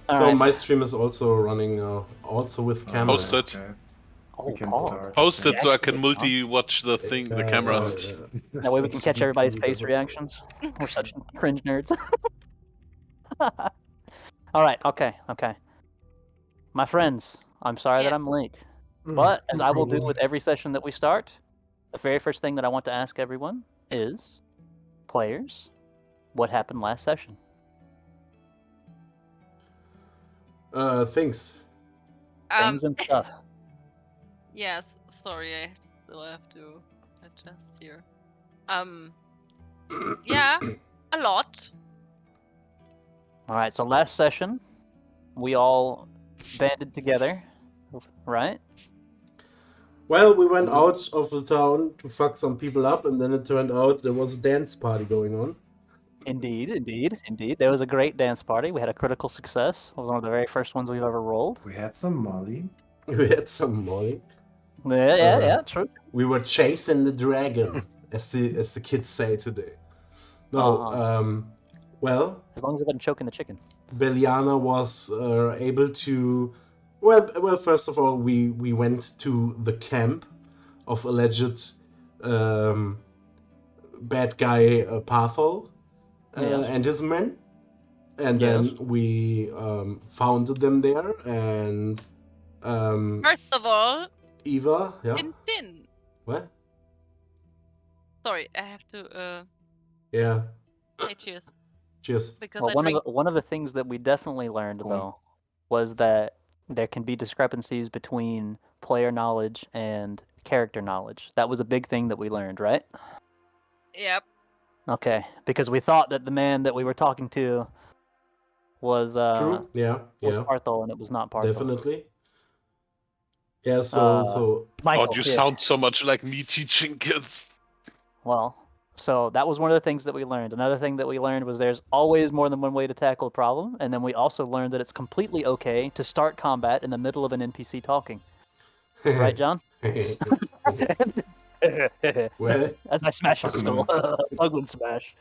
All So right. my stream is also running, also with camera. Post it. Oh, We can Paul. start. Post it so I can Actually, multi-watch the thing, the camera. That way we can catch everybody's face reactions. We're such cringe nerds. All right. Okay. My friends, I'm sorry that Yeah. I'm late. Mm, But as no I will do problem. with every session that we start, the very first thing that I want to ask everyone is, players, what happened last session? Things. Things and stuff. Yes, sorry, I still have to adjust here. Yeah, a lot. All right, so last session, we all banded together, right? Well, we went out of the town to fuck some people up, and then it turned out there was a dance party going on. Indeed. There was a great dance party. We had a critical success. It was one of the very first ones we've ever rolled. We had some Molly. We had some money. Yeah, true. We were chasing the dragon, as the kids say today. No, well, As long as I wasn't choking the chicken. Beliana was able to. Well, first of all, we went to the camp of alleged bad guy Pathol Yes. and his men, and then we found them there. And First of all, Eva, yeah, Tin. what? Sorry, I have to Yeah, say cheers cheers. because Well, I one drink. of the things that we definitely learned Cool. though was that there can be discrepancies between player knowledge and character knowledge. That was a big thing that we learned, right? Yep. Okay, because we thought that the man that we were talking to was True. Yeah. Parthol, and it was not Parthol. Definitely. Yeah. So Michael, God, you here. sound so much like me teaching kids. Well, so that was one of the things that we learned. Another thing that we learned was there's always more than one way to tackle a problem, and then we also learned that it's completely okay to start combat in the middle of an NPC talking. Right, John? Well, As I smash his skull. Ugly smash.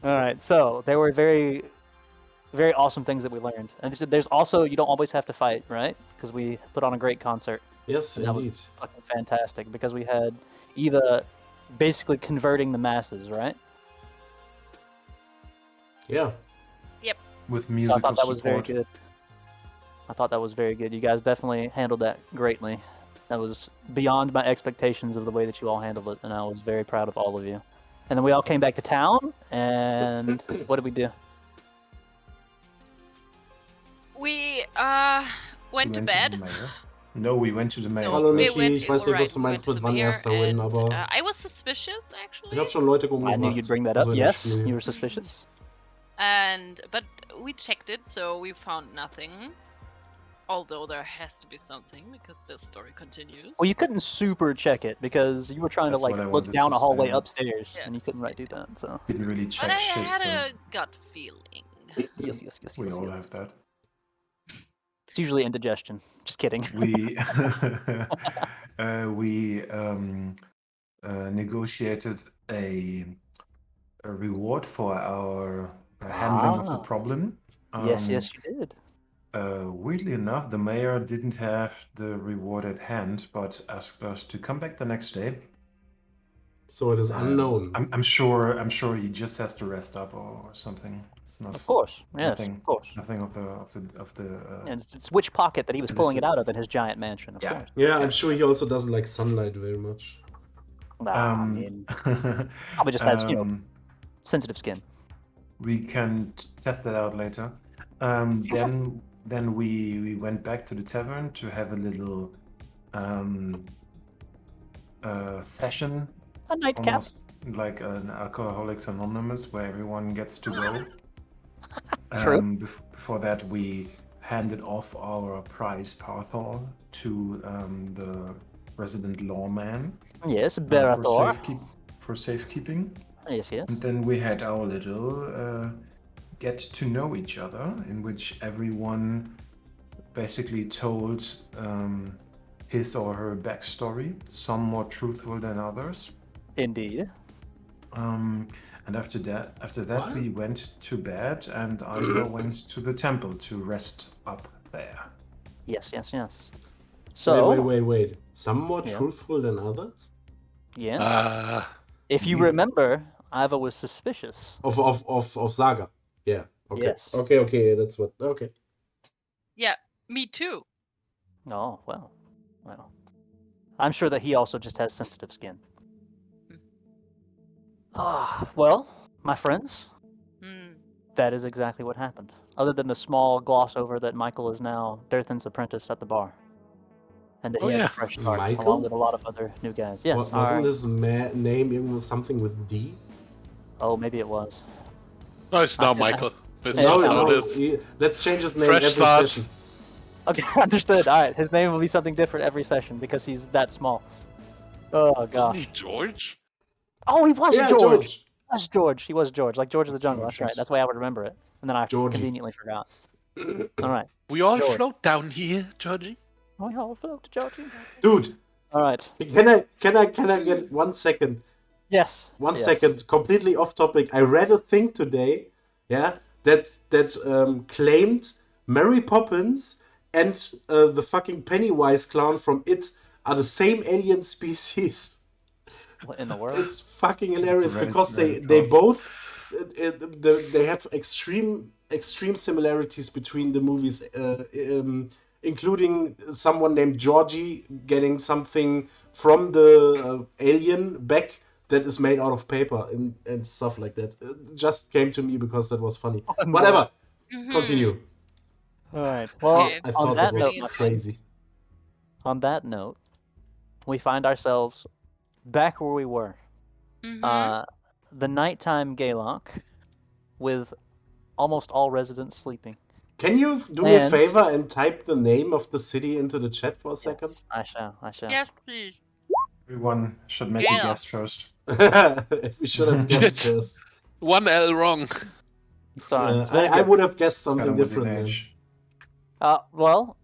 All right, so there were very, very awesome things that we learned. And there's also, you don't always have to fight, right? Because we put on a great concert. yes, And that indeed. was fucking fantastic because we had Eva basically converting the masses, right? Yeah. With So I musical thought that was very support. good. I thought that was very good. You guys definitely handled that greatly. That was beyond my expectations of the way that you all handled it, and I was very proud of all of you. And then we all came back to town, and what did we do? We We went to the bed. mayor. No, we went to the mayor. No, Hallo we Niki, went, ich weiß nicht, was du we meinst went to mit the wann mayor erster Win, and, aber I was suspicious ich actually. habe schon Leute umgebracht. I knew you'd bring that also up. in dem Yes, Spiel. you were suspicious. But we checked it, so we found nothing. Although there has to be something because the story continues. Well, you couldn't super check it because you were trying That's to like what I look wanted down to a hallway say. upstairs, Yeah. and you couldn't do that. So Didn't really But check I shit, had so a gut feeling. yes. we all have that. It's usually indigestion. Just kidding. We we negotiated a reward for our handling of the problem. Yes, you did. Weirdly enough, the mayor didn't have the reward at hand, but asked us to come back the next day. So it is unknown. I'm sure he just has to rest up or something. It's not. Of course, yes, nothing, of course. Nothing of the. And it's which pocket that he was pulling it out of in his giant mansion. Of Yeah. course. Yeah, I'm sure he also doesn't like sunlight very much. Nah, I mean, probably just has sensitive skin. We can test that out later. Then we went back to the tavern to have a little session. A nightcap. Almost like an Alcoholics Anonymous where everyone gets to go. True. Before that, we handed off our prize Parthol to the resident lawman. Yes, Barathor. For safekeeping. Yes. And then we had our little get to know each other, in which everyone basically told his or her backstory, some more truthful than others. Indeed. And after that, What? we went to bed, and Ivor went to the temple to rest up there. Yes, yes, yes. So, Wait. Some more Yeah. truthful than others? yes. Ah, If you Yeah. remember, Iva was suspicious. Of Saga. Yeah. Okay. Yes. Okay, that's what. Okay. Yeah, me too. Oh, well. I'm sure that he also just has sensitive skin. Well, my friends, Hmm. that is exactly what happened. Other than the small gloss over that Michael is now Dirthan's apprentice at the bar. And that he Oh, has yeah. a fresh start, Michael? along with a lot of other new guys. Yes, Wasn't alright. this name even something with D? Oh, maybe it was. no, it's now I- Michael. It's It's No, not how it no. is. Let's change his name Fresh every start. session. Okay, understood. Alright, his name will be something different every session because he's that small. Oh, Wasn't gosh. he George? Oh, he was Yeah, George! George. That's George. He was George, like George of the Jungle. George, That's right. yes. That's why I would remember it. And then I Georgie. conveniently forgot. Alright. We all George. float down here, Georgie. Oh, we all float to Georgie. Dude, Alright. can I get 1 second? Yes. One yes. second, completely off topic. I read a thing today, yeah, that claimed Mary Poppins and the fucking Pennywise clown from It are the same alien species. What in the world? It's fucking hilarious very- because very they close. both they have extreme similarities between the movies, including someone named Georgie getting something from the alien back that is made out of paper and stuff like that. It just came to me because that was funny. no. Whatever. Mhm. Continue. Alright. Well, Okay. I on thought that that was note, my friend, crazy. on that note, we find ourselves back where we were. Mhm. The nighttime Gaylock, with almost all residents sleeping. Can you do me a And- favor and type the name of the city into the chat for a second? Yes, I shall. Yes, please. Everyone should make a Yeah. guess first. We should have guessed first. One L wrong. It's alright. It's I very good. would have guessed Kinda something with different an then. age. Well,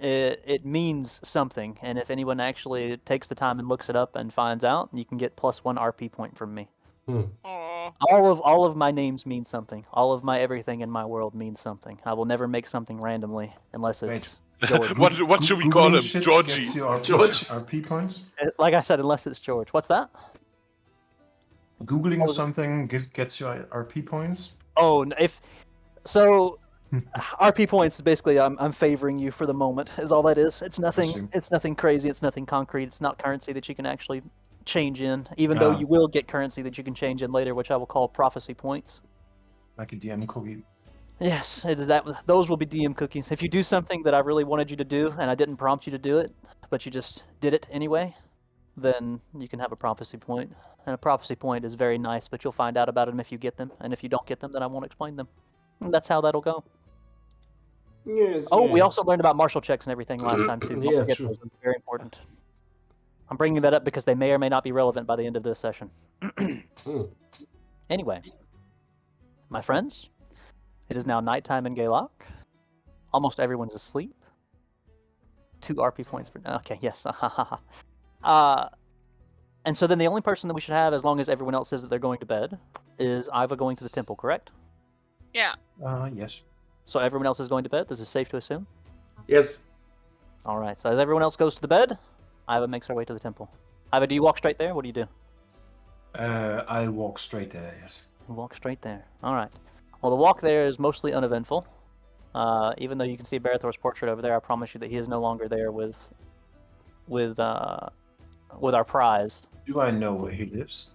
it means something, and if anyone actually takes the time and looks it up and finds out, you can get +1 RP point from me. Aw. All of my names mean something. All of my everything in my world means something. I will never make something randomly unless it's George. What should we call Googling him? shit Georgie. gets you RP, George. RP points. Like I said, unless it's George. What's that? Googling Oh, something gets you RP points. Oh, if so, RP points is basically I'm favoring you for the moment. Is all that is. It's nothing. Assume. It's nothing crazy. It's nothing concrete. It's not currency that you can actually change in. Even though Ah. you will get currency that you can change in later, which I will call prophecy points. Like a DM cookie. Yes, it is that. Those will be DM cookies. If you do something that I really wanted you to do and I didn't prompt you to do it, but you just did it anyway, then you can have a prophecy point. And a prophecy point is very nice, but you'll find out about them if you get them. And if you don't get them, then I won't explain them. And that's how that'll go. Yes. Oh, yeah. we also learned about martial checks and everything last time too. Don't Yeah, forget true. those. Those are very important. I'm bringing that up because they may or may not be relevant by the end of this session. Mm. Anyway, my friends, it is now nighttime in Gaylock. Almost everyone's asleep. 2 RP points for. Okay, yes. And so then the only person that we should have, as long as everyone else says that they're going to bed, is Iva going to the temple, correct? Yeah. Yes. So everyone else is going to bed. This is safe to assume. Yes. All right. So as everyone else goes to the bed, Iva makes her way to the temple. Iva, do you walk straight there? What do you do? I walk straight there, yes. You walk straight there. All right. Well, the walk there is mostly uneventful. Even though you can see Barathor's portrait over there, I promise you that he is no longer there with our prize. Do I know where he lives?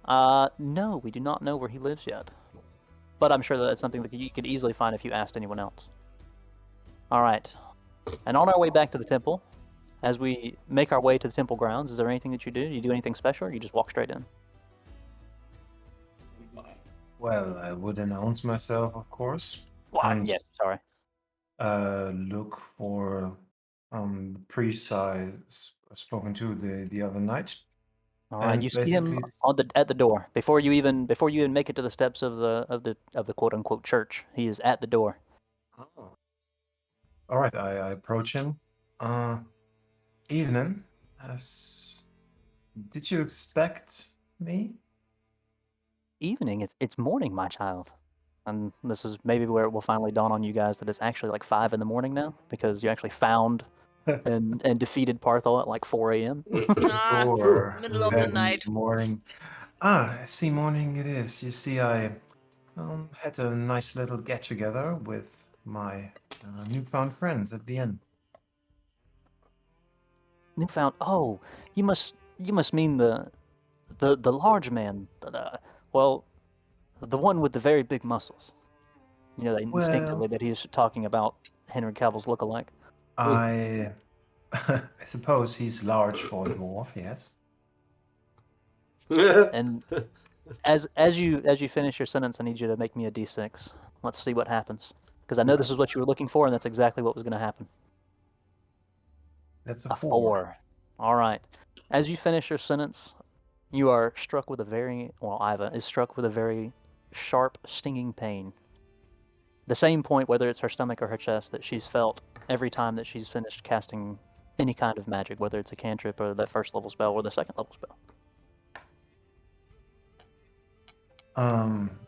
No, we do not know where he lives yet. But I'm sure that that's something that you could easily find if you asked anyone else. All right. And on our way back to the temple, as we make our way to the temple grounds, is there anything that you do? Do you do anything special, or you just walk straight in? Well, I would announce myself, of course. Well, And- yeah, sorry. Look for the priest I spoken to the other night. All right, And you see him basically- at the door before you even make it to the steps of the quote unquote church. He is at the door. Oh. All right, I approach him. Evening. Did you expect me? evening. It's morning, my child. And this is maybe where it will finally dawn on you guys that it's actually like 5 in the morning now, because you actually found and defeated Parthol at like 4 a.m. Ah, Or middle of the then night. morning. I see, morning it is. You see, I had a nice little get together with my newfound friends at the end. Newfound. Oh, you must mean the large man. Well, the one with the very big muscles. You know, that instinctively Well, that he's talking about Henry Cavill's lookalike. I I suppose he's large for a dwarf, yes. And as you finish your sentence, I need you to make me a d6. Let's see what happens, because I know this is what you were looking for, and that's exactly what was going to happen. That's a A 4. 4. All right. As you finish your sentence, you are struck with a very Iva is struck with a very sharp, stinging pain. The same point, whether it's her stomach or her chest, that she's felt every time that she's finished casting any kind of magic, whether it's a cantrip or that first level spell or the second level spell.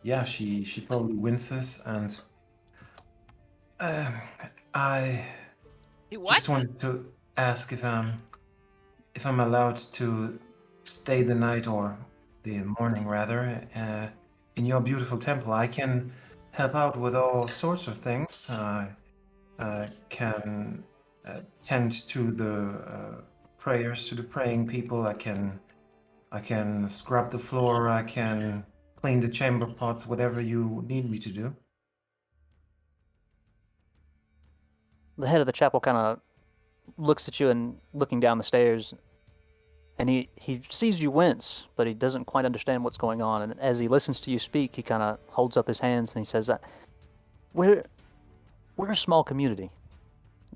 Yeah, she probably winces, and I What? just wanted to ask if I'm allowed to stay the night or the morning rather in your beautiful temple. I can help out with all sorts of things. I can tend to the prayers to the praying people. I can scrub the floor. I can clean the chamber pots. Whatever you need me to do. The head of the chapel kind of looks at you and looking down the stairs, and he sees you wince, but he doesn't quite understand what's going on. And as he listens to you speak, he kind of holds up his hands and he says, "We're a small community.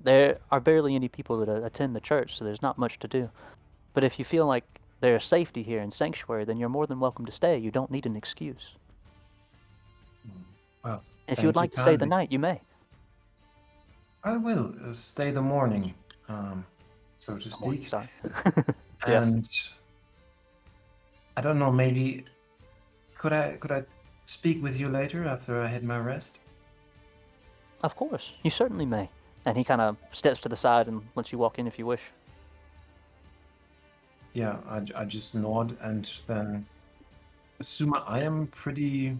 There are barely any people that attend the church, so there's not much to do. But if you feel like there's safety here in Sanctuary, then you're more than welcome to stay. You don't need an excuse. Well, If you would thank like to stay the kindly. night, you may." I will stay the morning, so to Morning, speak. sorry. Yes. And I don't know, maybe could I speak with you later after I had my rest? Of course, you certainly may. And he kind of steps to the side and lets you walk in if you wish. Yeah, I just nod and then assume I am pretty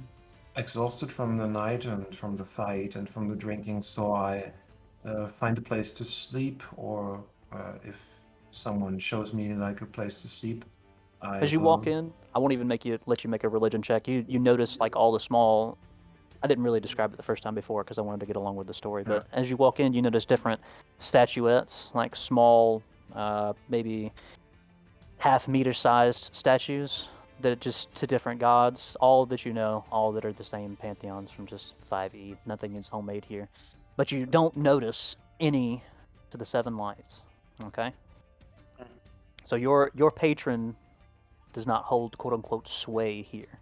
exhausted from the night and from the fight and from the drinking, so I find a place to sleep, or if someone shows me like a place to sleep, I As you will. walk in, I won't even let you make a religion check. You notice like all the small. I didn't really describe it the first time before because I wanted to get along with the story. Yeah. But as you walk in, you notice different statuettes, like small, maybe half-meter sized statues that just to different gods. All that you know, all that are the same pantheons from just 5e. Nothing is homemade here, but you don't notice any to the Seven Lights. Okay. So your patron does not hold quote unquote sway here.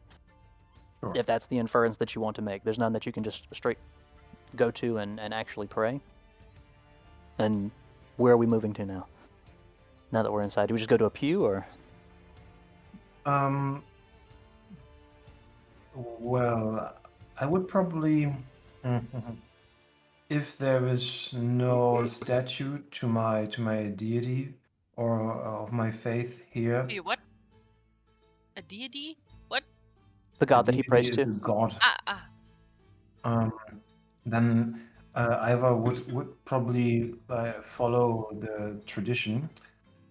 Sure. If that's the inference that you want to make. There's none that you can just straight go to and actually pray. And where are we moving to now? Now that we're inside, do we just go to a pew or? Well, I would probably, if there is no statue to my deity or of my faith here. Wait, what? A deity? What? The A god that he deity prays is to? a god. Ah. Then Ivar would probably follow the tradition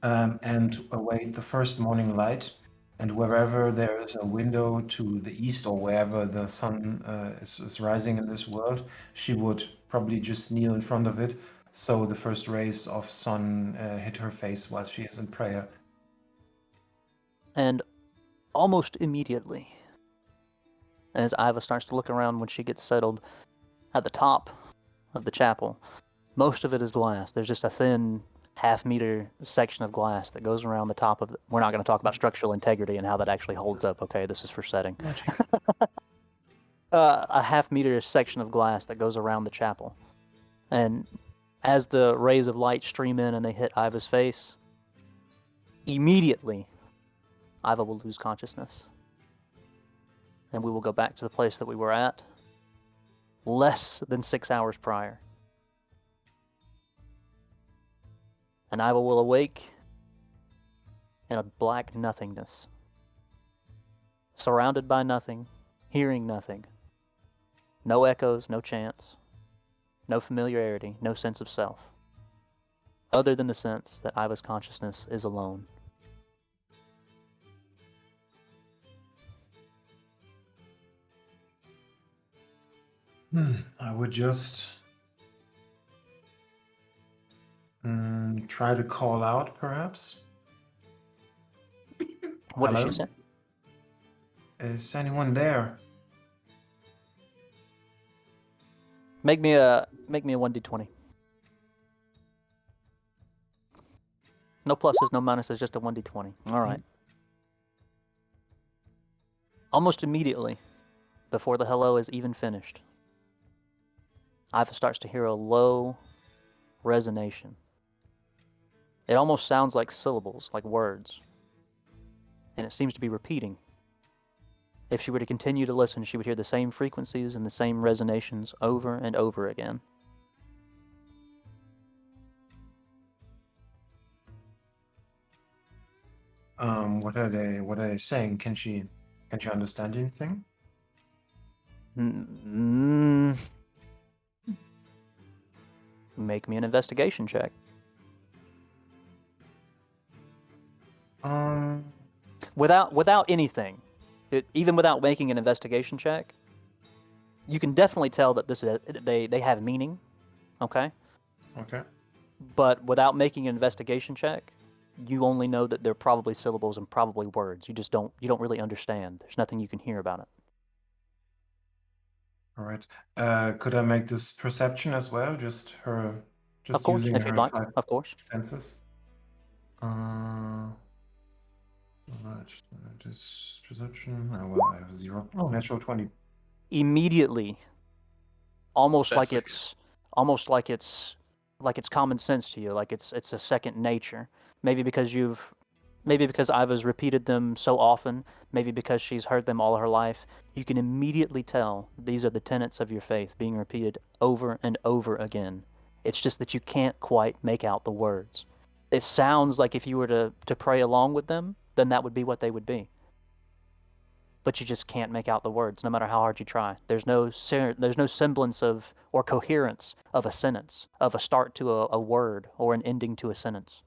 and await the first morning light. And wherever there is a window to the east or wherever the sun is rising in this world, she would probably just kneel in front of it so the first rays of sun hit her face while she is in prayer. And almost immediately, as Iva starts to look around when she gets settled, at the top of the chapel, most of it is glass. There's just a thin half-meter section of glass that goes around the top of it. We're not going to talk about structural integrity and how that actually holds up, okay? This is for setting. Magic. A half-meter section of glass that goes around the chapel. And as the rays of light stream in and they hit Iva's face, immediately, Iva will lose consciousness. and we will go back to the place that we were at less than 6 hours prior. And I will awake in a black nothingness, surrounded by nothing, hearing nothing. No echoes, no chants, no familiarity, no sense of self, other than the sense that Iva's consciousness is alone. I would just try to call out, perhaps. What Hello? does she say? Is anyone there? Make me a 1d20. No pluses, no minuses, just a 1d20. All right. Almost immediately, before the hello is even finished, Iva starts to hear a low resonation. It almost sounds like syllables, like words. And it seems to be repeating. If she were to continue to listen, she would hear the same frequencies and the same resonations over and over again. What are they saying? Can she understand anything? Make me an investigation check. Without anything, even without making an investigation check, you can definitely tell that they have meaning, okay? Okay. But without making an investigation check, you only know that they're probably syllables and probably words. You don't really understand. There's nothing you can hear about it. All right. Could I make this perception as well? Just Of course, using if you'd her like. 5 Of course. senses. Right. This perception. Oh, well, I have 0. Oh, natural 20. Immediately, almost That's like not it's common sense to you, like it's a second nature. Maybe because Iva's repeated them so often, maybe because she's heard them all her life, you can immediately tell these are the tenets of your faith being repeated over and over again. It's just that you can't quite make out the words. It sounds like if you were to pray along with them, then that would be what they would be. But you just can't make out the words, no matter how hard you try. There's no semblance of or coherence of a sentence, of a start to a word or an ending to a sentence.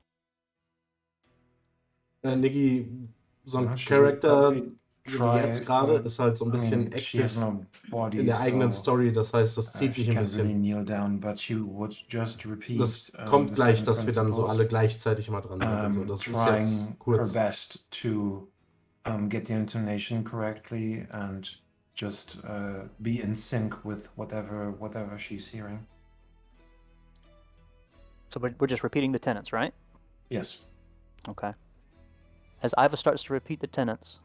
Niki, so ein She would Charakter probably wie try. jetzt gerade ist halt so ein bisschen She has active no body, in der eigenen so Story. Das heißt, das zieht she sich ein can't really bisschen. kneel down, but she would just repeat Das kommt the gleich, 7 dass wir dann so principles, alle gleichzeitig mal dran sind und so. Das ist trying jetzt her kurz. best to get the intonation correctly and just be in sync with whatever she's hearing. So we're just repeating the tenets, right? Yes. Okay. As Iva starts to repeat the tenets,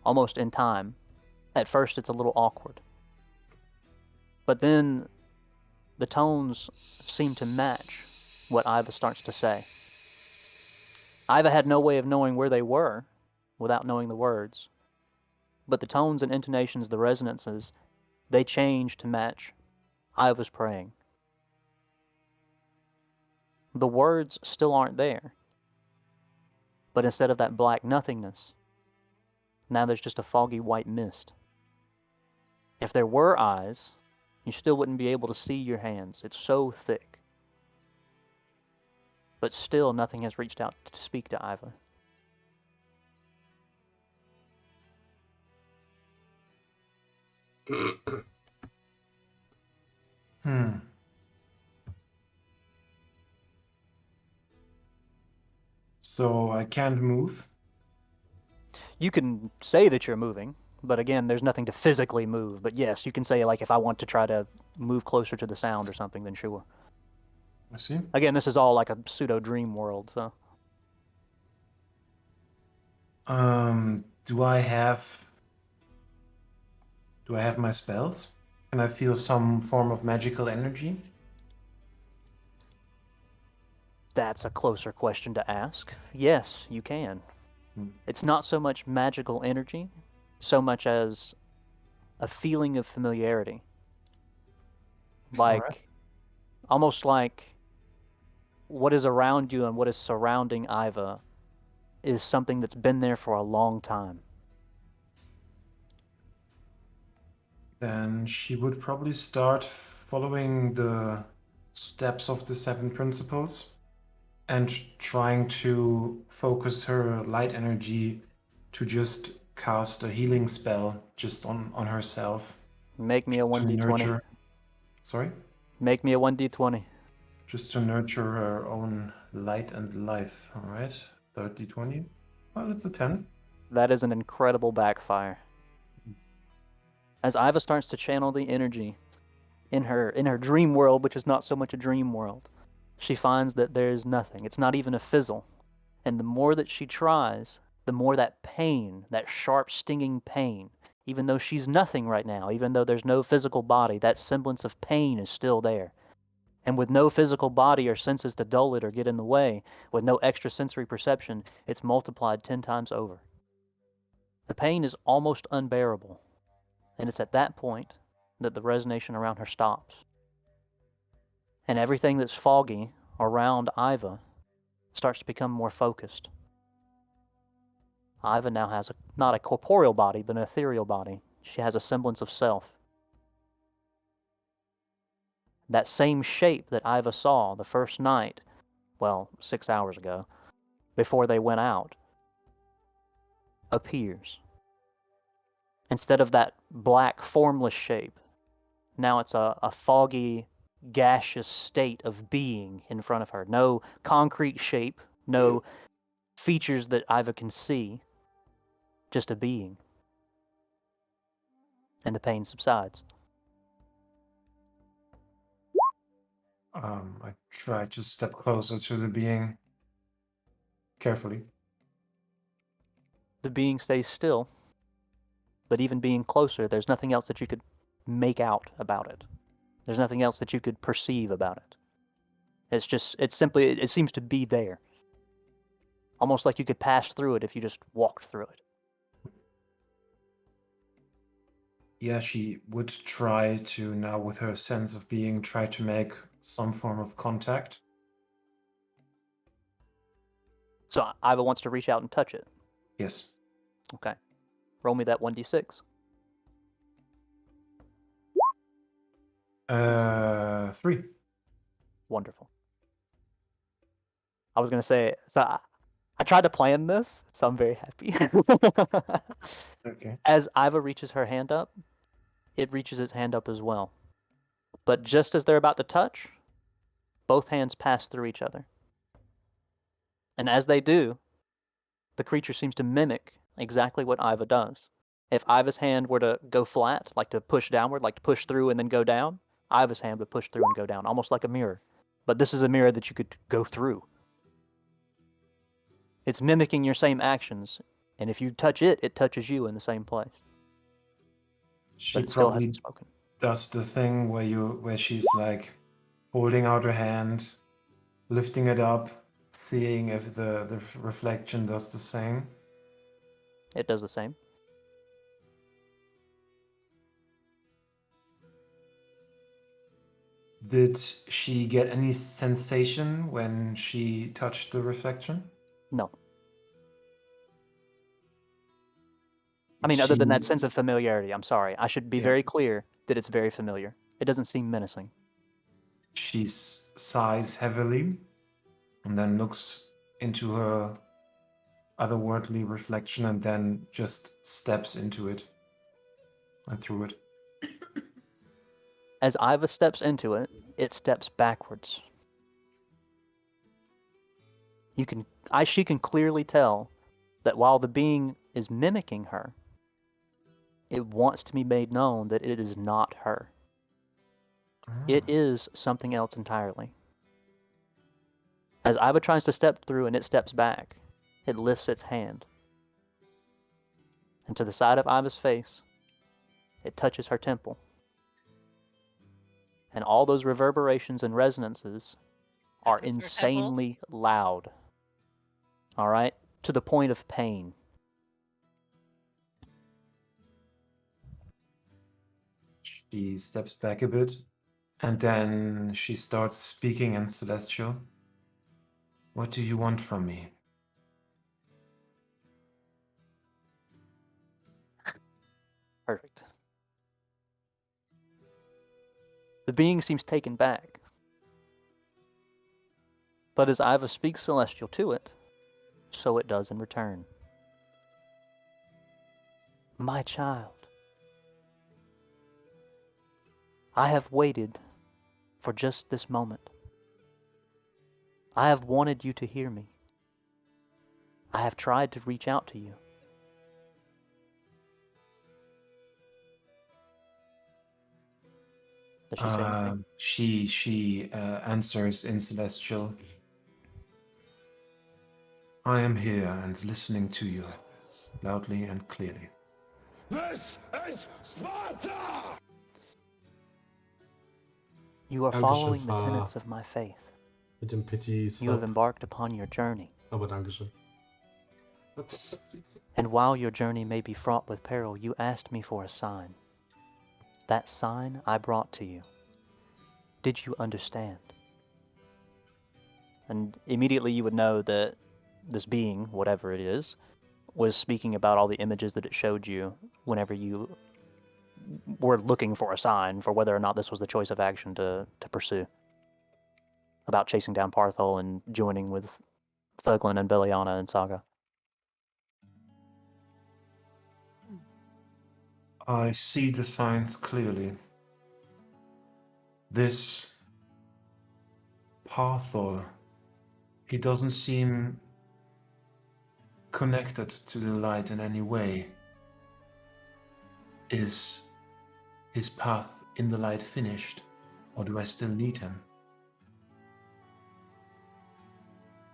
almost in time, at first it's a little awkward. But then the tones seem to match what Iva starts to say. Iva had no way of knowing where they were without knowing the words. But the tones and intonations, the resonances, they change to match Iva's praying. The words still aren't there. But instead of that black nothingness, now there's just a foggy white mist. If there were eyes, you still wouldn't be able to see your hands. It's so thick. But still, nothing has reached out to speak to Iva. So I can't move. You can say that you're moving, but again, there's nothing to physically move. But yes, you can say, like, if I want to try to move closer to the sound or something, then sure. I see. Again, this is all like a pseudo dream world, so. Do I have my spells? Can I feel some form of magical energy? That's a closer question to ask. Yes, you can. It's not so much magical energy, so much as a feeling of familiarity. Alright. Like, almost like what is around you and what is surrounding Iva is something that's been there for a long time. Then she would probably start following the steps of the 7 principles and trying to focus her light energy to just cast a healing spell just on herself. Make me a To 1d20. nurture. Sorry? Make me a 1d20. Just to nurture her own light and life. Alright. 30d20. Well, it's a 10. That is an incredible backfire. As Iva starts to channel the energy in her dream world, which is not so much a dream world, she finds that there's nothing. It's not even a fizzle. And the more that she tries, the more that pain, that sharp, stinging pain, even though she's nothing right now, even though there's no physical body, that semblance of pain is still there. And with no physical body or senses to dull it or get in the way, with no extrasensory perception, it's multiplied 10 times over. The pain is almost unbearable. And it's at that point that the resonation around her stops. And everything that's foggy around Iva starts to become more focused. Iva now has not a corporeal body, but an ethereal body. She has a semblance of self. That same shape that Iva saw the first night, well, 6 hours ago, before they went out, appears. Instead of that black, formless shape, now it's a foggy, gaseous state of being in front of her. No concrete shape, no features that Iva can see, just a being. And the pain subsides. I try to step closer to the being carefully. The being stays still, but even being closer, there's nothing else that you could make out about it. There's nothing else that you could perceive about it. It seems to be there. Almost like you could pass through it if you just walked through it. Yeah, she would try to now, with her sense of being, try to make some form of contact. So Iva wants to reach out and touch it. Yes. Okay. Roll me that 1d6. 3. Wonderful. I was going to say, so I tried to plan this, so I'm very happy. Okay. As Iva reaches her hand up, it reaches its hand up as well. But just as they're about to touch, both hands pass through each other. And as they do, the creature seems to mimic exactly what Iva does. If Iva's hand were to go flat, like to push downward, like to push through and then go down, Iva's hand would push through and go down, almost like a mirror. But this is a mirror that you could go through. It's mimicking your same actions, and if you touch it, it touches you in the same place. She But it still probably hasn't spoken. does the thing where she's like holding out her hand, lifting it up, seeing if the reflection does the same. It does the same. Did she get any sensation when she touched the reflection? No. I mean, other than that sense of familiarity, I'm sorry. I should be Yeah. very clear that it's very familiar. It doesn't seem menacing. She sighs heavily and then looks into her otherworldly reflection and then just steps into it and through it. As Iva steps into it, it steps backwards. She can clearly tell that while the being is mimicking her, it wants to be made known that it is not her. It is something else entirely. As Iva tries to step through and it steps back, it lifts its hand. And to the side of Iva's face, it touches her temple. And all those reverberations and resonances are Touches her temple. insanely loud. All right? To the point of pain. She steps back a bit, and then she starts speaking in Celestial. What do you want from me? Perfect. The being seems taken back. But as Iva speaks Celestial to it, so it does in return. My child, I have waited for just this moment. I have wanted you to hear me. I have tried to reach out to you. Does she say anything? She answers in Celestial. I am here and listening to you loudly and clearly. This is Sparta! You are Dankeschön, following the Pfarrer. tenets of my faith. Mit dem Pity You have Sub. embarked upon your journey. Aber Dankeschön. And while your journey may be fraught with peril, you asked me for a sign. That sign I brought to you. Did you understand? And immediately you would know that this being, whatever it is, was speaking about all the images that it showed you whenever you were looking for a sign for whether or not this was the choice of action to pursue. About chasing down Parthol and joining with Thuglin and Beliana and Saga. I see the signs clearly. This Parthol, he doesn't seem connected to the light in any way. Is his path in the light finished, or do I still need him?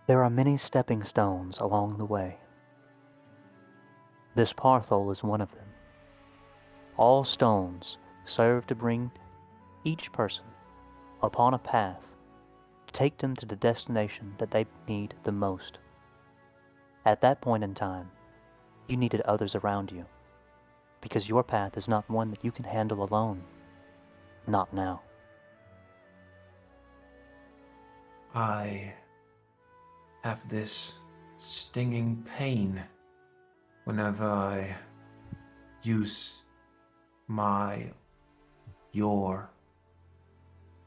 There are many stepping stones along the way. This Parthol is one of them. All stones serve to bring each person upon a path to take them to the destination that they need the most. At that point in time, you needed others around you, because your path is not one that you can handle alone. Not now. I have this stinging pain whenever I use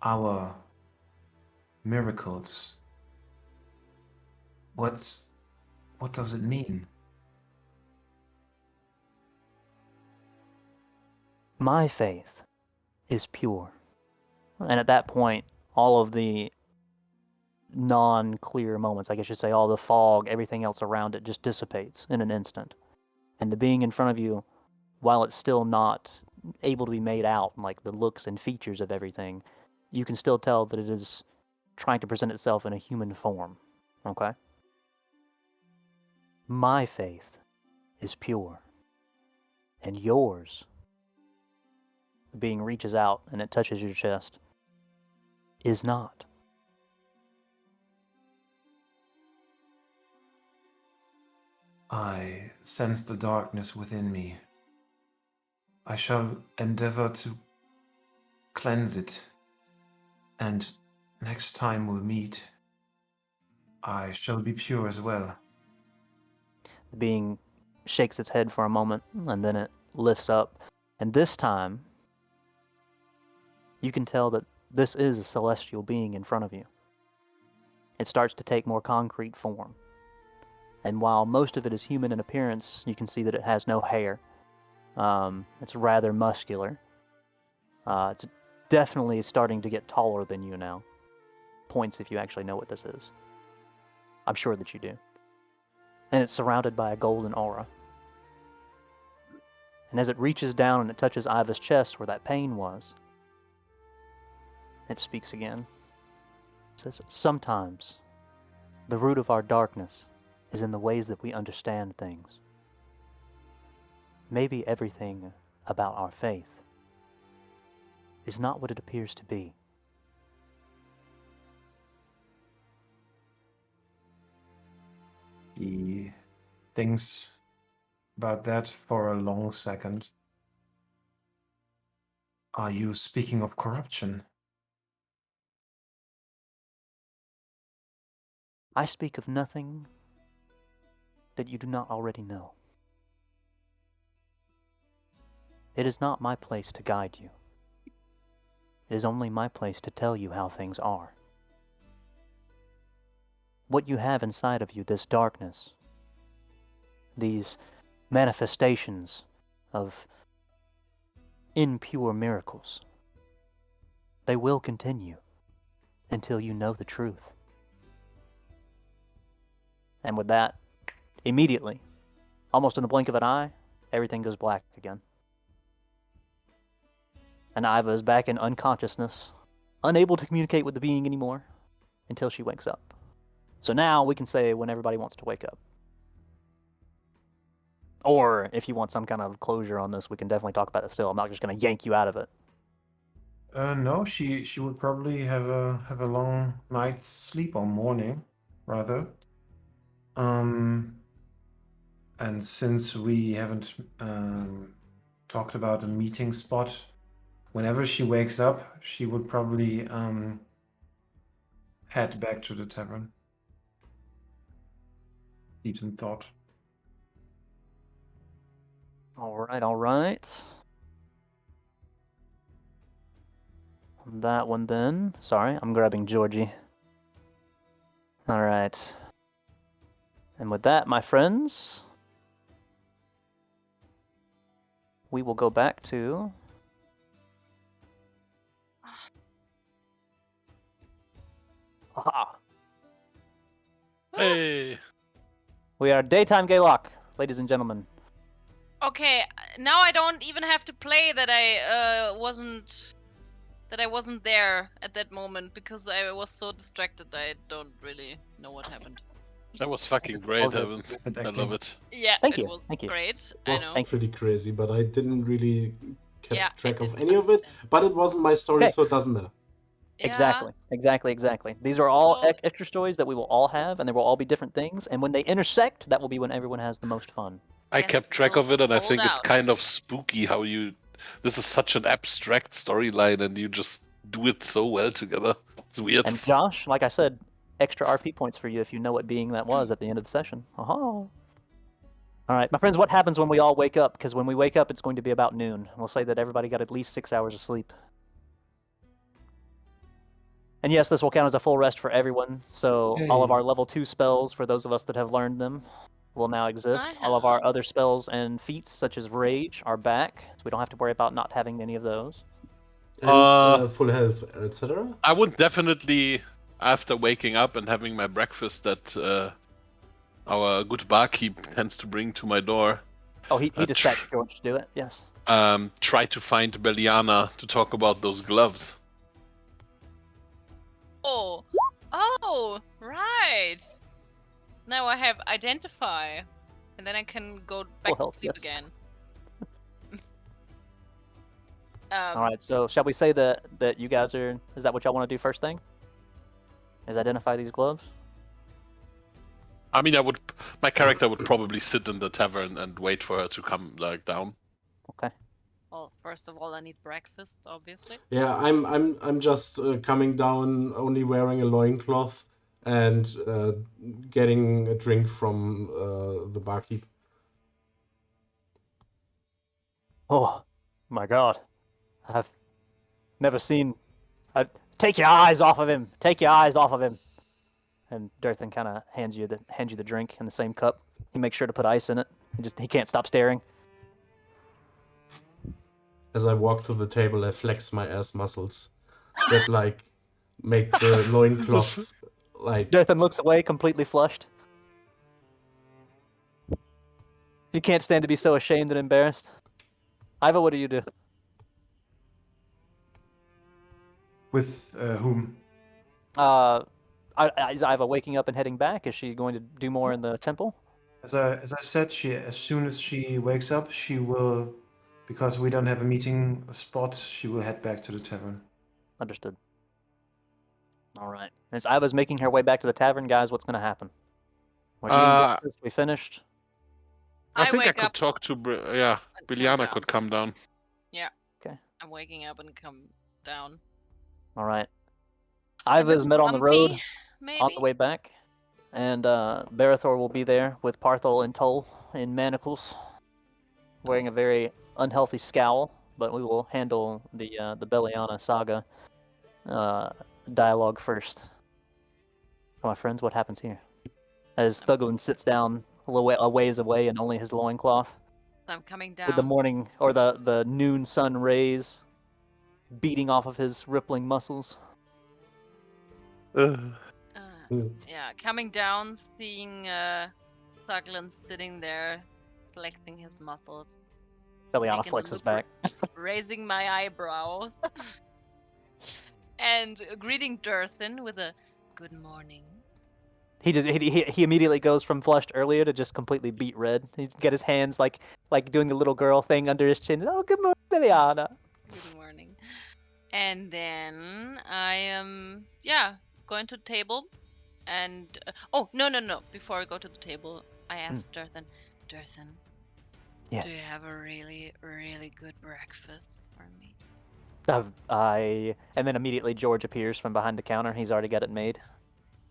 our miracles. What does it mean? My faith is pure. And at that point, all of the non-clear moments, I guess you say, all the fog, everything else around it just dissipates in an instant. And the being in front of you, while it's still not able to be made out, like the looks and features of everything, you can still tell that it is trying to present itself in a human form. Okay? My faith is pure. And yours, the being reaches out and it touches your chest, is not. I sense the darkness within me. I shall endeavor to cleanse it, and next time we meet, I shall be pure as well. The being shakes its head for a moment, and then it lifts up. And this time, you can tell that this is a celestial being in front of you. It starts to take more concrete form. And while most of it is human in appearance, you can see that it has no hair. It's rather muscular. It's definitely starting to get taller than you now. Points if you actually know what this is. I'm sure that you do. And it's surrounded by a golden aura. And as it reaches down and it touches Iva's chest where that pain was, it speaks again. It says, sometimes the root of our darkness is in the ways that we understand things. Maybe everything about our faith is not what it appears to be. He thinks about that for a long second. Are you speaking of corruption? I speak of nothing that you do not already know. It is not my place to guide you. It is only my place to tell you how things are. What you have inside of you, this darkness, these manifestations of impure miracles, they will continue until you know the truth. And with that, immediately, almost in the blink of an eye, everything goes black again. And Iva is back in unconsciousness, unable to communicate with the being anymore until she wakes up. So now we can say when everybody wants to wake up. Or if you want some kind of closure on this, we can definitely talk about it still. I'm not just going to yank you out of it. No, she would probably have a long night's sleep or morning, rather. And since we haven't talked about a meeting spot, whenever she wakes up, she would probably head back to the tavern. Deep in thought. All right, all right. On that one then. Sorry, I'm grabbing Georgie. All right. And with that, my friends, we will go back to... Aha! Hey. We are Daytime Gaylock, ladies and gentlemen. Okay, now I don't even have to play that I wasn't there at that moment because I was so distracted I don't really know what happened. That was fucking It's great, all good. Evan. Method I acting. love it. Yeah, Thank it you, was thank you. great. It I was know. pretty crazy, but I didn't really keep Yeah, I track of didn't any of it. understand. But it wasn't my story, Okay. so it doesn't matter. Yeah. Exactly. These are all Well- extra stories that we will all have, and they will all be different things. And when they intersect, that will be when everyone has the most fun. I Yes, kept track we'll of it, and I hold think it's out. kind of spooky how you. This is such an abstract storyline, and you just do it so well together. It's weird. And Josh, like I said, extra RP points for you if you know what being that was at the end of the session. Aha! All right, my friends, what happens when we all wake up? Because when we wake up, it's going to be about noon. We'll say that everybody got at least 6 hours of sleep. And yes, this will count as a full rest for everyone. So all of Yay. our level 2 spells, for those of us that have learned them, will now exist. All of our have. other spells and feats, such as Rage, are back. So we don't have to worry about not having any of those. And full health, etc. I would definitely, after waking up and having my breakfast that our good barkeep tends to bring to my door, Oh, he Uh, dispatched George to do it, yes. try to find Beliana to talk about those gloves. Oh, right. Now I have identify, and then I can go back health, to sleep yes. again. All right, so shall we say that you guys are... Is that what y'all want to do first thing? Is identify these gloves? I mean, my character would probably sit in the tavern and wait for her to come down. Okay. Well, first of all, I need breakfast, obviously. Yeah, I'm just coming down, only wearing a loincloth and getting a drink from the barkeep. Oh, my God. I've never seen... Take your eyes off of him! Take your eyes off of him! And Durthan kind of hands you the drink in the same cup. He makes sure to put ice in it. He can't stop staring. As I walk to the table, I flex my ass muscles that make the loincloth Durthan looks away, completely flushed. He can't stand to be so ashamed and embarrassed. Iva, what do you do? With whom? Is Iva waking up and heading back? Is she going to do more in the temple? As I said, as soon as she wakes up, she will, because we don't have a meeting spot, she will head back to the tavern. Understood. All right. As Iva's making her way back to the tavern, guys, what's going to happen? We're eating breakfast. We finished. I think I wake could up talk to and come Beliana down. could come down. Yeah. Okay. I'm waking up and come down. All right. And Iva is then met on the road Grumpy, maybe? on the way back, and Barathor will be there with Parthol and Tull in manacles, wearing a very unhealthy scowl. But we will handle the Belliana saga dialogue first. My friends, what happens here? As Thugwin sits down a ways away and only his loincloth, I'm coming with the down. morning or the noon sun rays beating off of his rippling muscles. Yeah, coming down, seeing Thugland sitting there, flexing his muscles, Belliana taking a flexes look, back. raising my eyebrows, and greeting Durthin with a good morning. He immediately goes from flushed earlier to just completely beat red. He's got his hands like doing the little girl thing under his chin. Oh, good morning, Belliana. Good morning. And then I am, going to the table. And oh, no! Before I go to the table, I asked Durthin, Yes. do you have a really, really good breakfast for me? And then immediately George appears from behind the counter. He's already got it made.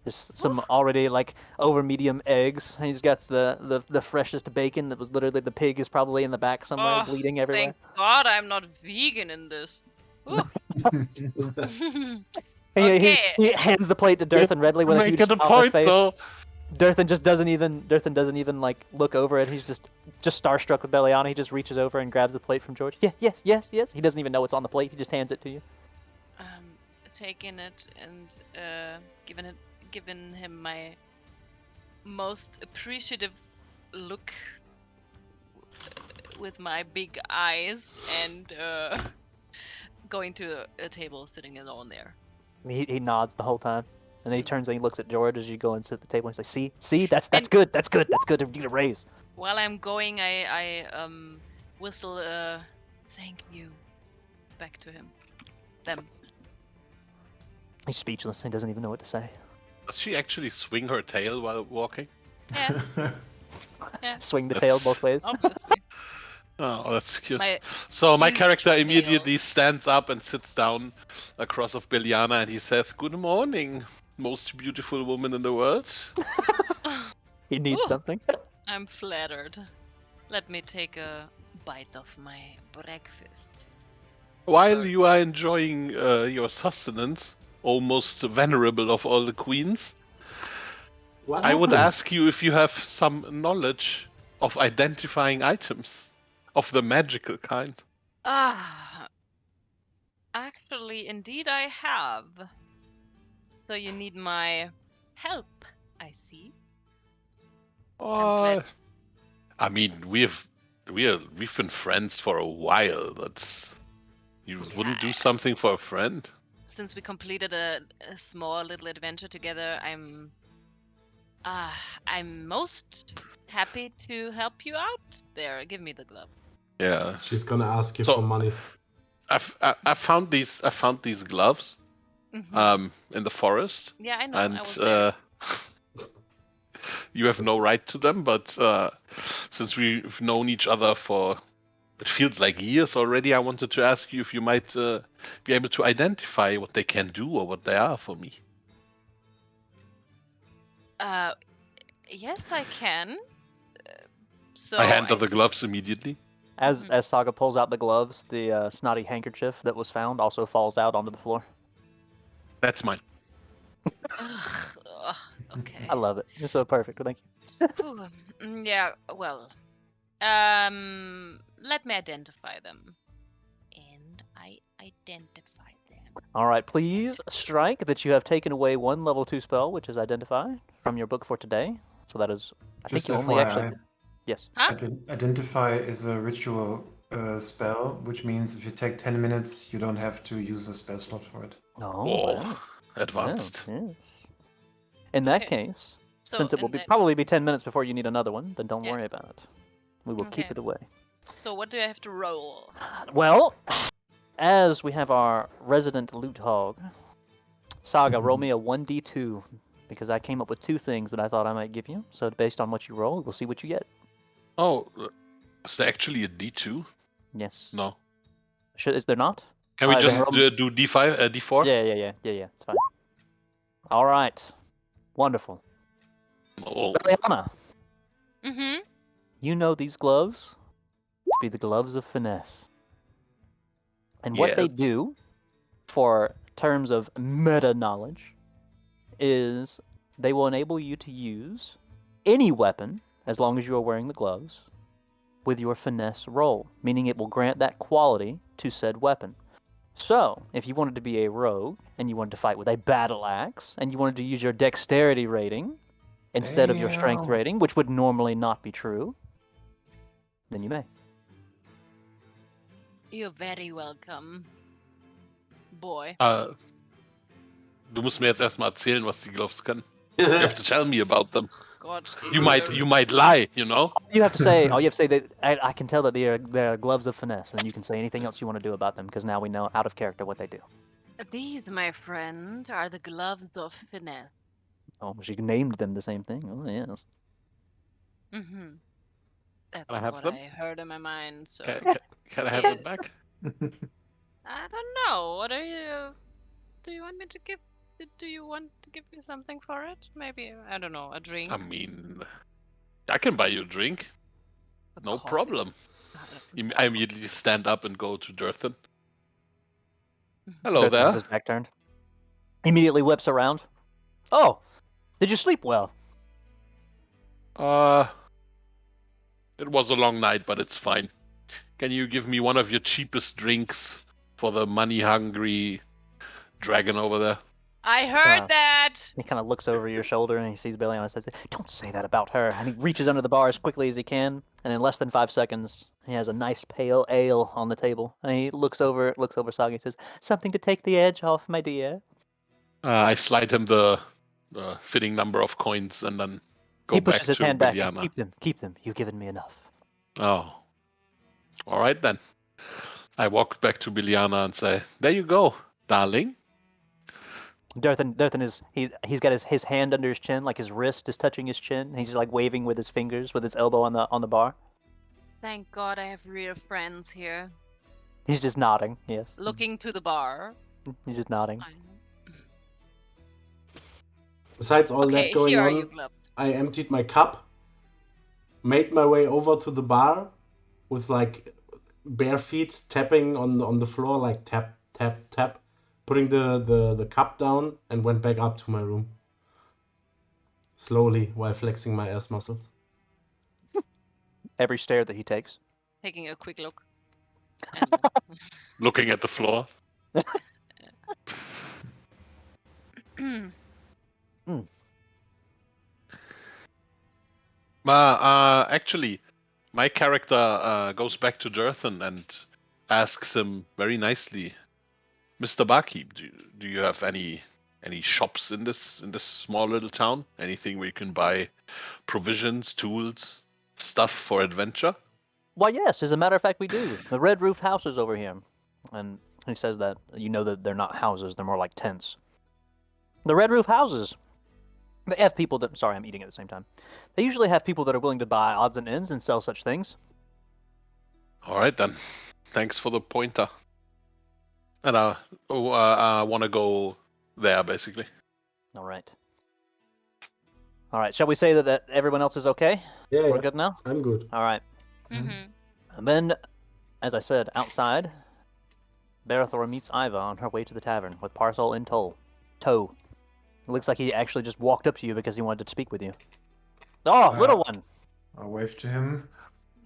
Just some Woo. already like over medium eggs. He's got the freshest bacon that was literally the pig is probably in the back somewhere, Oh, bleeding everywhere. thank God I'm not vegan in this. Woo. Okay. He hands the plate to Durthin Redley with a huge Make it a smile on his point, face. though. Durthin doesn't even like look over it. He's just starstruck with Belliana. He just reaches over and grabs the plate from George. Yeah, yes. He doesn't even know it's on the plate. He just hands it to you. Taking it and giving him my most appreciative look with my big eyes and going to a table, sitting alone there. He nods the whole time, and then he turns and he looks at George as you go and sit at the table. And he's like, "See, that's And- good. That's good to get a raise." While I'm going, I whistle thank you back to him. Them. He's speechless. He doesn't even know what to say. Does she actually swing her tail while walking? Yeah, Swing the tail both ways. obviously. Oh, that's cute. My So my huge character tail. immediately stands up and sits down across of Biljana, and he says, "Good morning, most beautiful woman in the world." He needs Ooh. something. I'm flattered. Let me take a bite of my breakfast. While you are enjoying your sustenance, almost venerable of all the queens, What I would happened? ask you if you have some knowledge of identifying items of the magical kind. Actually, indeed I have. So you need my help, I see. I mean, we've been friends for a while. You wouldn't do something for a friend? Since we completed a small little adventure together, I'm most happy to help you out. There, give me the glove. Yeah. She's gonna ask you So- for money. I found these gloves in the forest. Yeah, I know. And I was there. you have no right to them, but since we've known each other for it feels like years already, I wanted to ask you if you might be able to identify what they can do or what they are for me. Yes, I can. So I hand her the gloves immediately. As Saga pulls out the gloves, the snotty handkerchief that was found also falls out onto the floor. That's mine. Okay. I love it. It's so perfect. Thank you. Phew, yeah. Well, let me identify them. And I identify them. All right, please strike that you have taken away one level 2 spell, which is Identify, from your book for today. So that is, I Just think you only FYI, actually... Yes. Huh? Identify is a ritual spell, which means if you take 10 minutes, you don't have to use a spell slot for it. Oh, Whoa, wow. advanced. Yeah, yes. In that Okay. case, So since it will in be that- probably be 10 minutes before you need another one, then don't Yeah. worry about it. We will keep Okay. it away. So what do I have to roll? Well, as we have our resident loot hog, Saga, roll me a 1d2, because I came up with 2 things that I thought I might give you. So based on what you roll, we'll see what you get. Oh, is there actually a D2? Yes. No. Is there not? Can we Alright, just then do D5, D4? Yeah. It's fine. All right. Wonderful. Oh, Liliana, Mm-hmm. you know these gloves to be the gloves of finesse. And what yeah. they do, for terms of meta knowledge, is they will enable you to use any weapon, as long as you are wearing the gloves, with your finesse roll, meaning it will grant that quality to said weapon. So, if you wanted to be a rogue and you wanted to fight with a battle axe and you wanted to use your dexterity rating instead of your strength Damn. rating, which would normally not be true, then you may. You're very welcome. Boy. Du musst mir jetzt erstmal erzählen, was die Gloves können. You have to tell me about them. God. You might lie, you know? All you have to say that I can tell that they're gloves of finesse, and you can say anything else you want to do about them because now we know out of character what they do. These, my friend, are the gloves of finesse. Oh, she named them the same thing. Oh yes. Mm-hmm. That's Can I have what them? I heard in my mind. So Can I have them back? I don't know. What are you? Do you want me to give? Do you want to give me something for it? Maybe I don't know. A drink. I mean, I can buy you a drink. A No coffee? problem. I immediately stand up and go to Durthan. Hello Durthan has there. his back turned. Immediately whips around. Oh, did you sleep well? It was a long night, but it's fine. Can you give me one of your cheapest drinks for the money-hungry dragon over there? I heard Wow. that. He kind of looks over your shoulder and he sees Beliana and says, "Don't say that about her." And he reaches under the bar as quickly as he can, and in less than 5 seconds, he has a nice pale ale on the table. And he looks over Sagi and says, "Something to take the edge off, my dear." I slide him the fitting number of coins and then go He pushes back his to hand back. Biliana. Keep them. You've given me enough. Oh, all right then. I walk back to Biliana and say, "There you go, darling." Durthan is he's got his hand under his chin, like his wrist is touching his chin. He's just like waving with his fingers, with his elbow on the bar. Thank God I have real friends here. He's just nodding. Yes, Looking to the bar. he's just nodding. Besides all Okay, that going here are on, your gloves. I emptied my cup, made my way over to the bar with like bare feet tapping on the floor, like tap, tap, tap, putting the cup down, and went back up to my room. Slowly, while flexing my ass muscles. Every stare that he takes. Taking a quick look. And Looking at the floor. Actually, my character goes back to Durthan and asks him very nicely, "Mr. Barkeep, do you have any shops in this small little town? Anything where you can buy provisions, tools, stuff for adventure?" Why, yes, as a matter of fact, we do. The red roofed houses over here. And he says that you know that they're not houses, they're more like tents. The red roof houses. They have people that. Sorry, I'm eating at the same time. They usually have people that are willing to buy odds and ends and sell such things. All right then. Thanks for the pointer. And I want to go there basically. All right. All right. Shall we say that everyone else is okay? Yeah, We're good now? I'm good. All right. Mm-hmm. And then, as I said, outside, Barathor meets Iva on her way to the tavern with Parcel in tow. It looks like he actually just walked up to you because he wanted to speak with you. Oh, little one! I wave to him.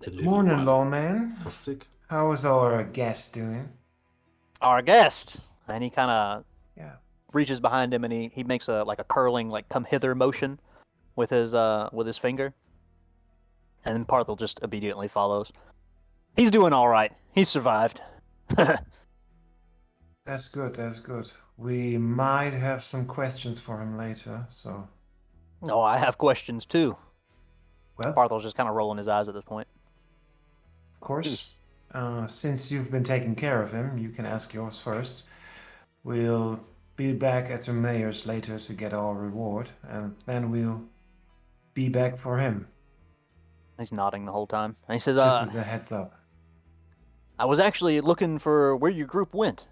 The little Morning, one. lawman. Toxic. How is our guest doing? Our guest! And he kind of Yeah. reaches behind him and he makes a curling, like, come hither motion with his finger. And then Parthel just immediately follows. He's doing all right. He survived. That's good, that's good. We might have some questions for him later, so... Oh, I have questions too. Well, Parthel's just kind of rolling his eyes at this point. of course, since you've been taking care of him, you can ask yours first. We'll be back at the mayor's later to get our reward, and then we'll be back for him. He's nodding the whole time. And he says, Just as a heads up. I was actually looking for where your group went.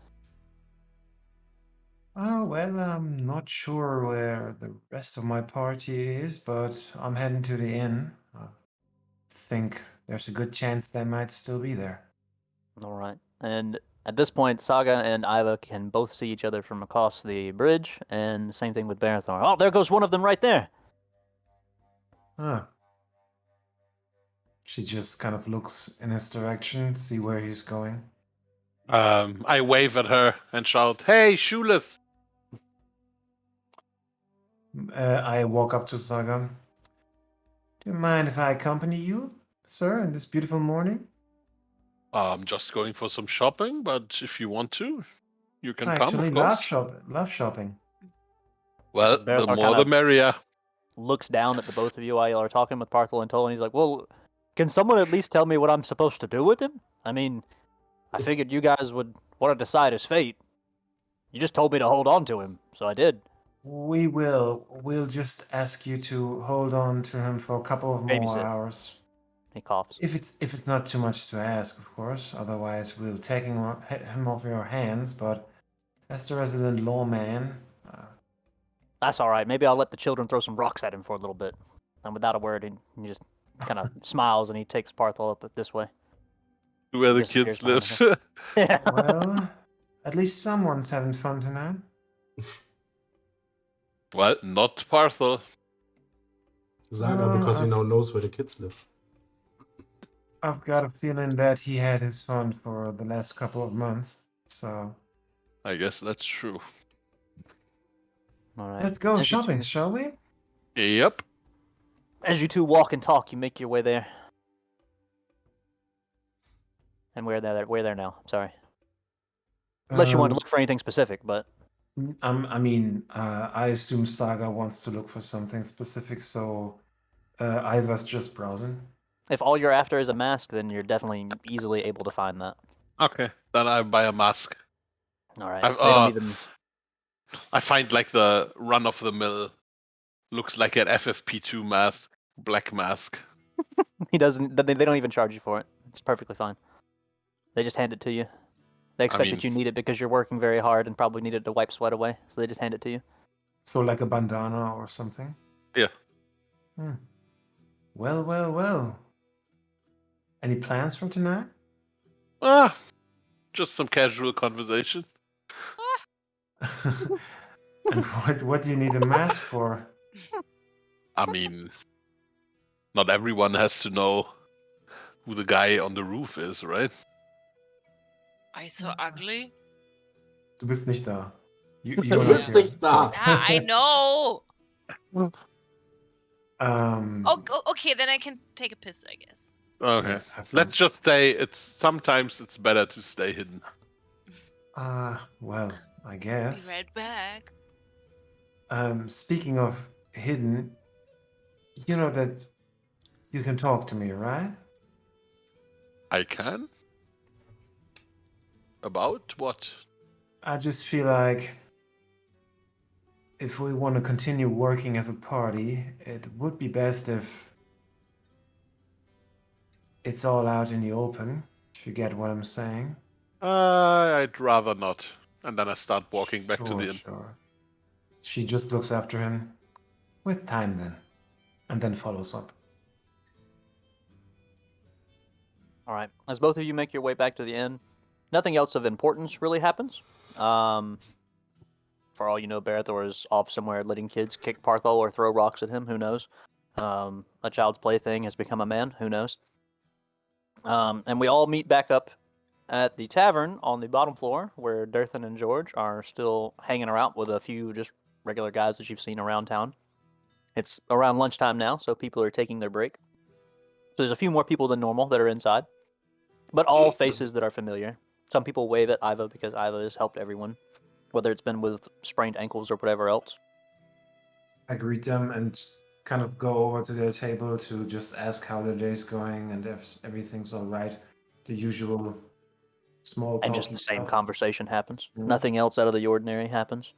Oh, well, I'm not sure where the rest of my party is, but I'm heading to the inn. I think there's a good chance they might still be there. All right. And at this point, Saga and Iva can both see each other from across the bridge, and same thing with Barathor. Oh, there goes one of them right there. Ah. She just kind of looks in his direction, see where he's going. I wave at her and shout, "Hey, shoeless!" I walk up to Saga. Do you mind if I accompany you, sir, in this beautiful morning? I'm just going for some shopping, but if you want to, you can I come, actually of course. love shopping. Well, the Barathor more the kinda merrier. looks down at the both of you while y'all are talking with Parthol and Toll, and he's like, well, can someone at least tell me what I'm supposed to do with him? I mean, I figured you guys would want to decide his fate. You just told me to hold on to him, so I did. We will. We'll just ask you to hold on to him for a couple of more Babysit. hours. He coughs. If it's not too much to ask, of course. Otherwise, we'll take him off your hands. But as the resident lawman, That's all right. Maybe I'll let the children throw some rocks at him for a little bit. And without a word, he just kind of smiles and he takes Parthol up this way. Where He the disappears kids behind live. Yeah. well, at least someone's having fun tonight. Well, not Parthol. Saga, because he I've, now knows where the kids live. I've got a feeling that he had his fun for the last couple of months. So I guess that's true. All right. let's go As you shopping, two- shall we? Yep. As you two walk and talk, you make your way there. And we're there now. I'm sorry. Unless you wanted to look for anything specific, but I assume Saga wants to look for something specific, so Iva's just browsing. if all you're after is a mask, then you're definitely easily able to find that. Okay, then I buy a mask. All right. I've, They don't even. I find like the run of the mill, looks like an FFP2 mask, black mask. He doesn't. They don't even charge you for it. It's perfectly fine. They just hand it to you. They expect mean- that you need it because you're working very hard and probably need it to wipe sweat away. So they just hand it to you. So like a bandana or something? Yeah. Hmm. Well, well, well. Any plans for tonight? Just some casual conversation. And what do you need a mask for? I mean, not everyone has to know who the guy on the roof is, right? Are you so ugly? Du bist nicht da. Du You're not bist here. nicht da. Yeah, I know. Okay, then I can take a piss, I guess. Okay. Yeah, have fun. Let's just say sometimes it's better to stay hidden. Well, I Be guess. right back. Speaking of hidden, you know that you can talk to me, right? I can? About what? I just feel like if we want to continue working as a party, it would be best if it's all out in the open, if you get what I'm saying. I'd rather not. And then I start walking back to the inn. Sure. She just looks after him. With time then. And then follows up. All right. As both of you make your way back to the inn, nothing else of importance really happens. For all you know, Barathor is off somewhere letting kids kick Parthol or throw rocks at him. Who knows? A child's plaything has become a man. Who knows? And we all meet back up at the tavern on the bottom floor where Dirthan and George are still hanging around with a few just regular guys that you've seen around town. It's around lunchtime now, so people are taking their break. So there's a few more people than normal that are inside, but all faces that are familiar. Some people wave at Iva because Iva has helped everyone, whether it's been with sprained ankles or whatever else. I greet them and kind of go over to their table to just ask how the day's going and if everything's all right. The usual small talk And just the same stuff. conversation happens. Mhm. Nothing else out of the ordinary happens.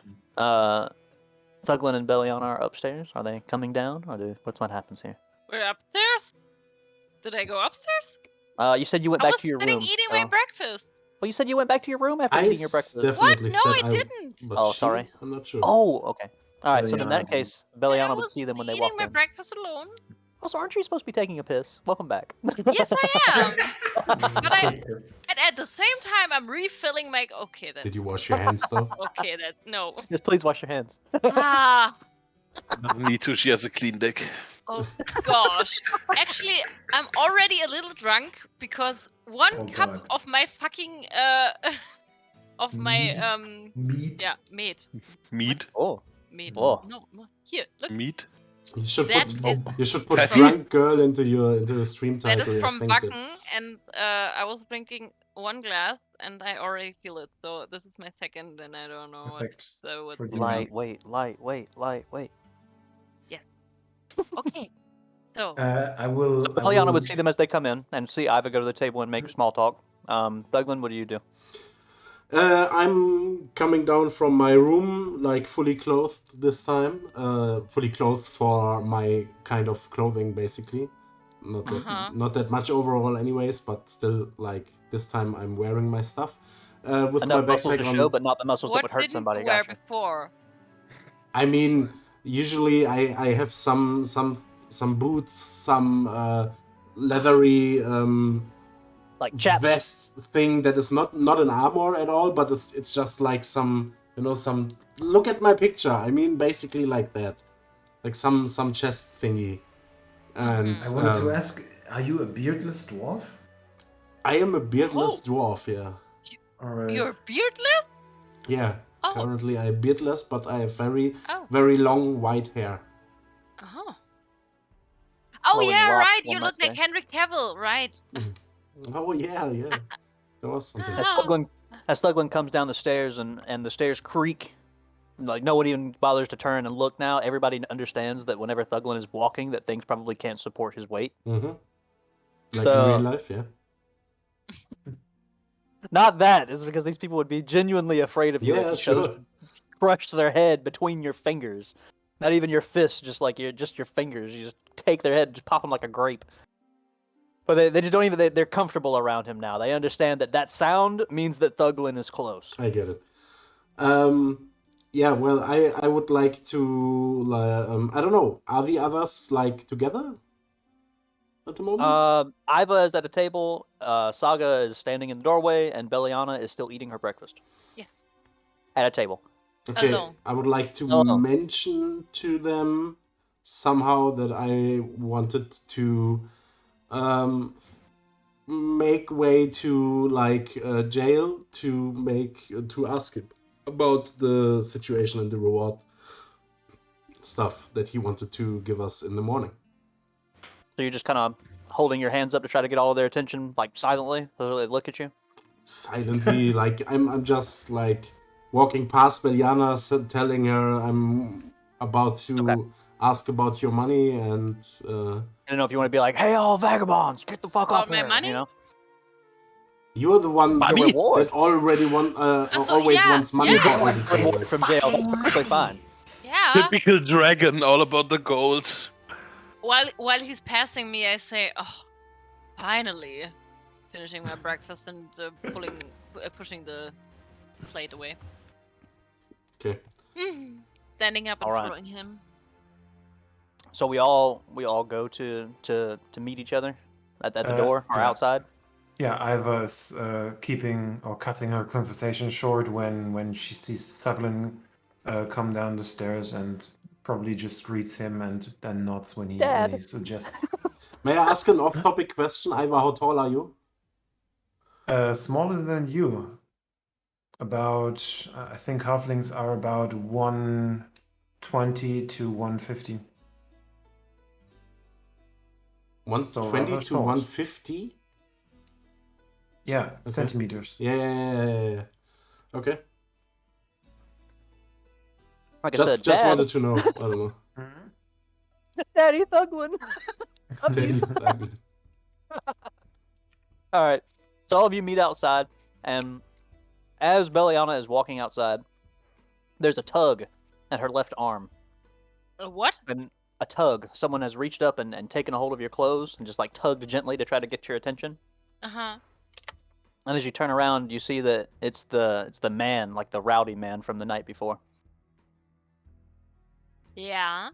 Thuglin and Belion are upstairs. Are they coming down? Or what's what happens here? We're upstairs? Did I go upstairs? You said you went I back was to your sitting room. eating my so- breakfast. Well, you said you went back to your room after I eating your breakfast. definitely What? No, said I didn't. But Oh, she? sorry. I'm not sure. Oh, okay. All right. So in Beliana that didn't. case, I Belliana would was see them when they eating walked my in. breakfast alone. Also, aren't you supposed to be taking a piss? Welcome back. Yes, I am. But I, Quick. and at the same time, I'm refilling my. Okay, that. Did you wash your hands though? Okay, that no. Just please wash your hands. Ah. Doesn't need to. She has a clean deck. Oh gosh. Actually, I'm already a little drunk because one Oh, cup God. of my fucking of Mead? my Meat? yeah, meat. Mead. Oh, Meat. Oh. No, here, look. Mead. You should That put Classy. drunk girl into the stream That title. is I from think Backen, that's and I was drinking one glass, and I already feel it. So this is my second, and I don't know Perfect. what. For So dinner. lightweight. okay. So I will. Belliana would see them as they come in and see Iva go to the table and make small talk. Thuglin, what do you do? I'm coming down from my room, like fully clothed this time. Fully clothed for my kind of clothing, basically. Not that much overall, anyways, but still, like this time I'm wearing my stuff. With Enough my muscles backpack to on. show, but not the muscles that what would hurt didn't somebody. you wear Gotcha. before? I mean, usually I have some boots, some leathery Like chaps. vest thing that is not an armor at all, but it's just like some some. Look at my picture. I mean, basically like that, like some chest thingy. And I wanted to ask, are you a beardless dwarf? I am a beardless Oh. dwarf. Yeah, Alright. You're beardless? yeah. Oh. Currently I am beardless, but I have very Oh. very long white hair. Oh. Oh Flowing yeah, locks, right. one You might look like say. Henry Cavill, right? Oh yeah. There was something. As Thuglin comes down the stairs and the stairs creak, like no one even bothers to turn and look now. Everybody understands that whenever Thuglin is walking, that things probably can't support his weight. Mm-hmm. Like So- in real life, yeah. Not that. It's because these people would be genuinely afraid of you if Yeah, you chose sure. to crush their head between your fingers. Not even your fists, just like your fingers. You just take their head and just pop them like a grape. But they just don't even. They're comfortable around him now. They understand that sound means that Thuglin is close. I get it. Yeah, well, I would like to. I don't know. Are the others like together at the moment? Iva is at a table. Saga is standing in the doorway, and Belliana is still eating her breakfast Yes. at a table. Okay, alone. I would like to Alone. mention to them somehow that I wanted to make way to jail to ask him about the situation and the reward stuff that he wanted to give us in the morning. So you're just kind of holding your hands up to try to get all of their attention, like silently, so they look at you. Silently, like I'm just like walking past Beliana, telling her I'm about to ask about your money, and I don't know if you want to be like, "Hey, all vagabonds, get the fuck About up my here!" money? You know, you're the one the Money? reward. that already always yeah, wants money yeah. for Reward everything. from jail. That's perfectly fine. Yeah. Typical dragon, all about the gold. While he's passing me, I say, "Oh, finally!" Finishing my breakfast and pushing the plate away. Okay. Standing up and All right. following him. So we all go to meet each other at the door or yeah. outside. Yeah, Iva's keeping or cutting her conversation short when she sees Thuglin come down the stairs, and probably just greets him and then nods when he Dad. suggests. May I ask an off-topic question, Iva? How tall are you? Smaller than you. About, I think halflings are about 120 to 150. 120 rather to short. 150? Yeah, centimeters. Yeah. Okay. Like I said, Just Dad, wanted to know. I don't know. Daddy Thuglin. Puppies. All right. So all of you meet outside, and as Belliana is walking outside, there's a tug at her left arm. A what? And a tug. Someone has reached up and taken a hold of your clothes and just like tugged gently to try to get your attention. Uh-huh. And as you turn around, you see that it's the man, like the rowdy man from the night before. Yeah.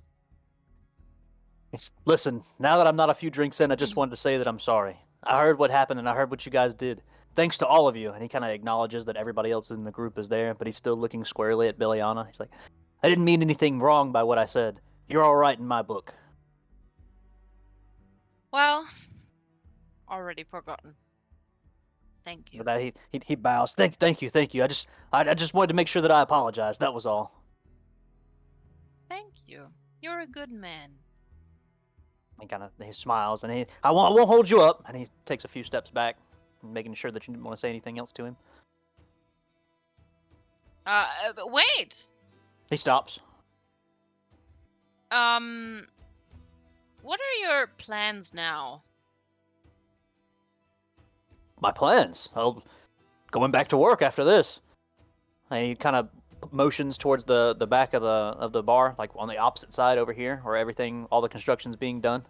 Listen, now that I'm not a few drinks in, I just wanted to say that I'm sorry. I heard what happened and I heard what you guys did. Thanks to all of you. And he kind of acknowledges that everybody else in the group is there, but he's still looking squarely at Billiana. He's like, I didn't mean anything wrong by what I said. You're all right in my book. Well, already forgotten. Thank you. With that, he bows. Thank you. I just wanted to make sure that I apologized. That was all. Thank you. You're a good man. He smiles and I won't hold you up. And he takes a few steps back, making sure that you didn't want to say anything else to him. But wait. He stops. What are your plans now? My plans. I'll going back to work after this. And he kind of motions towards the back of the bar, like on the opposite side over here, where all the construction's being done.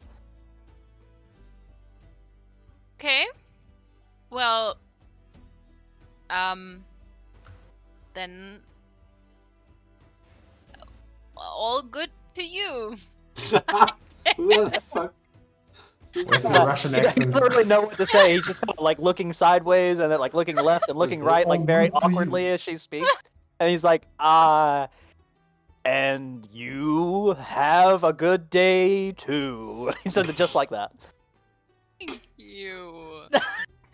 Okay. Well, then all good to you. Where the fuck? Where's the Russian He accent? doesn't really know what to say. He's just kind of like looking sideways and then like looking left and looking right, like All very good to you. awkwardly as she speaks. And he's like, and you have a good day too. He says it just like that. Thank you.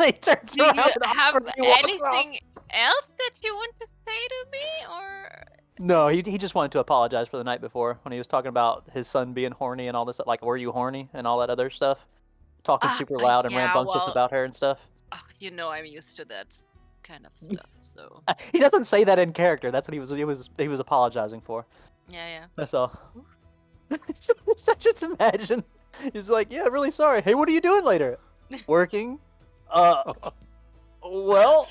He turns Do you around and have awkwardly walks off. anything else that you want to say to me, or? No, he just wanted to apologize for the night before when he was talking about his son being horny and all this, like, were you horny and all that other stuff. Talking super loud and Yeah, rambunctious well, about her and stuff. you know I'm used to that kind of stuff, so He doesn't say that in character. That's what he was apologizing for. yeah. That's all. Just imagine. He's like, yeah, really sorry. Hey, what are you doing later? Working? Well,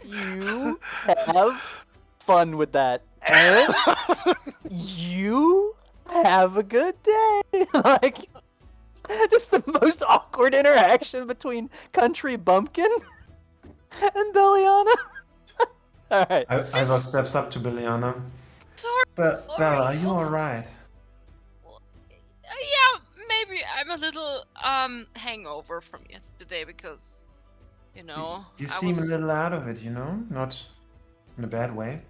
you have fun with that. And you have a good day. Like, just the most awkward interaction between Country Bumpkin and Belliana. All right. Ivar steps up to Billiana. Sorry. But Sorry. Bella, are you alright? Yeah, maybe I'm a little hangover from yesterday because, you know, You I seem was... a little out of it, you know? Not in a bad way.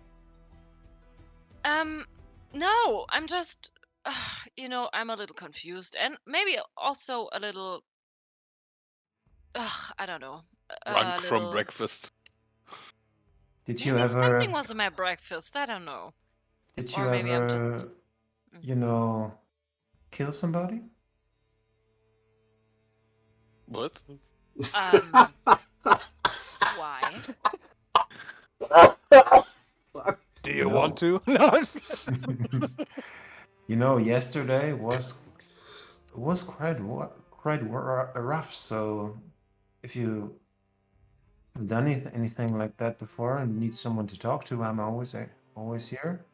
No, I'm just, you know, I'm a little confused and maybe also a little, I don't know, Drunk a from little... breakfast. Did you Maybe ever? something was in my breakfast. I don't know. Did Or you maybe I'm ever? just... You know, kill somebody? What? Why? Do you want to? No. You know, yesterday was quite rough. So, if you have done anything like that before and need someone to talk to, I'm always here.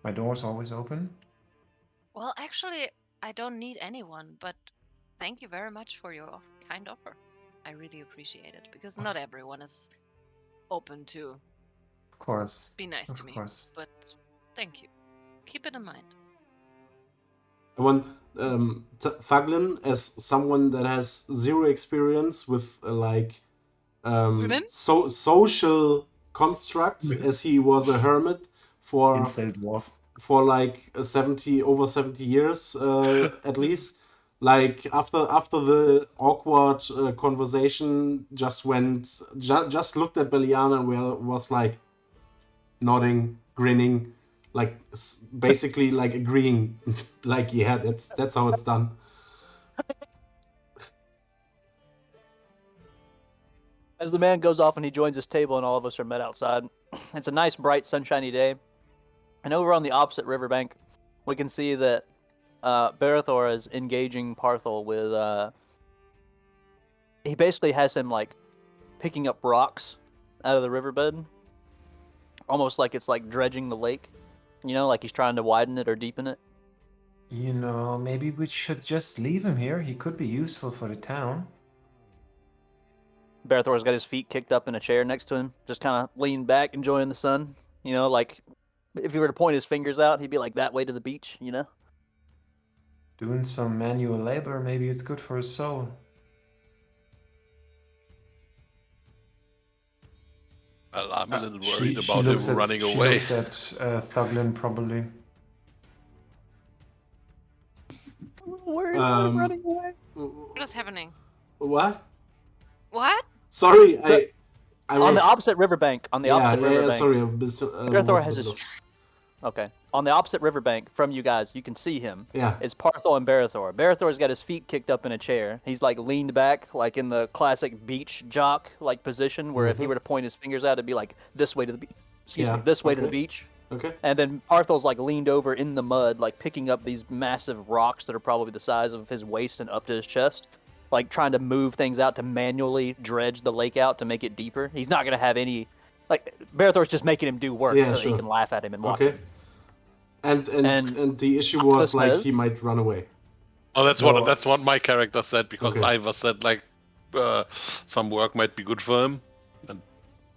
My door's always open. Well, actually, I don't need anyone, but thank you very much for your kind offer. I really appreciate it because not everyone is open to Of course. be nice to Of me. course. But thank you. Keep it in mind. I want Faglin, as someone that has zero experience with Women? social constructs, as he was a hermit for Incel dwarf. like 70 years at least. Like after the awkward conversation, just looked at Beliana and was like nodding, grinning, like basically like agreeing, like yeah, that's how it's done. As the man goes off and he joins his table and all of us are met outside, it's a nice, bright, sunshiny day. And over on the opposite riverbank, we can see that Barathor is engaging Parthel with... he basically has him, like, picking up rocks out of the riverbed. Almost like it's, like, dredging the lake. You know, like he's trying to widen it or deepen it. You know, maybe we should just leave him here. He could be useful for the town. Barathor's got his feet kicked up in a chair next to him, just kind of leaned back, enjoying the sun. You know, like if he were to point his fingers out, he'd be like that way to the beach. You know. Doing some manual labor, maybe it's good for his soul. Well, I'm a little She worried about him looks at running she away. looks at Thuglin probably. Um, What is happening? what? What? Sorry, So- I On was the opposite riverbank. On the opposite riverbank. Sorry, Barathor was a has bit his. lost. Okay. On the opposite riverbank from you guys, you can see him. Yeah. It's Parthor and Barathor. Barathor's got his feet kicked up in a chair. He's like leaned back, like in the classic beach jock like position, where if he were to point his fingers out, it'd be like this way to the beach. Excuse me, this way to the okay. beach. Okay. And then Parthor's like leaned over in the mud, like picking up these massive rocks that are probably the size of his waist and up to his chest, like trying to move things out to manually dredge the lake out to make it deeper. He's not gonna have any. Like Barathor's just making him do work Yeah, so he sure. can laugh at him and watch Okay. him. And the issue was like says- he might run away. Oh, that's No, what my character said, because Okay. Ivor said like some work might be good for him. And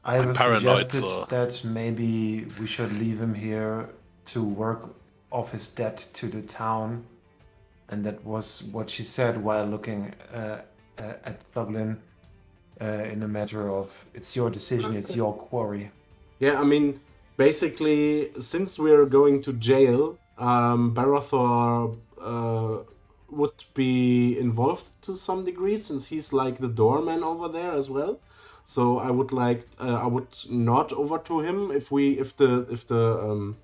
I I'm was paranoid, suggested so- that maybe we should leave him here to work off his debt to the town, and that was what she said while looking at Thuglin in a matter of it's your decision, it's your quarry. Yeah, I mean, basically, since we're going to jail, Barathor would be involved to some degree, since he's like the doorman over there as well. So I would nod over to him if the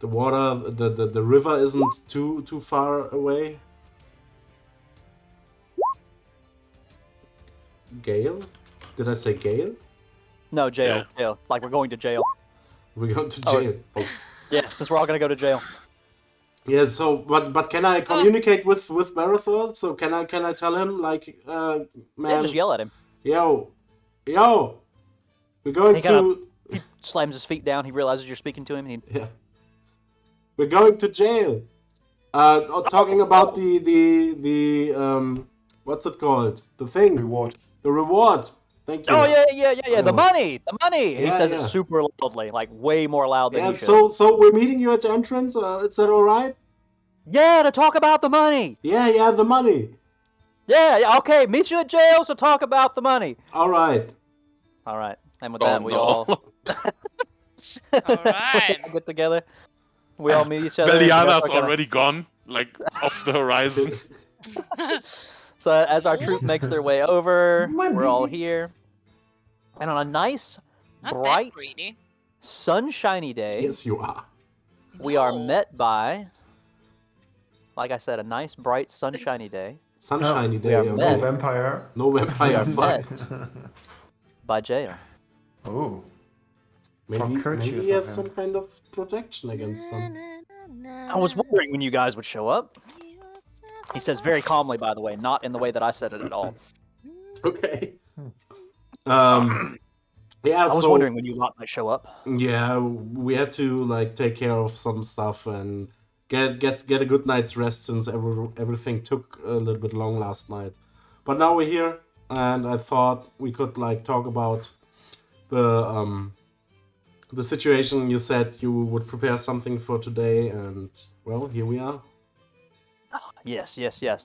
water, the river isn't too far away. Gale? Did I say Gale? No, jail. Yeah. Jail. Like we're going to jail. We're going to Oh. jail. Oh. Yeah, since we're all gonna go to jail. Yeah, so but can I communicate with Barathor? So can I tell him like Yeah, man, just yell at him. yo, we're going He to He slams his feet down. He realizes you're speaking to him. And he, yeah, we're going to jail. Talking about the what's it called? The thing, Reward. the reward. Thank you. oh yeah. The Oh. money. He Yeah, says yeah. it super loudly, like way more loud than Yeah, he should. so we're meeting you at the entrance. Is that all right? Yeah, to talk about the money. Yeah, the money. Yeah, okay. Meet you at jail to talk about the money. All right. All right. And with Oh, that, we no. all All right. get together. We all meet each other. and we all Beliana's start kinda- already gone, like off the horizon. So as our troop makes their way over, Money. we're all here. And on a nice, Not bright, that greedy. sunshiny day, Yes, you are. we are No. met by, like I said, a nice, bright, sunshiny day Sunshiny we day. are Okay. No met. vampire. No vampire. Fuck. by jail. Oh. Maybe courteous he has of some him. kind of protection against them. I was wondering when you guys would show up. He says very calmly, by the way, not in the way that I said it at all. Okay. Yeah. I was So wondering when you lot might show up. yeah, we had to like take care of some stuff and get a good night's rest since everything took a little bit long last night. But now we're here, and I thought we could like talk about the situation. You said you would prepare something for today, and well, here we are. Yes,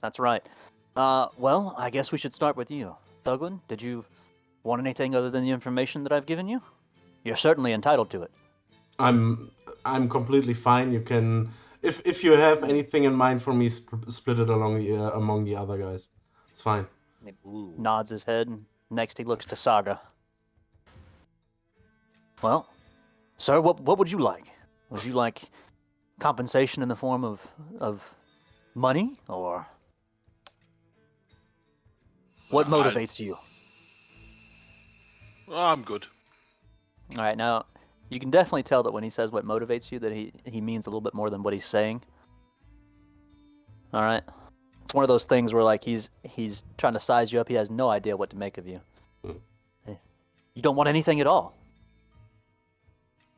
that's right. Well, I guess we should start with you. Thuglin, did you want anything other than the information that I've given you? You're certainly entitled to it. I'm completely fine. You can, if you have anything in mind for me, split it among the other guys. It's fine. He nods his head, and next he looks to Saga. Well, sir, what would you like? Would you like compensation in the form of money, or what motivates you? Oh, I'm good. All right, now you can definitely tell that when he says what motivates you, that he means a little bit more than what he's saying. All right, it's one of those things where like he's trying to size you up. He has no idea what to make of you. You don't want anything at all.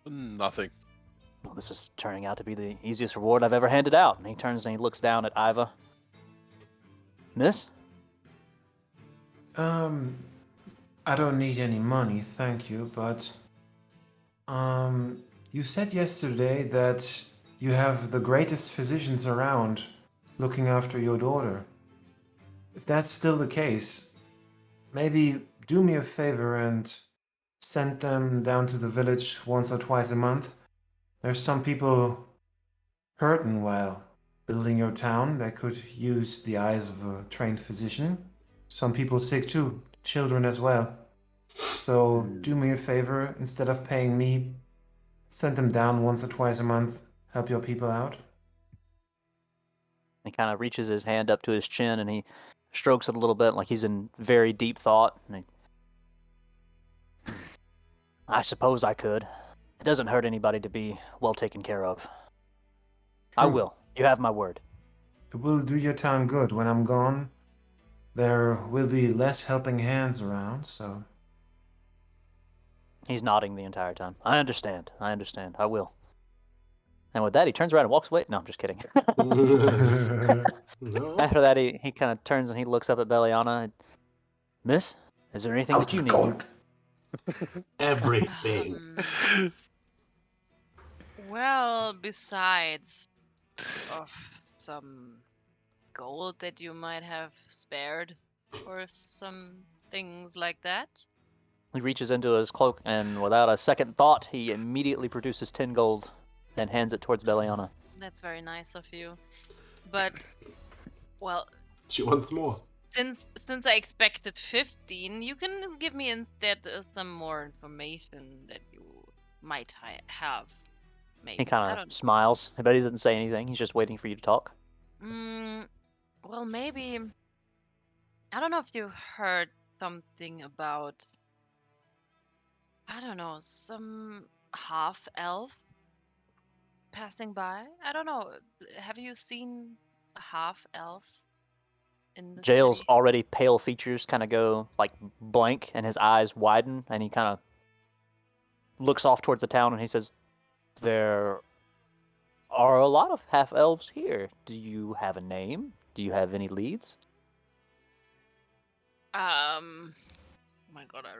Nothing. Well, this is turning out to be the easiest reward I've ever handed out. And he turns and he looks down at Iva. Miss? I don't need any money, thank you, but you said yesterday that you have the greatest physicians around looking after your daughter. If that's still the case, maybe do me a favor and send them down to the village once or twice a month. There's some people hurting while building your town that could use the eyes of a trained physician. Some people sick too, children as well. So do me a favor, instead of paying me, send them down once or twice a month, help your people out. He kind of reaches his hand up to his chin and he strokes it a little bit like he's in very deep thought. And I suppose I could. It doesn't hurt anybody to be well taken care of. I True. will. You have my word. It will do your town good. When I'm gone, there will be less helping hands around, so. He's nodding the entire time. I understand. I will. And with that, he turns around and walks away. No, I'm just kidding. No. After that, he kind of turns and he looks up at Beliana. Miss, is there anything that you need? Gold. Everything. Well, besides of some gold that you might have spared or some things like that. He reaches into his cloak and without a second thought, he immediately produces 10 gold and hands it towards Beliana. That's very nice of you. But, well, She wants more. since I expected 15, you can give me instead some more information that you might have. Maybe. He kind of smiles, but he doesn't say anything. He's just waiting for you to talk. Well, maybe. I don't know if you heard something about. I don't know, some half elf passing by. I don't know. Have you seen a half elf in the Jail's city? already pale features kind of go like blank and his eyes widen and he kind of looks off towards the town and he says, there are a lot of half elves here. Do you have a name? Do you have any leads? Oh my god, I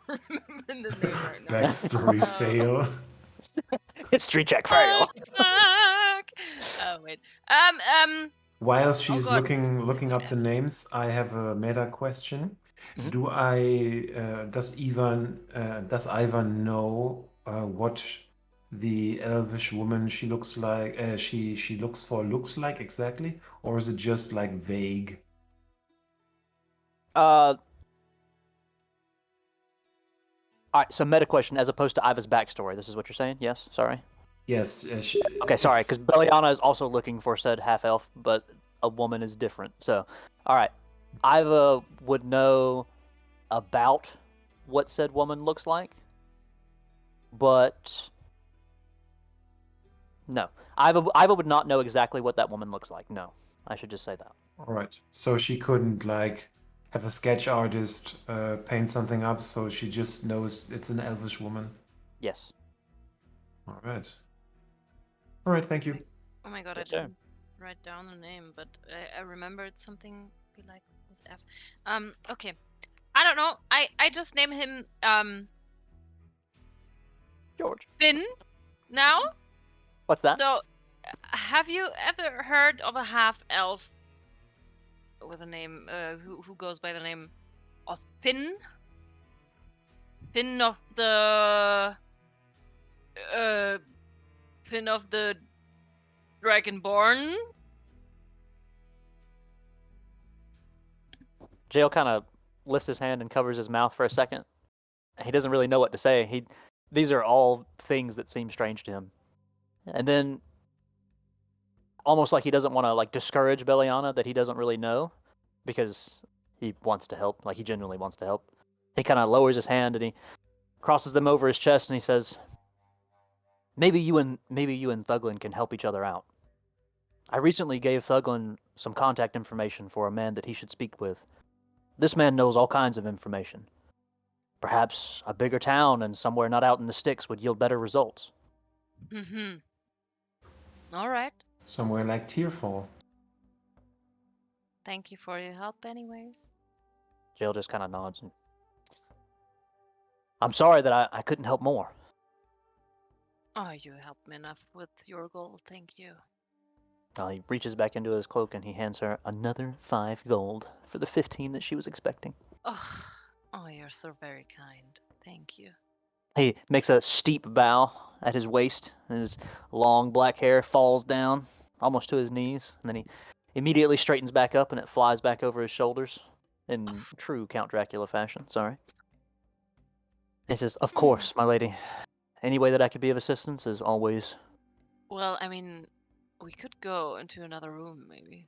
don't remember the name right now. Backstory fail. History check fail. Fuck. Oh wait. While she's God. looking up the names, I have a meta question. Mhm. Does Ivan know what the elvish woman she looks like she looks like exactly, or is it just like vague? All right, so meta question as opposed to Iva's backstory. This is what you're saying? Yes? Sorry? Yes. Okay, sorry, it's- because Beliana is also looking for said half-elf, but a woman is different. So, all right. Iva would know about what said woman looks like, but no. Iva would not know exactly what that woman looks like. No. I should just say that. All right. So she couldn't like have a sketch artist paint something up, so she just knows it's an elvish woman. Yes. All right. All right. Thank you. Oh my god, Yes, I sir. didn't write down the name, but I remembered something be like with F. Okay. I don't know. I just name him George. Finn now. What's that? So, have you ever heard of a half elf with a name who goes by the name of Finn? Finn of the Finn of the Dragonborn? Jail kind of lifts his hand and covers his mouth for a second. He doesn't really know what to say. These are all things that seem strange to him. And then, almost like he doesn't want to like discourage Beliana that he doesn't really know, because he wants to help. Like he genuinely wants to help. He kind of lowers his hand and he crosses them over his chest and he says, maybe you and Thuglin can help each other out. I recently gave Thuglin some contact information for a man that he should speak with. This man knows all kinds of information. Perhaps a bigger town and somewhere not out in the sticks would yield better results. Mm-hmm. All right. Somewhere like Tearfall. Thank you for your help, anyways. Jail just kind of nods. I'm sorry that I couldn't help more. Oh, you helped me enough with your gold, thank you. He reaches back into his cloak and he hands her another 5 gold for the 15 that she was expecting. Oh, you're so very kind. Thank you. He makes a steep bow at his waist. His long black hair falls down almost to his knees, and then he immediately straightens back up and it flies back over his shoulders in true Count Dracula fashion. Sorry. He says, "Of course, my lady. Any way that I could be of assistance is always." Well, I mean, we could go into another room, maybe.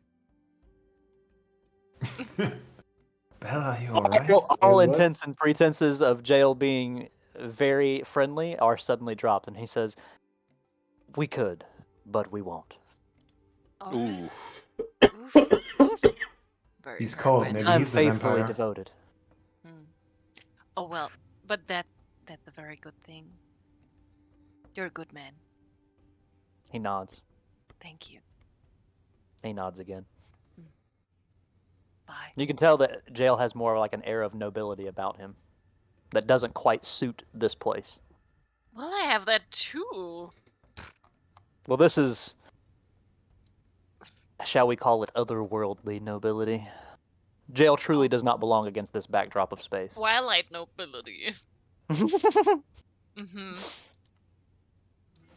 Bella, you alright? All What? intents and pretenses of Jail being very friendly are suddenly dropped, and he says, "We could, but we won't." All Ooh. right. Oof. Very He's hurt cold, right maybe now. I'm he's the faithfully vampire. devoted. Oh well, but that's a very good thing. You're a good man. He nods. Thank you. He nods again. Bye. You can tell that Jail has more like an air of nobility about him that doesn't quite suit this place. Well, I have that too. Well, this is, shall we call it, otherworldly nobility. Jail truly does not belong against this backdrop of space. Twilight nobility. Mm-hmm.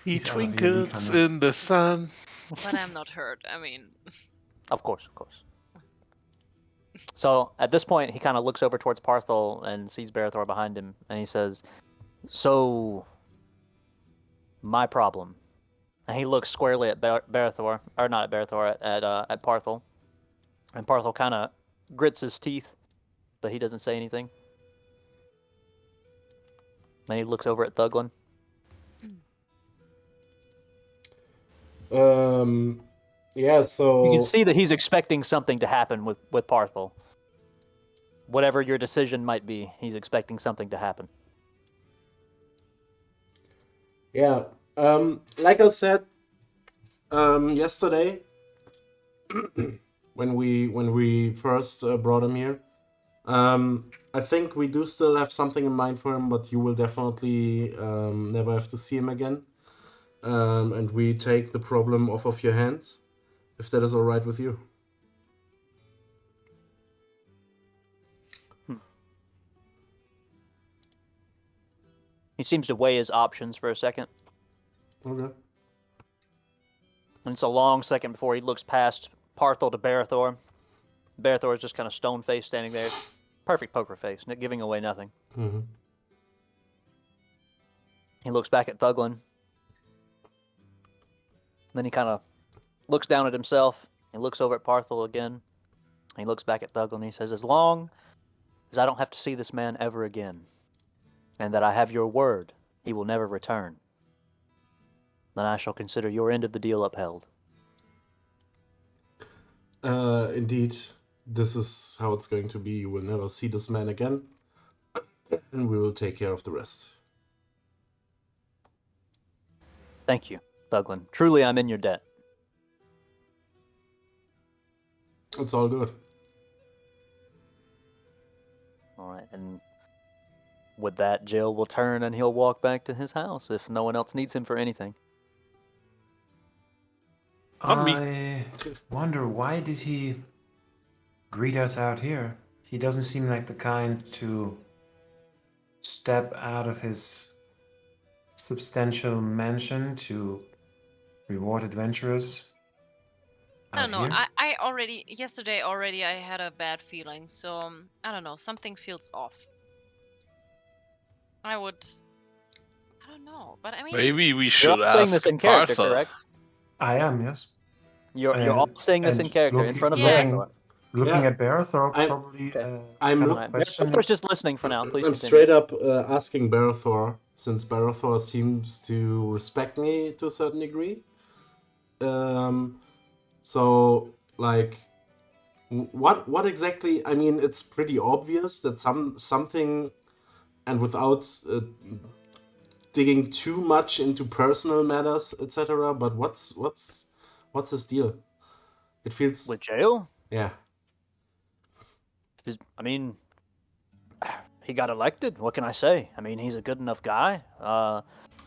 He He's out of your league, twinkles honey. in the sun. But I'm not hurt. I mean, Of course, of course. So at this point, he kind of looks over towards Parthol and sees Barathor behind him, and he says, "So, my problem." And he looks squarely at Barathor, or not at Barathor, at Parthol. And Parthol kind of grits his teeth, but he doesn't say anything. Then he looks over at Thuglin. Yeah, so You can see that he's expecting something to happen with Parthol. Whatever your decision might be, he's expecting something to happen. yeah, like I said yesterday when we first brought him here, I think we do still have something in mind for him, but you will definitely never have to see him again. And we take the problem off of your hands, if that is all right with you. He seems to weigh his options for a second. Okay. And it's a long second before he looks past Parthol to Barathor. Barathor is just kind of stone-faced standing there. Perfect poker face, giving away nothing. Mm-hmm. He looks back at Thuglin. Then he kind of looks down at himself. He looks over at Parthol again. He looks back at Thuglin. He says, "As long as I don't have to see this man ever again, and that I have your word he will never return, then I shall consider your end of the deal upheld." Indeed, this is how it's going to be. You will never see this man again, and we will take care of the rest. Thank you, Thuglin. Truly, I'm in your debt. It's all good. All right, and with that, Jill will turn and he'll walk back to his house if no one else needs him for anything. Not me. I wonder, why did he greet us out here? He doesn't seem like the kind to step out of his substantial mansion to reward adventurers. I Out don't know. here? I already yesterday already I had a bad feeling, so I don't know. Something feels off. I don't know, but I mean, Maybe we You're should all saying ask this in character, Parthol. correct? I am, yes. You're all saying this in character in front of Yes. Barathor. Looking Yeah, at Barathor, I- probably Okay. I'm kind look- of All right. question. Barathor's just listening for now. Please I'm continue. straight up asking Barathor, since Barathor seems to respect me to a certain degree. So like, what exactly? I mean, it's pretty obvious that something, and without digging too much into personal matters, etc. But what's his deal? It feels With Jail? yeah. I mean, he got elected. What can I say? I mean, he's a good enough guy.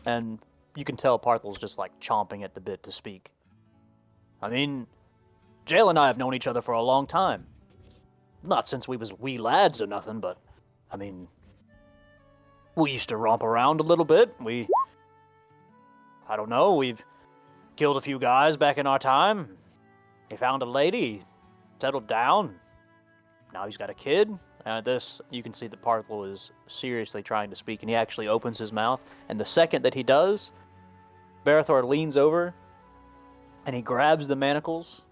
And you can tell Parthel's just like chomping at the bit to speak. I mean, Jael and I have known each other for a long time. Not since we was wee lads or nothing, but I mean, we used to romp around a little bit. I don't know, we've killed a few guys back in our time. He found a lady, settled down. Now he's got a kid. This, you can see that Parthel is seriously trying to speak, and he actually opens his mouth. And the second that he does, Barathor leans over, and he grabs the manacles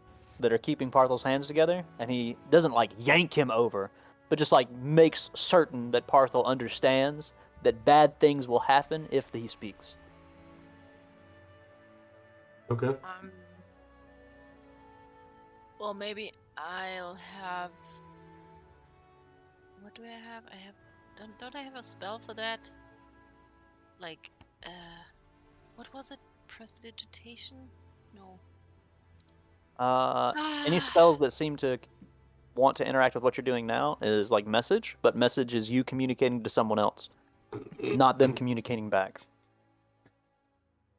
that are keeping Parthel's hands together, and he doesn't, like, yank him over, but just, like, makes certain that Parthel understands that bad things will happen if he speaks. Okay. Well, maybe I'll have. What do I have? I have. Don't I have a spell for that? Like, what was it? Prestidigitation? No. Any spells that seem to want to interact with what you're doing now is like message, but message is you communicating to someone else, not them communicating back.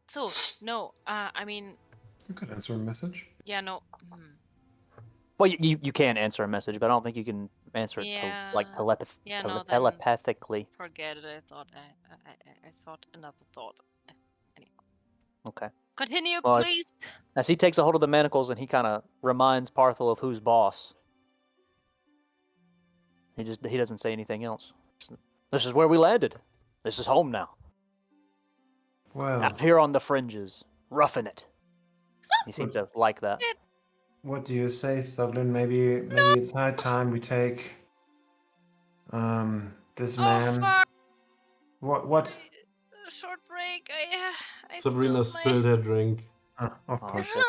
So no. I mean, You could answer a message. yeah, no. Well, you can answer a message, but I don't think you can answer it Yeah. Yeah, no, then telepathically. forget it. I thought I thought another thought. Anyway. Okay. Continue, Well, please. As he takes a hold of the manacles and he kind of reminds Parthel of who's boss. He doesn't say anything else. This is where we landed. This is home now. Well, Out here on the fringes, roughing it. He seems to like that. what do you say, Thublin? Maybe it's high time we take this man. Fuck. What? A short break. I Sabrina spilled spilled her drink. Of course. shit.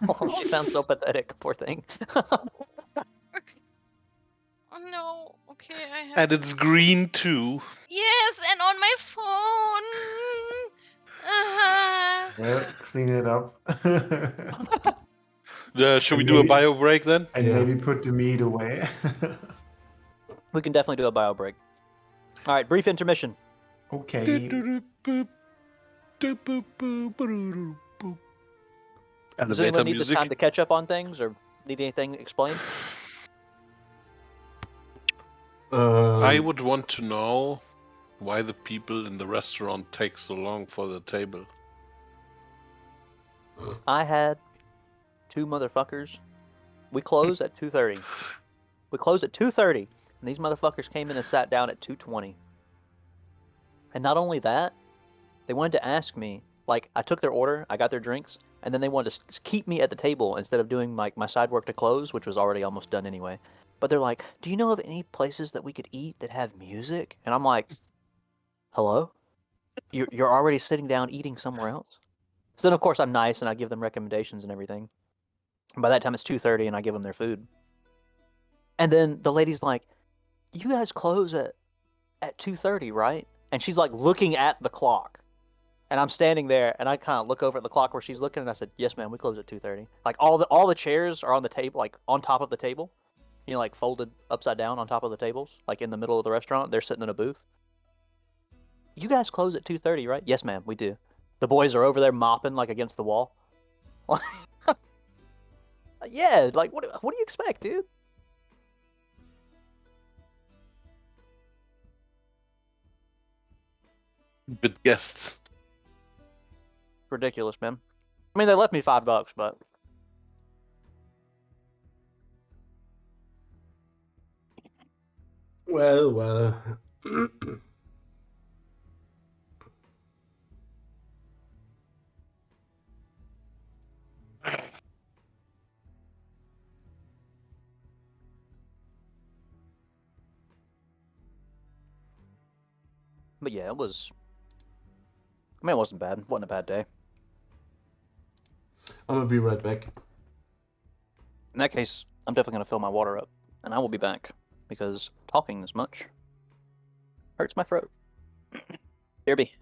Oh, she sounds so pathetic, poor thing. Oh no. Okay, I have. And it's green too. Yes, and on my phone. Well, clean it up. Should we do a bio break then? And Yeah. maybe put the meat away. We can definitely do a bio break. All right, brief intermission. Okay. Does Elevator anyone need this music. time to catch up on things or need anything explained? I would want to know why the people in the restaurant take so long for the table. I had two motherfuckers. We closed at 2:30. We closed at 2:30, and these motherfuckers came in and sat down at 2:20. And not only that, they wanted to ask me, like, I took their order, I got their drinks, and then they wanted to keep me at the table instead of doing my side work to close, which was already almost done anyway. But they're like, do you know of any places that we could eat that have music? And I'm like, hello? You're already sitting down eating somewhere else? So then, of course, I'm nice, and I give them recommendations and everything. And by that time, it's 2:30, and I give them their food. And then the lady's like, you guys close at 2:30, right? And she's like looking at the clock. And I'm standing there, and I kind of look over at the clock where she's looking, and I said, yes, ma'am, we close at 2:30. Like, all the chairs are on the table, like, on top of the table. You know, like, folded upside down on top of the tables, like, in the middle of the restaurant. They're sitting in a booth. You guys close at 2:30, right? Yes, ma'am, we do. The boys are over there mopping, like, against the wall. Yeah, like, what do you expect, dude? With guests. Ridiculous, man. I mean, they left me $5, but Well. But yeah, it was. I mean, it wasn't bad. It wasn't a bad day. I'm gonna be right back. In that case, I'm definitely gonna fill my water up, and I will be back because talking this much hurts my throat. Here be.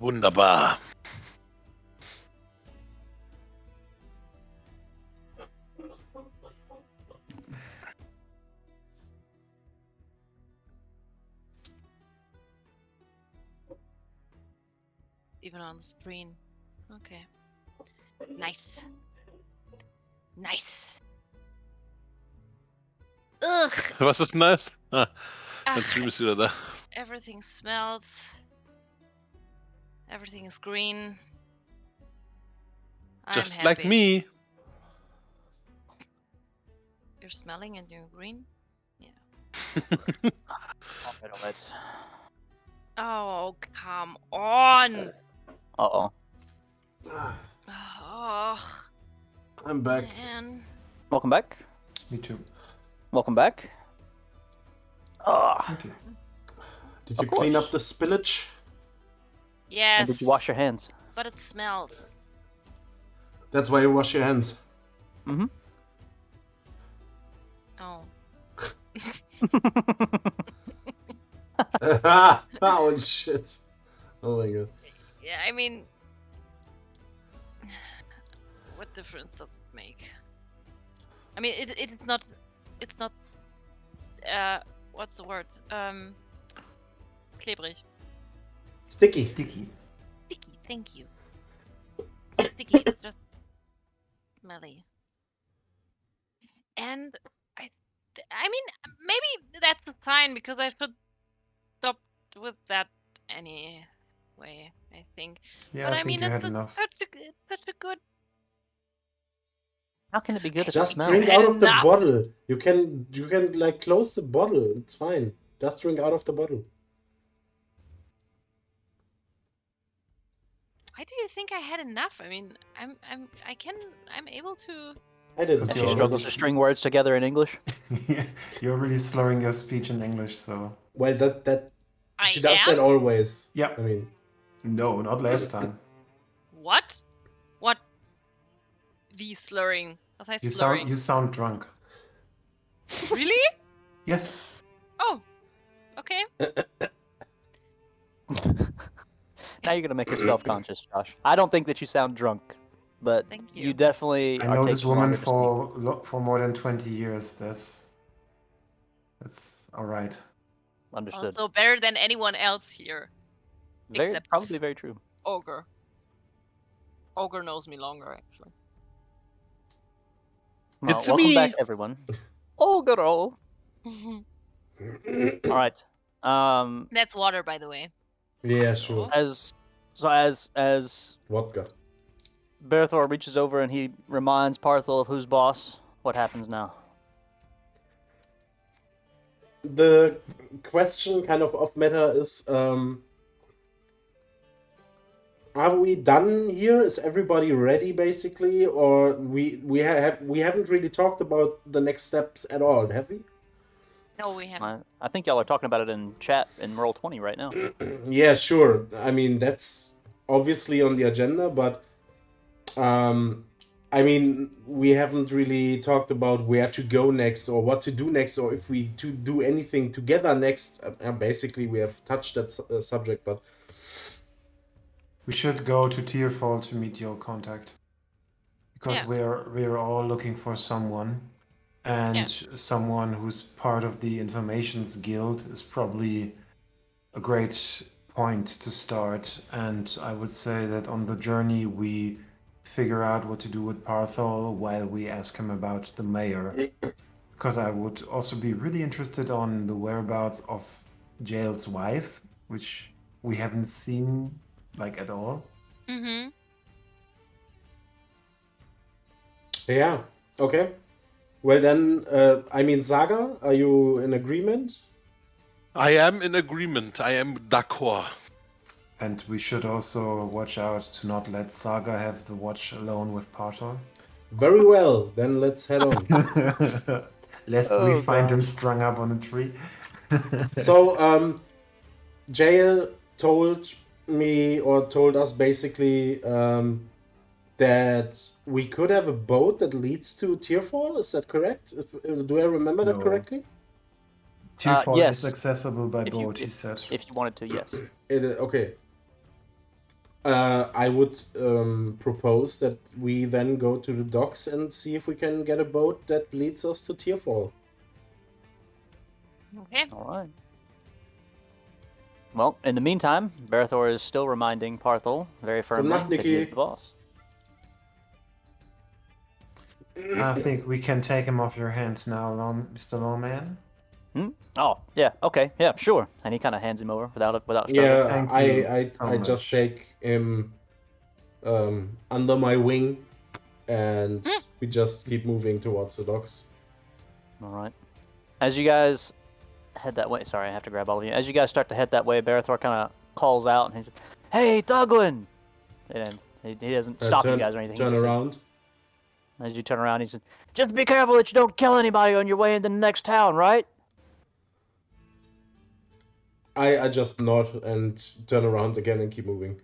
Wunderbar. Even on the screen. Okay. Nice. Nice. Ugh. Was das nice? Ah, mein Ach, Stream ist wieder da. everything smells. Everything is green. I'm Just happy. like me. You're smelling and you're green? Alright, alright. Oh, come on! Uh-oh. Oh, I'm back. man. Welcome back. Me too. Welcome back. Thank you. Did Of you clean course. up the spillage? Yes. And did you wash your hands? But it smells. That's why you wash your hands. Mm-hmm. Oh. Oh shit. Oh my god. Yeah, I mean... What difference does it make? I mean, it's not... It's not... what's the word? Klebrig. Sticky. Sticky. Sticky, thank you. Sticky, it's just smelly. And I mean, maybe that's a sign because I should stop with that anyway, I think. Yeah, But I I think mean, you it's had enough. such a good. How can it be good if it Just smells? drink Had out of the enough. bottle. You can like close the bottle. It's fine. Just drink out of the bottle. Why do you think I had enough? I mean, I'm able to. I didn't. Because As she you're struggles to string words together in English. You're really slurring your speech in English, so. Well, that she I does am? that always. Yeah. I mean, No, not last time. What? What? The slurring. Was heißt You slurring? sound drunk. Really? Yes. Oh. Okay. Now you're gonna make her self-conscious, Josh. I don't think that you sound drunk, but Thank you you. definitely I are know taking this woman longer to speak. for more than 20 years. That's all right. Understood. Also better than anyone else here. except- Probably very true. Ogre. Ogre knows me longer, actually. Well, It's welcome me. back, everyone. Oh, good old. All right. That's water, by the way. yeah, sure. As Vodka. Berthor reaches over and he reminds Parthol of who's boss, what happens now? The question kind of off meta is, are we done here? Is everybody ready, basically, or we haven't really talked about the next steps at all, have we? No, we haven't. I think y'all are talking about it in chat in Roll20 right now. Yeah, sure. I mean, that's obviously on the agenda, but I mean, we haven't really talked about where to go next or what to do next or if we to do anything together next. Basically, we have touched that subject, but We should go to Tierfall to meet your contact. Because Yeah. we're all looking for someone. And someone who's part of the Informations Guild is probably a great point to start. And I would say that on the journey we figure out what to do with Parthol while we ask him about the mayor. Because I would also be really interested on the whereabouts of Jael's wife, which we haven't seen like at all. Mm-hmm. yeah, okay. Well then, I mean, Saga, are you in agreement? I am in agreement. I am d'accord. And we should also watch out to not let Saga have the watch alone with Parthol. Very well. Then let's head on. Lest we Oh, find him gosh. strung up on a tree. So, Jael told me or told us basically that we could have a boat that leads to Tierfall. Is that correct? Do I remember that No. correctly? Tierfall yes. is accessible by If you- boat, he said. If you wanted to, yes. Okay. I would propose that we then go to the docks and see if we can get a boat that leads us to Tearfall. Okay. All right. Well, in the meantime, Barathor is still reminding Parthol very firmly luck, that he is Nikki. the boss. I think we can take him off your hands now, Mr. Lawman. Oh, yeah, okay, yeah, sure. And he kind of hands him over without struggle. Yeah, Thank you so I just much. take him under my wing, and we just keep moving towards the docks. All right. As you guys head that way, sorry, I have to grab all of you. As you guys start to head that way, Barathor kind of calls out and he says, "Hey, Thuglin!" And he doesn't stop you guys or anything. Turn around. As you turn around, he says, "Just be careful that you don't kill anybody on your way into the next town, right?" I just nod and turn around again and keep moving.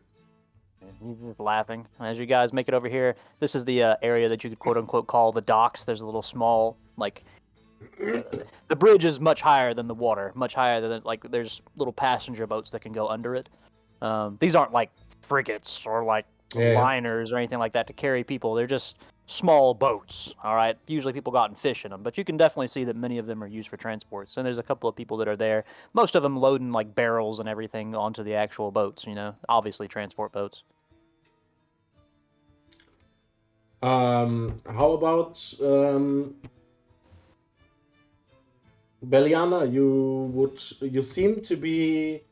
He's just laughing. As you guys make it over here, this is the area that you could quote unquote call the docks. There's a little small, like, the bridge is much higher than the water, much higher than, like, there's little passenger boats that can go under it. These aren't like frigates or like liners or anything like that to carry people. They're just small boats, all right? Usually people go out and fish in them, but you can definitely see that many of them are used for transports. And there's a couple of people that are there, most of them loading like barrels and everything onto the actual boats, obviously transport boats. How about Beliana? You seem to be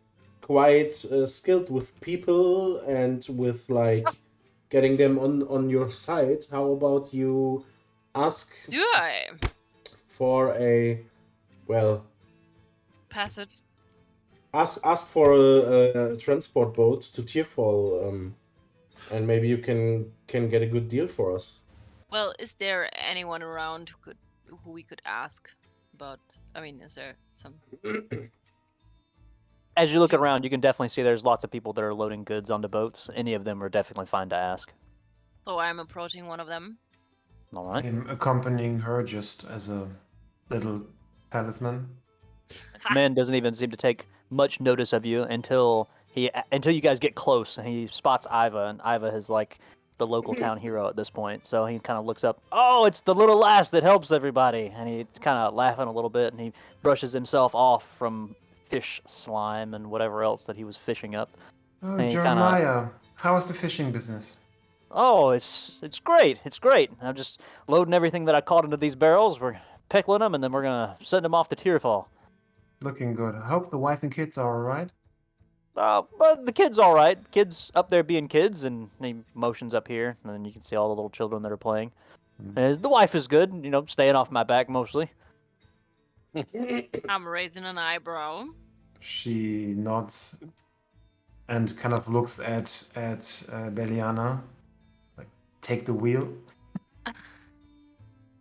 quite skilled with people and with like getting them on your side. How about you ask Do I? for a Passage. ask for a transport boat to Tearfall, and maybe you can get a good deal for us. Well, is there anyone around who we could ask? But I mean, is there some? As you look around, you can definitely see there's lots of people that are loading goods onto boats. Any of them are definitely fine to ask. So I'm approaching one of them. All right. I'm accompanying her just as a little talisman. Man doesn't even seem to take much notice of you until you guys get close, and he spots Iva, and Iva is like the local town hero at this point. So he kind of looks up. Oh, it's the little lass that helps everybody, and he's kind of laughing a little bit, and he brushes himself off from fish slime and whatever else that he was fishing up. Oh, And he Jeremiah, how is the fishing business? Oh, it's great. It's great. I'm just loading everything that I caught into these barrels. We're pickling them, and then we're gonna send them off to Tearfall. Looking good. I hope the wife and kids are alright. But the kid's all right. Kid's up there being kids, and he motions up here, and then you can see all the little children that are playing. And the wife is good, staying off my back mostly. I'm raising an eyebrow. She nods and kind of looks at Beliana. Like, take the wheel.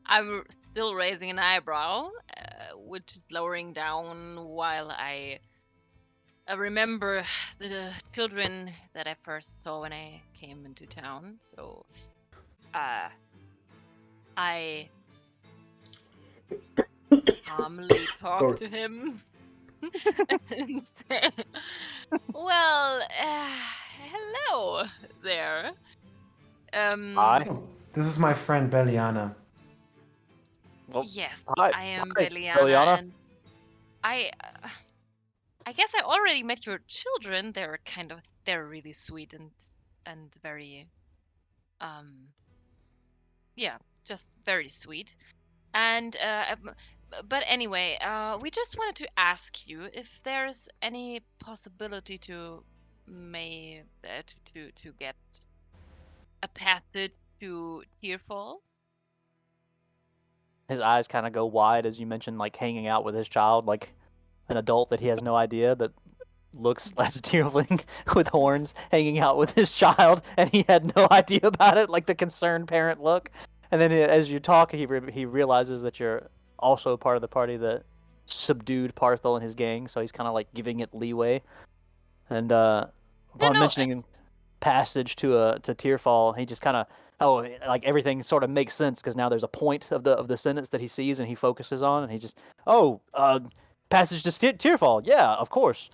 I'm still raising an eyebrow, which is lowering down while I remember the children that I first saw when I came into town. So, I calmly talk to him and say, "Well, hello there. Hi. Oh, this is my friend Beliana. Well, Yes, hi. I am Hi, Beliana, Beliana. and I guess I already met your children. They're really sweet and very, yeah, just very sweet. And but anyway, we just wanted to ask you if there's any possibility to get a passage to Tearfall. His eyes kind of go wide as you mentioned, like hanging out with his child, like an adult that he has no idea that looks as a tiefling with horns hanging out with his child, and he had no idea about it, like the concerned parent look. And then as you talk, he realizes that you're also part of the party that subdued Parthol and his gang, so he's kind of like giving it leeway. And upon mentioning passage to Tearfall, he just kind of like everything sort of makes sense because now there's a point of the sentence that he sees and he focuses on, and he just passage to Tearfall, yeah, of course.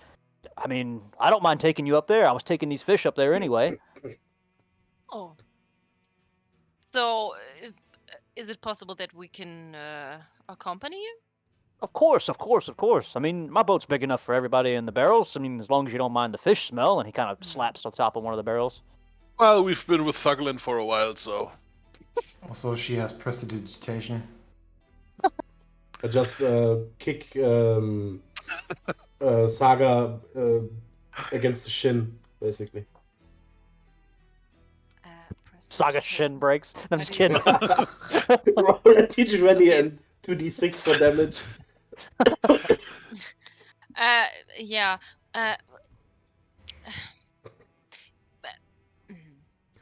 I mean, I don't mind taking you up there. I was taking these fish up there anyway. Oh. So, is it possible that we can accompany you? Of course, of course, of course. I mean, my boat's big enough for everybody in the barrels. I mean, as long as you don't mind the fish smell. And he kind of slaps the top of one of the barrels. Well, we've been with Thuglin for a while, so Also, she has prestidigitation. I just kick Saga against the shin, basically. Saga shin breaks. I'm just How do you kidding. Roll a D20 and 2d6 for damage. Yeah.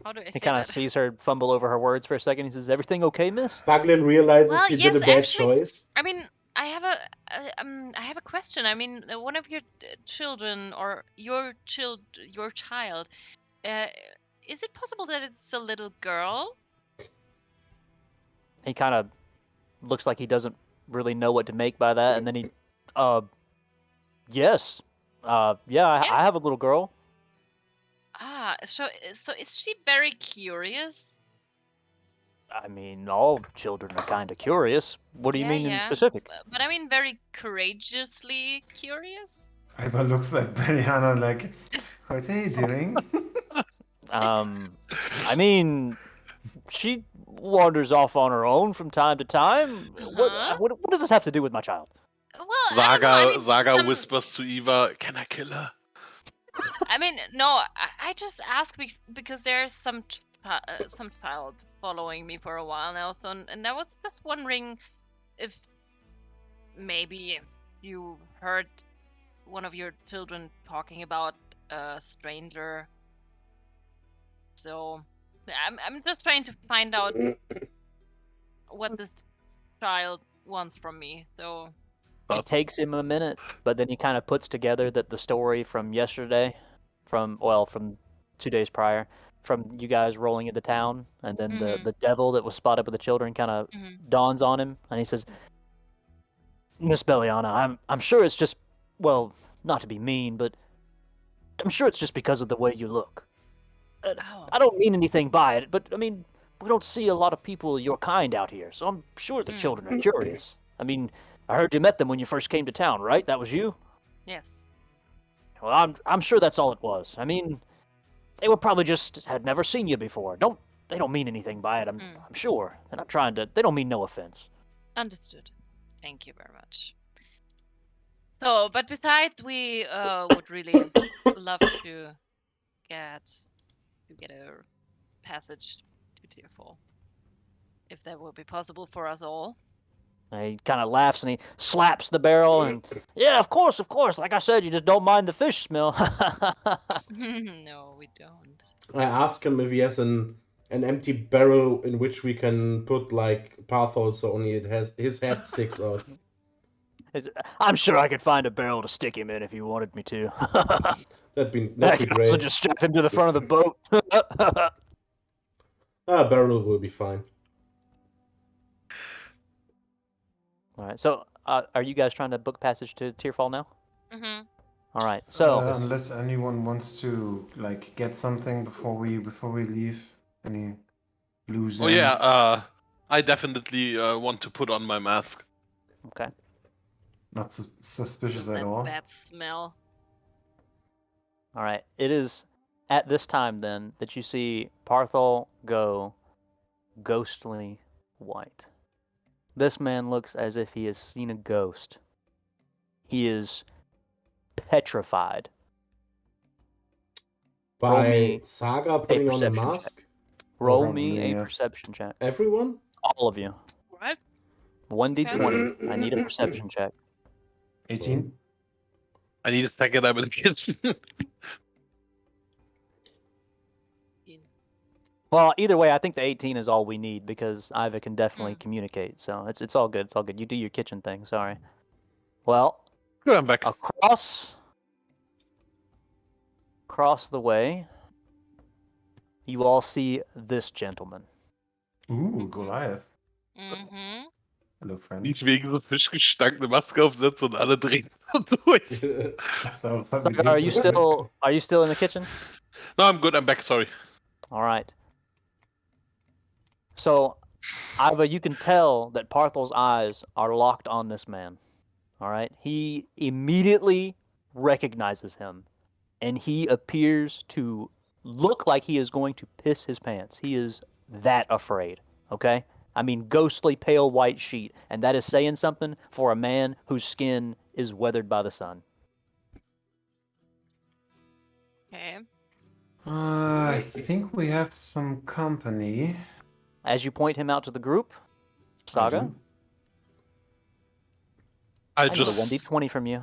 How do I say He kind of that? sees her fumble over her words for a second. He says, "Everything okay, miss?" Thuglin realizes Well, he yes, did a bad actually- choice. I mean, I have a question. I mean, one of your children or your child, is it possible that it's a little girl? He kind of looks like he doesn't really know what to make by that, and then he, yes, yeah, I have a little girl. Ah, so is she very curious? I mean, all children are kind of curious. What do you mean in specific? But I mean, very courageously curious. Ivar looks at Benihana like, what are you doing? I mean, she wanders off on her own from time to time. Uh-huh. What does this have to do with my child? Well, I don't know. I mean, Saga whispers to Eva, "Can I kill her?" I mean, no. I just ask because there's some child following me for a while now. So, and I was just wondering if maybe you heard one of your children talking about a stranger. So, I'm just trying to find out what this child wants from me. So, It takes him a minute, but then he kind of puts together that the story from yesterday, from 2 days prior, from you guys rolling into town, and then the devil that was spotted with the children kind of dawns on him, and he says, "Miss Belliana, I'm sure it's just, well, not to be mean, but I'm sure it's just because of the way you look. I don't mean anything by it, but I mean, we don't see a lot of people your kind out here, so I'm sure the children are curious. I mean, I heard you met them when you first came to town, right? That was you?" yes. Well, I'm sure that's all it was. I mean, they were probably just had never seen you before. They don't mean anything by it. I'm sure. They're not trying to. They don't mean no offense. Understood. Thank you very much. So, but besides, we would really love to get a passage to Tier 4, if that would be possible for us all. And he kind of laughs and he slaps the barrel and, "Yeah, of course, of course. Like I said, you just don't mind the fish smell." No, we don't. I ask him if he has an empty barrel in which we can put like pathholes so only it has his head sticks out. I'm sure I could find a barrel to stick him in if you wanted me to. That'd be I could also great. just strap him to the front of the boat. A barrel will be fine. All right. So, are you guys trying to book passage to Tearfall now? Mm-hmm. All right. So, Unless anyone wants to like get something before we leave, any loose ends. Oh yeah, I definitely want to put on my mask. okay. Not suspicious at That all. bad smell. All right. It is at this time then that you see Parthol go ghostly white. This man looks as if he has seen a ghost. He is petrified. Roll By me Saga putting on a perception mask? Roll Probably, me a yes. perception check. Everyone? All of you. What? 1d20. I need a perception check. 18. I need a second. I'm in the kitchen. Well, either way, I think the 18 is all we need because Iva can definitely communicate. So it's all good. It's all good. You do your kitchen thing. Sorry. Well, Good, I'm back. across the way, you all see this gentleman. Ooh, Goliath. Mm-hmm. Hello, friend. Nicht wegen so Fischgestank eine Maske aufsetzen und alle drehen Don't do it. That was what we Saga, are you did. still in the kitchen? No, I'm good. I'm back. Sorry. All right. So, Iva, you can tell that Parthel's eyes are locked on this man. All right. He immediately recognizes him, and he appears to look like he is going to piss his pants. He is that afraid. Okay. I mean, ghostly pale white sheet, and that is saying something for a man whose skin is weathered by the sun. Okay. I think we have some company. As you point him out to the group, Saga, I I need a just. 1d20 from you.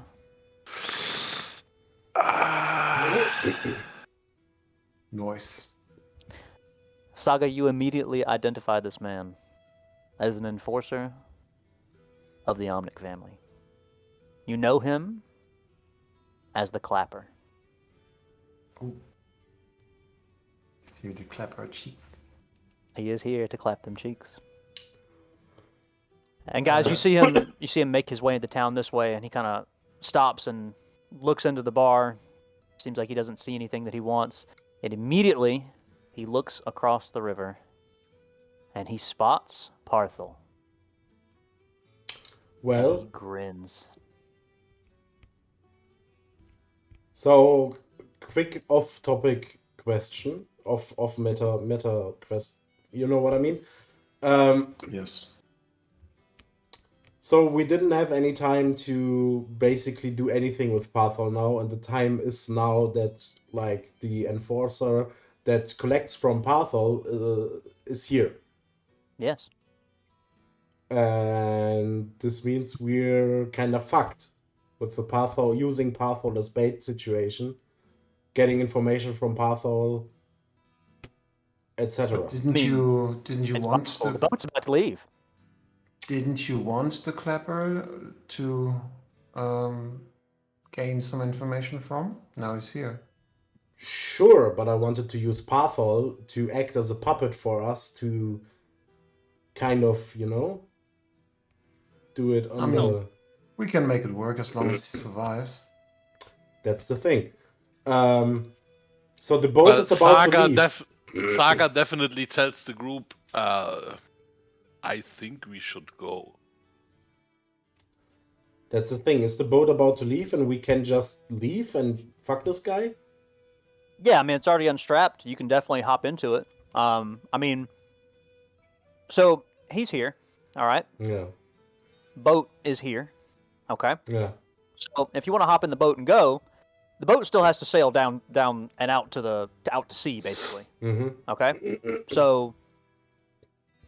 Noise. Saga, you immediately identify this man as an enforcer of the Omnic family. You know him as the Clapper. It's here to clap our cheeks. He is here to clap them cheeks. And guys, you see him make his way into town this way, and he kind of stops and looks into the bar. Seems like he doesn't see anything that he wants. And immediately, he looks across the river, and he spots Parthel. And he Well, grins. so quick off-topic question, off meta quest. You know what I mean? Yes. So we didn't have any time to basically do anything with Pathol now, and the time is now that like the enforcer that collects from Pathol is here, Yes. and this means we're kind of fucked with the Pathol using Pathol as bait situation, getting information from Pathol, etc. Didn't mean, you It's want possible. The the boat's about to leave. Didn't you want the clapper to gain some information from? Now he's here. Sure, but I wanted to use Pathol to act as a puppet for us to kind of, do it on mean- the... We can make it work as long as he survives. That's the thing. So the boat is about to leave. Saga definitely tells the group, I think we should go. That's the thing. Is the boat about to leave and we can just leave and fuck this guy? Yeah, I mean, it's already unstrapped. You can definitely hop into it. I mean, so he's here. All right. Yeah. Boat is here. Okay. Yeah. So if you want to hop in the boat and go, the boat still has to sail down and out to sea, basically. Mm-hmm. Okay. So,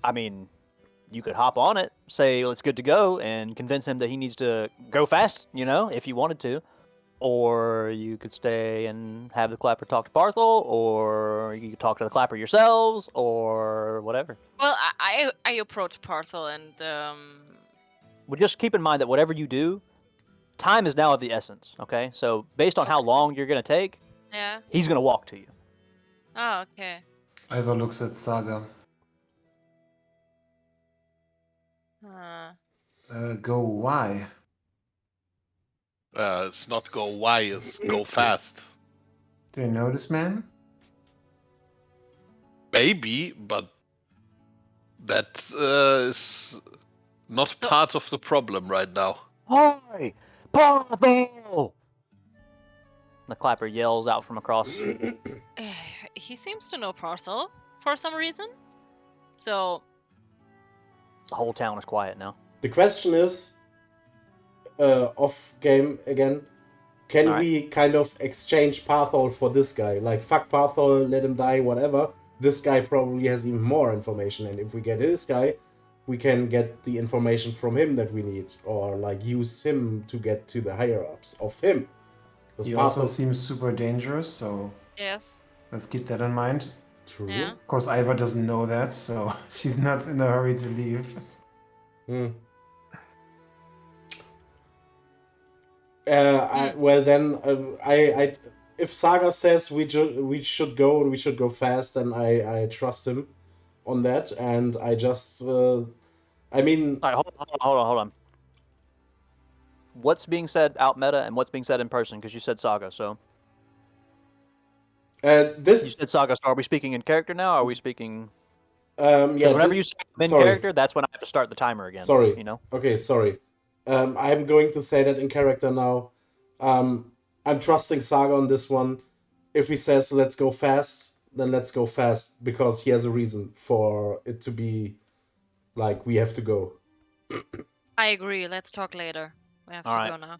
I mean, you could hop on it, say well, it's good to go, and convince him that he needs to go fast. If you wanted to, or you could stay and have the Clapper talk to Parthel, or you could talk to the Clapper yourselves, or whatever. Well, I approach Parthel and Well, just keep in mind that whatever you do, time is now of the essence. Okay, so based on how long you're gonna take, yeah. he's gonna walk to you. Oh, okay. Ivar looks at Saga. Go why? It's not go why, it's go fast. Do you know this man? Maybe, but that is not part of the problem right now. Hi, Parthel! The Clapper yells out from across. He seems to know Parthel for some reason. So The whole town is quiet now. The question is, off game again, can Alright. we kind of exchange Pathol for this guy? Like, fuck Pathol, let him die, whatever. This guy probably has even more information, and if we get this guy, we can get the information from him that we need, or like use him to get to the higher ups of him. He also seems super dangerous, so yes. let's keep that in mind. True. Yeah. Of course, Ivar doesn't know that, so she's not in a hurry to leave. Hmm. Well then, if Saga says we should go and we should go fast, then I trust him on that, and I just I mean, All right, hold on. what's being said out meta and what's being said in person, because you said Saga, so. You This, said Saga, so are we speaking in character now, or are we speaking... yeah. Because whenever you say in sorry. character, that's when I have to start the timer again. Sorry. You know? Okay, sorry. I'm going to say that in character now. I'm trusting Saga on this one. If he says let's go fast, then let's go fast, because he has a reason for it to be like we have to go. I agree. Let's talk later. We have to Alright. go now.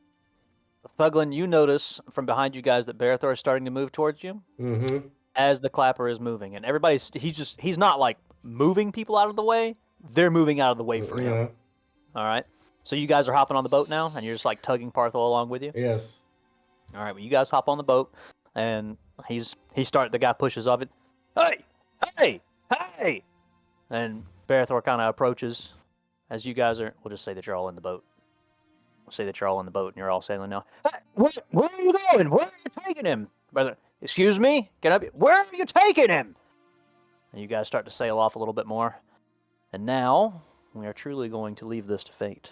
Thuglin, you notice from behind you guys that Barathor is starting to move towards you Mm-hmm. as the clapper is moving. And he's not like moving people out of the way. They're moving out of the way for him. Yeah. Alright. So you guys are hopping on the boat now, and you're just like tugging Partho along with you? Yes. Alright, well you guys hop on the boat, and the guy pushes off it. Hey! Hey! Hey! And Barathor kind of approaches as you guys are, we'll just say that you're all in the boat. We'll say that you're all in the boat and you're all sailing now. Hey, where are you going? Where are you taking him? Brother, excuse me? Where are you taking him? And you guys start to sail off a little bit more. And now, we are truly going to leave this to fate.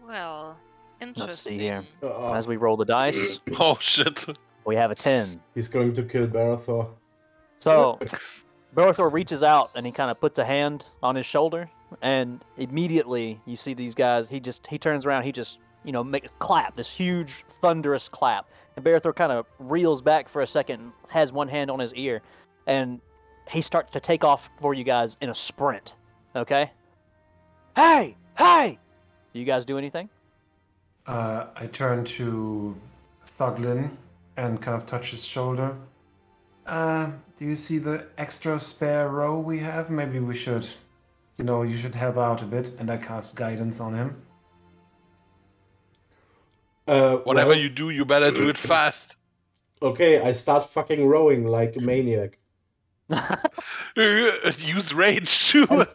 Well, interesting. Let's see here. Uh-oh. As we roll the dice, Oh shit. we have a 10. He's going to kill Barathor. So, Barathor reaches out and he kind of puts a hand on his shoulder, and immediately you see these guys. He turns around. He just makes a clap, this huge thunderous clap, and Barathor kind of reels back for a second, has one hand on his ear, and he starts to take off for you guys in a sprint. Okay. Hey! Do you guys do anything? I turn to Thuglin and kind of touch his shoulder. Do you see the extra spare row we have? Maybe we should, you should help out a bit, and I cast guidance on him. Whatever well, you do, you better do it fast. Okay, I start fucking rowing like a maniac. Use rage too. As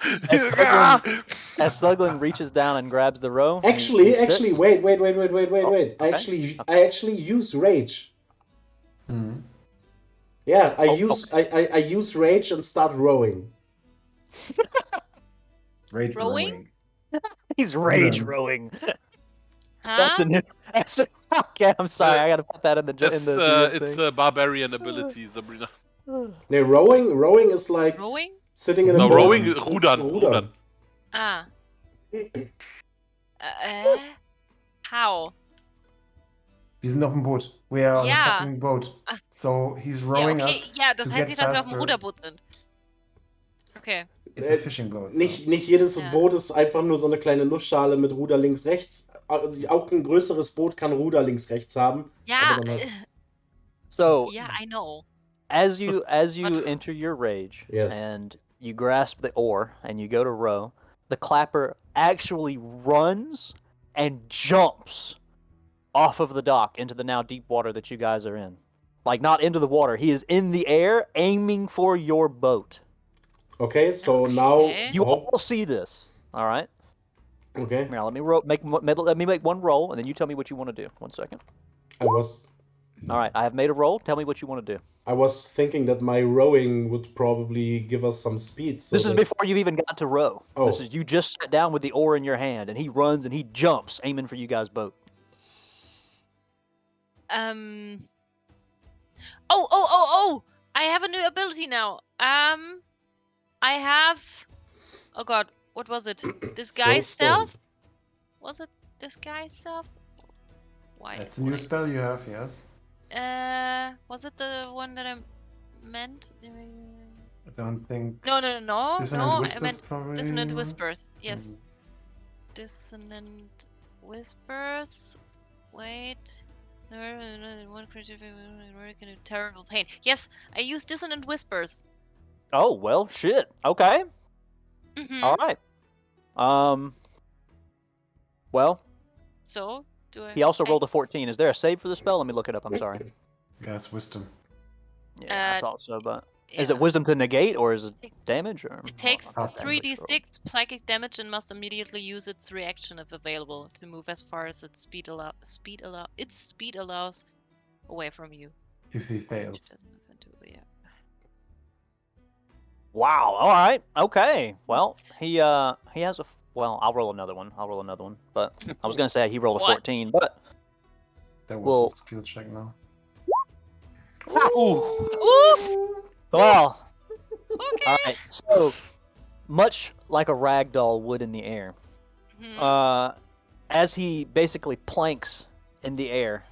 Thuglin reaches down and grabs the row. Actually, he sits. wait. okay. I actually use rage. Hmm. Yeah, I Oh, use rage and start rowing. Rage Rowing? He's rage Yeah. rowing. Huh? That's a new. Okay, I'm sorry. I gotta put that in the DM It's thing. a barbarian ability, Sabrina. No, rowing is like Rowing? sitting in a No, boat. rowing, rudern. Ah. How? Wir sind auf dem Boot. We are on Ja. a fucking boat. Ach. So he's Ja, rowing okay. us Ja, das to heißt get nicht, dass wir auf dem faster. Ruderboot sind. Okay. It's a fishing boat. So. Nicht jedes Ja. Boot ist einfach nur so eine kleine Nussschale mit Ruder links, rechts. Also auch ein größeres Boot kann Ruder links, rechts haben. Ja, Aber dann halt, So yeah, I know. as you What? enter your rage Yes. and you grasp the oar and you go to row, the clapper actually runs and jumps off of the dock into the now deep water that you guys are in. Like, not into the water. He is in the air aiming for your boat. okay, so Okay. now... You all see this. All right. Okay, Now let me make one roll, and then you tell me what you want to do. 1 second. I was All right. I have made a roll. Tell me what you want to do. thinking that my rowing would probably give us some speed. So This is that- before you've even got to row. Oh. This is you just sat down with the oar in your hand, and he runs and he jumps, aiming for you guys' boat. Oh! I have a new ability now. I have. Oh god, what was it? Disguise Throw stone. self? Was it disguise self? Why? That's a new spell you have, yes. Was it the one that I meant? I don't think. No. Dissonant I Whispers meant probably. dissonant whispers. Yes. Dissonant whispers. Wait. One creature can do terrible pain. Yes, I use dissonant whispers. Oh well, shit. Okay. Mm-hmm. All right. Well, So do I? he also rolled a 14. Is there a save for the spell? Let me look it up. I'm sorry. Yes, wisdom. Yeah, I Uh, thought so, but Yeah. is it wisdom to negate or is it Takes- damage or? It takes I'll have to make 3d6 psychic damage and must immediately use its reaction if available to move as far as its speed allows away from you. If he Which fails. doesn't move into- yeah. Wow. All right. Okay. Well, he has a Well, I'll roll another one. But I was gonna say he rolled a What? 14, but That was Well- a skill check now. Ooh. Ooh! well, Okay. all right. So much like a rag doll would in the air, Mhm. as he basically planks in the air,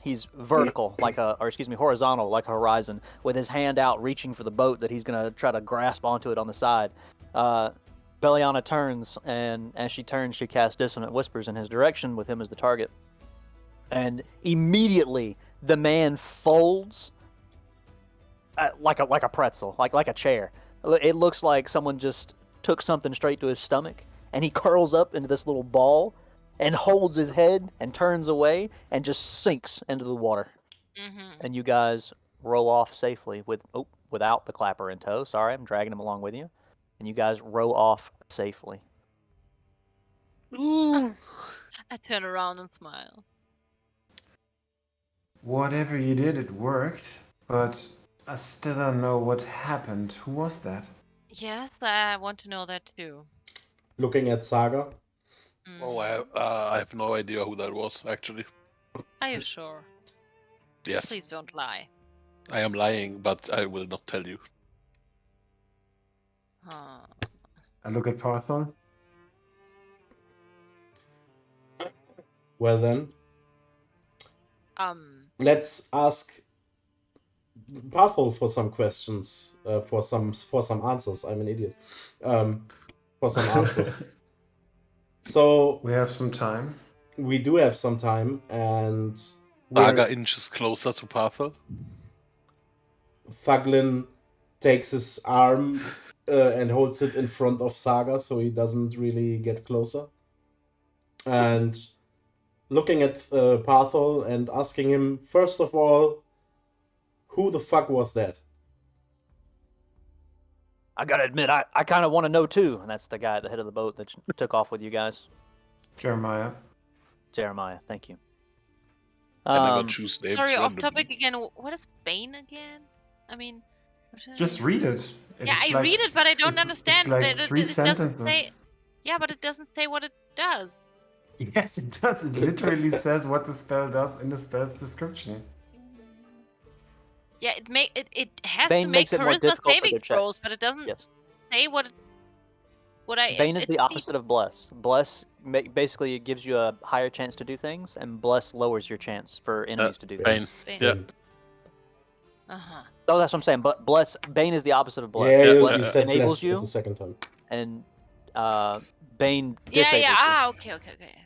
he's vertical horizontal like a horizon, with his hand out reaching for the boat that he's gonna try to grasp onto it on the side. Beliana turns, and as she turns, she casts Dissonant Whispers in his direction with him as the target. And immediately, the man folds like a pretzel, like a chair. It looks like someone just took something straight to his stomach, and he curls up into this little ball, and holds his head and turns away, and just sinks into the water. Mhm. And you guys row off safely without the clapper in tow. Sorry, I'm dragging him along with you. And you guys row off safely. Ooh. I turn around and smile. Whatever you did, it worked. But I still don't know what happened. Who was that? Yes, I want to know that too. Looking at Saga. Oh, Mhm. I have no idea who that was, actually. Are you sure? Yes, Please don't lie. I am lying, but I will not tell you. Huh. I look at Parthon. Well then, let's ask Pathol for some questions, for some answers. I'm an idiot. For some answers. So We have some time. we do have some time, and Saga inches closer to Parthol. Thuglin takes his arm and holds it in front of Saga so he doesn't really get closer. And looking at Parthol and asking him, first of all, who the fuck was that? I gotta admit, I kind of want to know too. And that's the guy at the head of the boat that took off with you guys. Jeremiah. Jeremiah, thank you. I never choose names Sorry, off randomly. topic again. What is Bane again? I mean, Just read it. yeah, It's I like- read it, but I don't it's understand. like It 3 doesn't say. sentences. Yeah, but it doesn't say what it does. Yes, it does. It literally says what the spell does in the spell's description. Yeah, it has Bane to make makes it more charisma difficult for saving their check. throws, but it doesn't Yes. say what I. Bane is it's the opposite of Bless. Bless basically it gives you a higher chance to do things, and Bless lowers your chance for enemies to do Bane. things. Yeah. Uh-huh. Oh, that's what I'm saying. But Bane is the opposite of Bless. Yeah, Yeah, you said enables bless you, at the second time. and Bane Yeah, disables yeah. you. Ah, okay.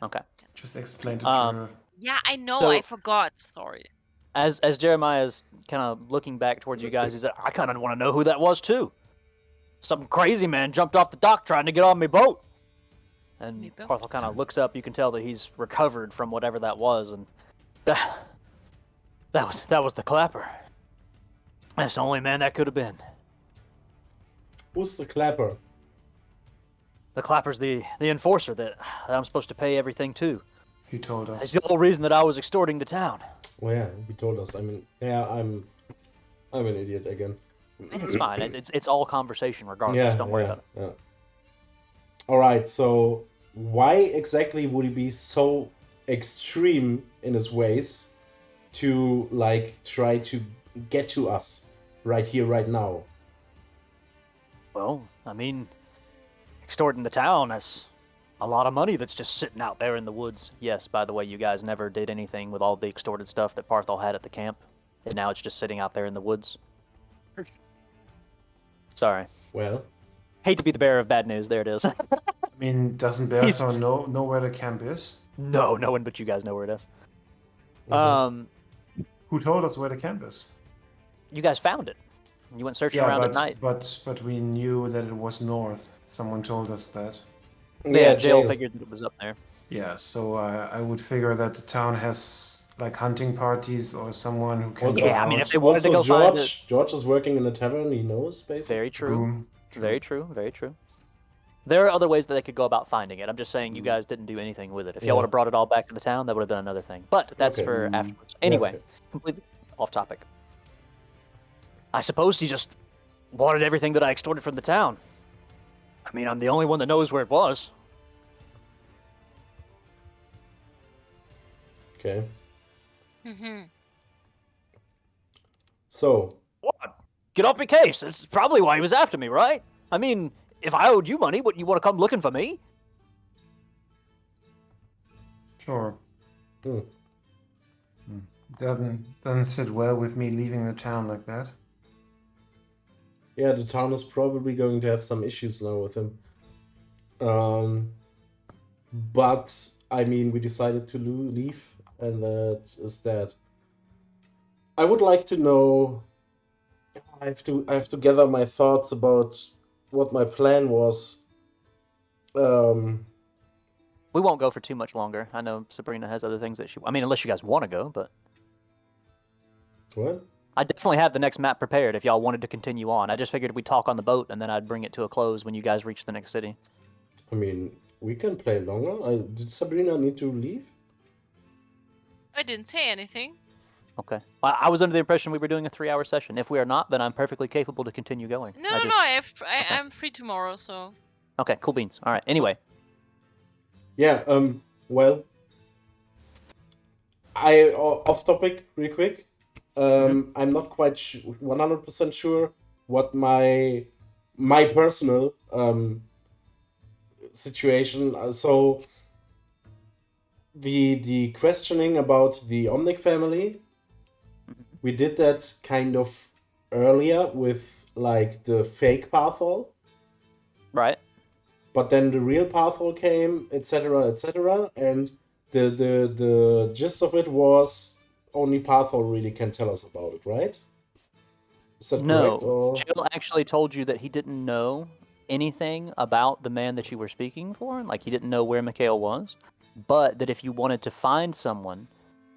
Okay. Just explain it to her. Yeah, I know. So- I forgot. Sorry. As Jeremiah is kind of looking back towards you guys, he's like, I kind of want to know who that was too. Some crazy man jumped off the dock trying to get on my boat. And Me boat? Parthol kind of looks up. You can tell that he's recovered from whatever that was, and that was the clapper. That's the only man that could have been. Who's the clapper? The clapper's the enforcer that I'm supposed to pay everything to. He told us. It's the whole reason that I was extorting the town. Well, yeah, he told us. I mean, yeah, I'm an idiot again. And it's fine. It's all conversation regardless. Don't worry about it. Yeah. All right. So why exactly would he be so extreme in his ways to like try to get to us right here, right now? Well, I mean, extorting the town, that's a lot of money that's just sitting out there in the woods. Yes, by the way, you guys never did anything with all the extorted stuff that Parthol had at the camp, and now it's just sitting out there in the woods. Sorry. Well, Hate to be the bearer of bad news. There it is. I mean, doesn't Berthon know where the camp is? No one but you guys know where it is. okay. Who told us where the camp is? You guys found it. You went searching Yeah, around but, at night. but we knew that it was north. Someone told us that. Yeah, jail figured that it was up there. Yeah, so I would figure that the town has like hunting parties or someone who can Also- go Yeah, I mean, out. if they wanted to Also, go find it. George is working in a tavern. He knows, basically. Very true. True. Very true. Very true. There are other ways that they could go about finding it. I'm just saying you guys didn't do anything with it. If Yeah. y'all would have brought it all back to the town, that would have been another thing. But that's Okay. for afterwards. Anyway, okay. completely off topic. I suppose he just wanted everything that I extorted from the town. I mean, I'm the only one that knows where it was. Okay. Mm-hmm. So, What? Get off my case. That's probably why he was after me, right? I mean, if I owed you money, wouldn't you want to come looking for me? Sure. hmm. Doesn't sit well with me leaving the town like that. Yeah, the town is probably going to have some issues now with him. But I mean, we decided to leave, and that is that. I would like to know. I have to gather my thoughts about what my plan was. Um, We won't go for too much longer. I know Sabrina has other things that she. I mean, unless you guys want to go, but what? I definitely have the next map prepared if y'all wanted to continue on. I just figured we'd talk on the boat and then I'd bring it to a close when you guys reach the next city. I mean, we can play longer. Did Sabrina need to leave? I didn't say anything. Okay. I was under the impression we were doing a 3-hour session. If we are not, then I'm perfectly capable to continue going. No, I no, just... no. Okay. I'm free tomorrow, so. Okay, cool beans. All right. Anyway, Yeah. Well, I off topic real quick. I'm not quite 100% sure what my personal situation. So the questioning about the Omnic family, we did that kind of earlier with like the fake Pathol, right. but then the real Pathol came, etc., etc., and the gist of it was only Pathol really can tell us about it, right? Is that correct? No. Or Jill actually told you that he didn't know anything about the man that you were speaking for. Like, he didn't know where Mikhail was. But that if you wanted to find someone,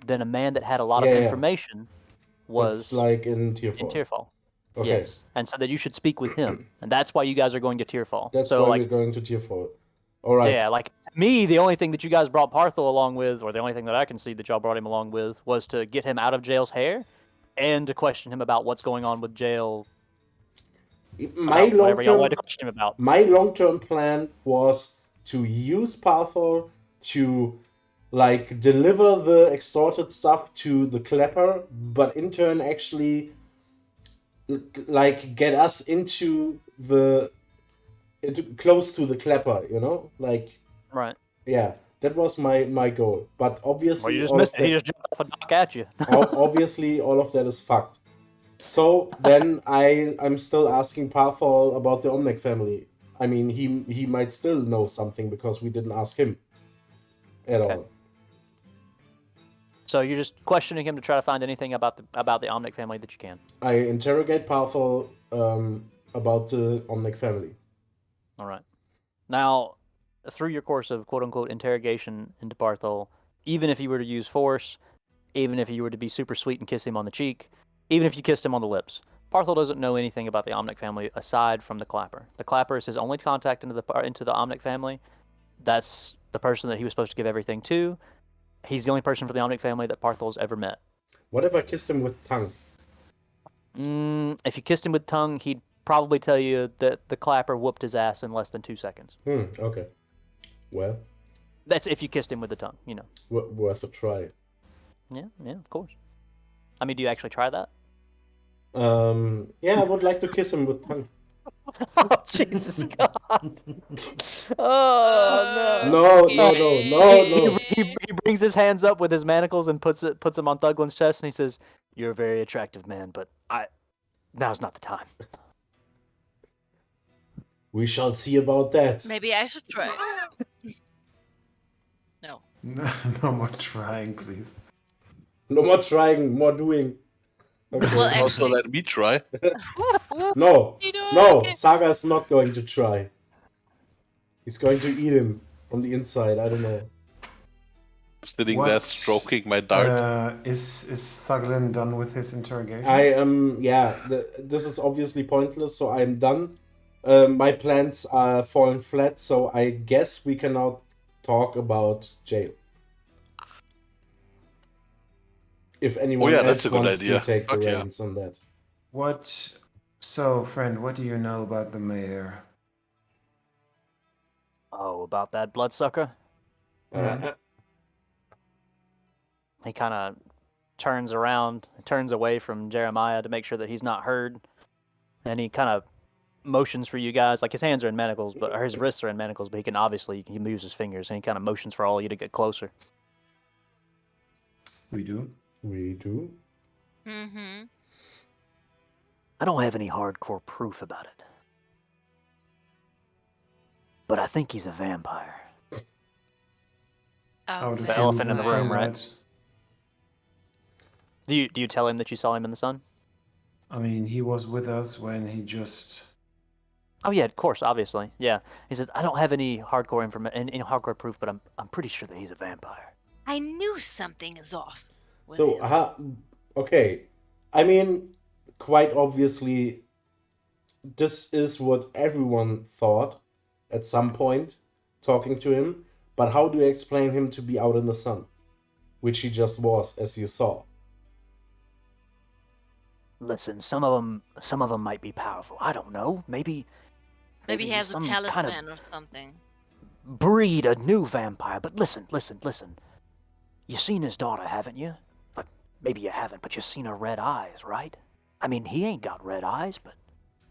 then a man that had a lot Yeah, of yeah. information that's was like in Tier 4. in Tearfall. Okay. Yes. And so that you should speak with him. And that's why you guys are going to Tearfall. That's So, why like, we're going to Tier 4. All right. yeah, like, me, the only thing that you guys brought Parthol along with, or the only thing that I can see that y'all brought him along with, was to get him out of jail's hair and to question him about what's going on with jail. My About whatever y'all wanted long-term to question him about. my long-term plan was to use Pathol to like deliver the extorted stuff to the Clapper, but in turn actually like get us close to the Clapper, you know? Like Right. yeah, that was my goal. But Well, you obviously just all missed of it. He that just jumped off a dock at you. obviously all of that is fucked. So then I'm still asking Pathol about the Omnic family. I mean, he might still know something because we didn't ask him at Okay. all. So you're just questioning him to try to find anything about the Omnic family that you can. I interrogate Pathol about the Omnic family. All right. Now, through your course of quote-unquote interrogation into Parthol, even if you were to use force, even if you were to be super sweet and kiss him on the cheek, even if you kissed him on the lips, Parthol doesn't know anything about the Omnic family aside from the Clapper. The Clapper is his only contact into the Omnic family. That's the person that he was supposed to give everything to. He's the only person from the Omnic family that Parthol's ever met. What if I kissed him with tongue? If you kissed him with tongue, he'd probably tell you that the Clapper whooped his ass in less than 2 seconds. Okay. Well, That's if you kissed him with the tongue, you know. worth a try. Yeah, of course. I mean, do you actually try that? Yeah, I would like to kiss him with tongue. Oh, Jesus God. Oh, No, no. no. He brings his hands up with his manacles and puts them on Thuglin's chest, and he says, "You're a very attractive man, but now's not the time." We shall see about that. Maybe I should try. No. No more trying, please. No more trying, more doing. Okay. Well, Also, actually. let me try. No, Okay. Saga is not going to try. He's going to eat him on the inside. I don't know. Sitting there stroking my dart. Is Saglin done with his interrogation? I am. Yeah, this is obviously pointless. So I'm done. My plans are falling flat. So I guess we can now talk about jail. If anyone that's else a good wants idea. to take the Fuck yeah. reins on that. So, friend, what do you know about the mayor? Oh, about that bloodsucker? He kind of turns around, turns away from Jeremiah to make sure that he's not heard, and he kind of motions for you guys. Like his hands are in manacles, or his wrists are in manacles, but he moves his fingers, and he kind of motions for all of you to get closer. We do. We do. Mm-hmm. I don't have any hardcore proof about it, but I think he's a vampire. How does The he elephant move in the room, right? sunlight? Do you tell him that you saw him in the sun? I mean, he was with us when he just. Oh yeah, of course, obviously, yeah. He says I don't have any hardcore information, any hardcore proof, but I'm pretty sure that he's a vampire. I knew something is off. With So, him. okay. I mean, quite obviously, this is what everyone thought at some point talking to him. But how do you explain him to be out in the sun? Which he just was, as you saw. Listen, some of them might be powerful. I don't know. Maybe Maybe he he's has a some kind of talisman or something. breed a new vampire. But listen. You've seen his daughter, haven't you? But maybe you haven't, but you've seen her red eyes, right? I mean, he ain't got red eyes, but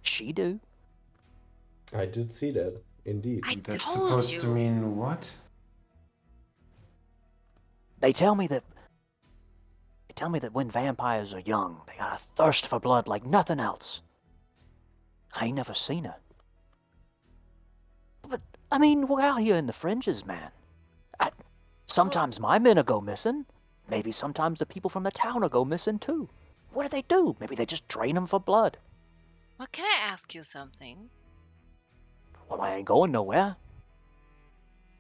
she do. I did see that, indeed. I That's told supposed you. to mean what? They tell me that when vampires are young, they got a thirst for blood like nothing else. I ain't never seen her. But, I mean, we're out here in the fringes, man. Sometimes my men will go missing. Maybe sometimes the people from the town will go missing, too. What do they do? Maybe they just drain them for blood. Well, can I ask you something? Well, I ain't going nowhere.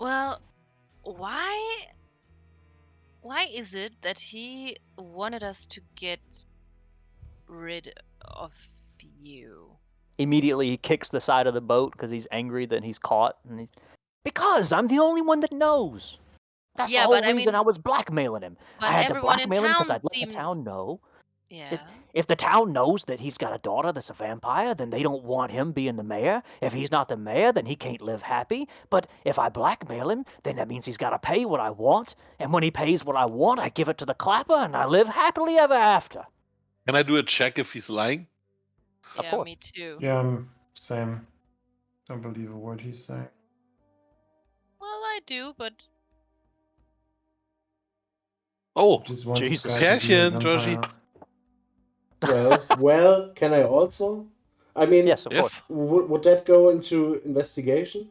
Well, why is it that he wanted us to get rid of you? Immediately, he kicks the side of the boat because he's angry that he's caught. And because I'm the only one that knows. That's Yeah, the whole but I reason I mean- was blackmailing him. But I had to everyone in blackmail him because town I'd let the seemed- town know. Yeah. If the town knows that he's got a daughter that's a vampire, then they don't want him being the mayor. If he's not the mayor, then he can't live happy. But if I blackmail him, then that means he's got to pay what I want. And when he pays what I want, I give it to the clapper and I live happily ever after. Can I do a check if he's lying? Of Yeah, course. me too. Yeah, same. Don't believe a word he's saying. Well, I do, but Oh, Just wants Jesus. this guy to Cash be a in, Joshi. vampire. Well, can I also? I mean, Yes, of course. Yes. would that go into investigation?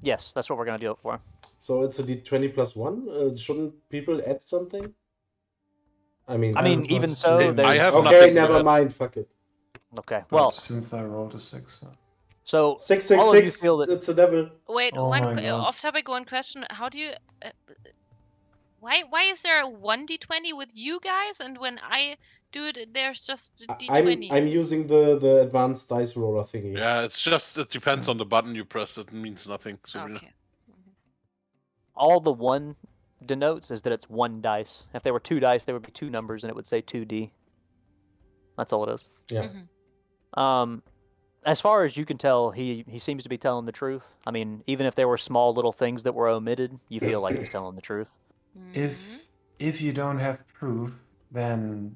Yes, that's what we're going to do it for. So it's a D20 plus 1? Shouldn't people add something? I mean, even plus so, two. there's... I have okay, nothing to never add. mind. Fuck it. Okay, But well, since I rolled a 6. so all of you 666. feel that... It's a devil. wait, Oh my God. off topic, one question. How do you why is there a 1d20 with you guys, and when I do it there's just a d20? I'm using the advanced dice roller thingy. Yeah, it's just, it depends on the button you press. It means nothing. Sabrina. Okay. all the 1 denotes is that it's 1 dice. If there were 2 dice, there would be 2 numbers, and it would say 2D. That's all it is. Yeah. Mhm. As far as you can tell, he seems to be telling the truth. I mean, even if there were small little things that were omitted, you feel like he's telling the truth. Mhm. If you don't have proof, then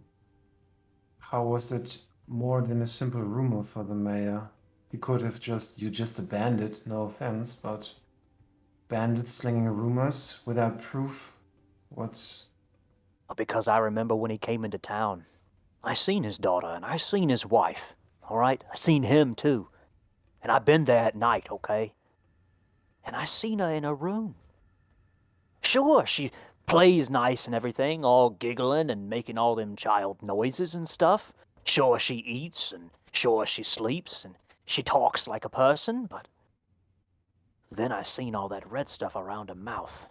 how was it more than a simple rumor for the mayor? You could have just a bandit, no offense, but bandits slinging rumors without proof. What's Because I remember when he came into town. I seen his daughter, and I seen his wife. All right? I seen him, too. And I been there at night, okay? And I seen her in her room. Sure, she plays nice and everything, all giggling and making all them child noises and stuff. Sure, she eats, and sure, she sleeps, and she talks like a person, but... Then I seen all that red stuff around her mouth.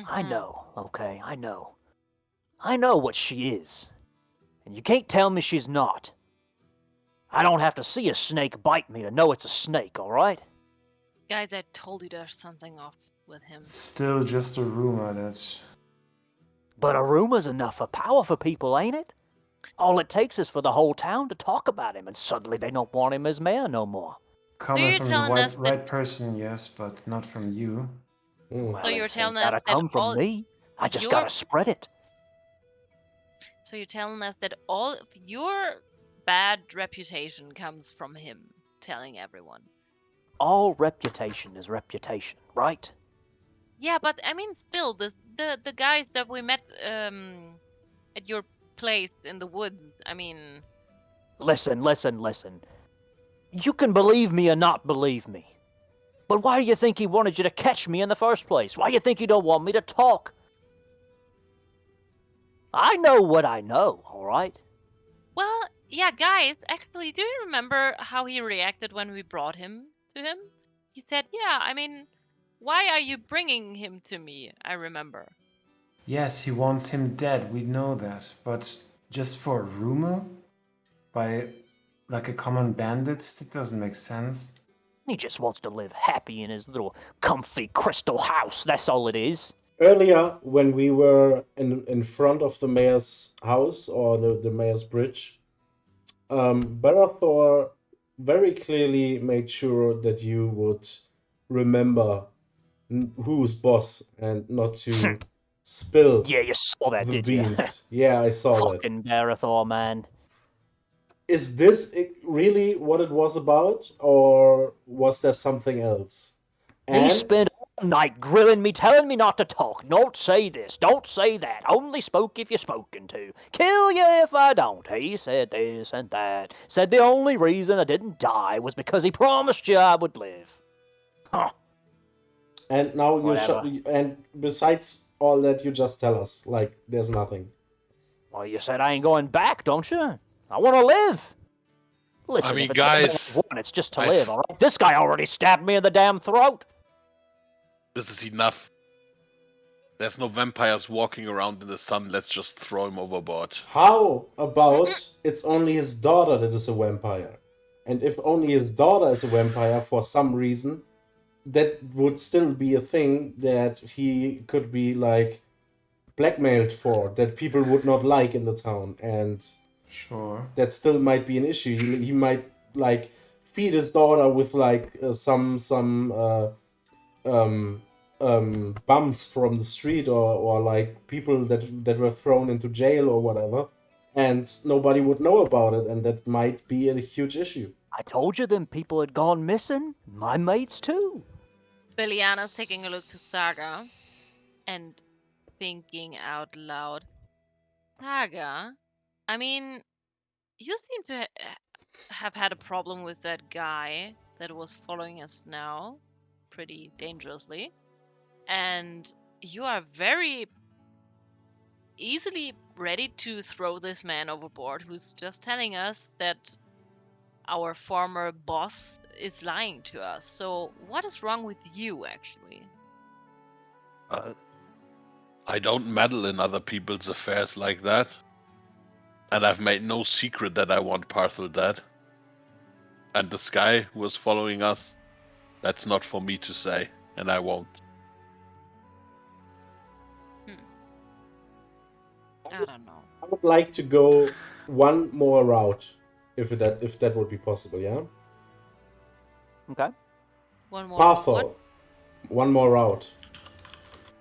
I Mhm. know, okay? I know. I know what she is. And you can't tell me she's not. I don't have to see a snake bite me to know it's a snake, all right? Guys, I told you there's something off with him. still just a rumor that But a rumor's enough for power for people, ain't it? All it takes is for the whole town to talk about him, and suddenly they don't want him as mayor no more. coming you from the telling us right that- person, yes, but not from you. Mm. So you're it telling ain't us gotta that come from all me. I just your- gotta spread it. So you're telling us that all of your bad reputation comes from him telling everyone. All reputation is reputation, right? Yeah, but I mean, still, the guys that we met at your place in the woods. I mean, Listen. You can believe me or not believe me. But why do you think he wanted you to catch me in the first place? Why do you think he don't want me to talk? I know what I know, all right? well, yeah, guys. Actually, do you remember how he reacted when we brought him to him? He said, "Yeah, I mean, why are you bringing him to me?" I remember. Yes, he wants him dead, we know that. But just for a rumor? By like a common bandit? That doesn't make sense. He just wants to live happy in his little comfy crystal house, that's all it is. Earlier, when we were in front of the mayor's house or the mayor's bridge, Barathor very clearly made sure that you would remember who's boss and not to spill Yeah, you saw that, the did you? beans. Yeah, I saw that. Fucking Barathor, man. Is this really what it was about, or was there something else? He And spent all night grilling me, telling me not to talk. Don't say this, don't say that. Only spoke if you're spoken to. Kill you if I don't. He said this and that. Said the only reason I didn't die was because he promised you I would live. Huh. and now you Whatever. and besides all that, you just tell us like there's nothing. Well, you said I ain't going back, don't you? I want to live. Listen, mean, if it's one guys, one, it's just to I've- live, all right? This guy already stabbed me in the damn throat. This is enough. There's no vampires walking around in the sun. Let's just throw him overboard. How about it's only his daughter that is a vampire? And if only his daughter is a vampire for some reason, that would still be a thing that he could be like blackmailed for, that people would not like in the town, and Sure. that still might be an issue. He might like feed his daughter with like some bums from the street, or like people that were thrown into jail or whatever, and nobody would know about it, and that might be a huge issue. I told you them people had gone missing. My mates too. Beliana's taking a look to Saga and thinking out loud. Saga, I mean, you seem to have had a problem with that guy that was following us now, pretty dangerously. And you are very easily ready to throw this man overboard who's just telling us that our former boss is lying to us. So, what is wrong with you, actually? I don't meddle in other people's affairs like that. And I've made no secret that I want Parthel dead. And this guy who was following us, that's not for me to say, and I won't. I don't know. I would like to go one more route, if that would be possible. Yeah, Okay. One more. Parthol, What? one more route.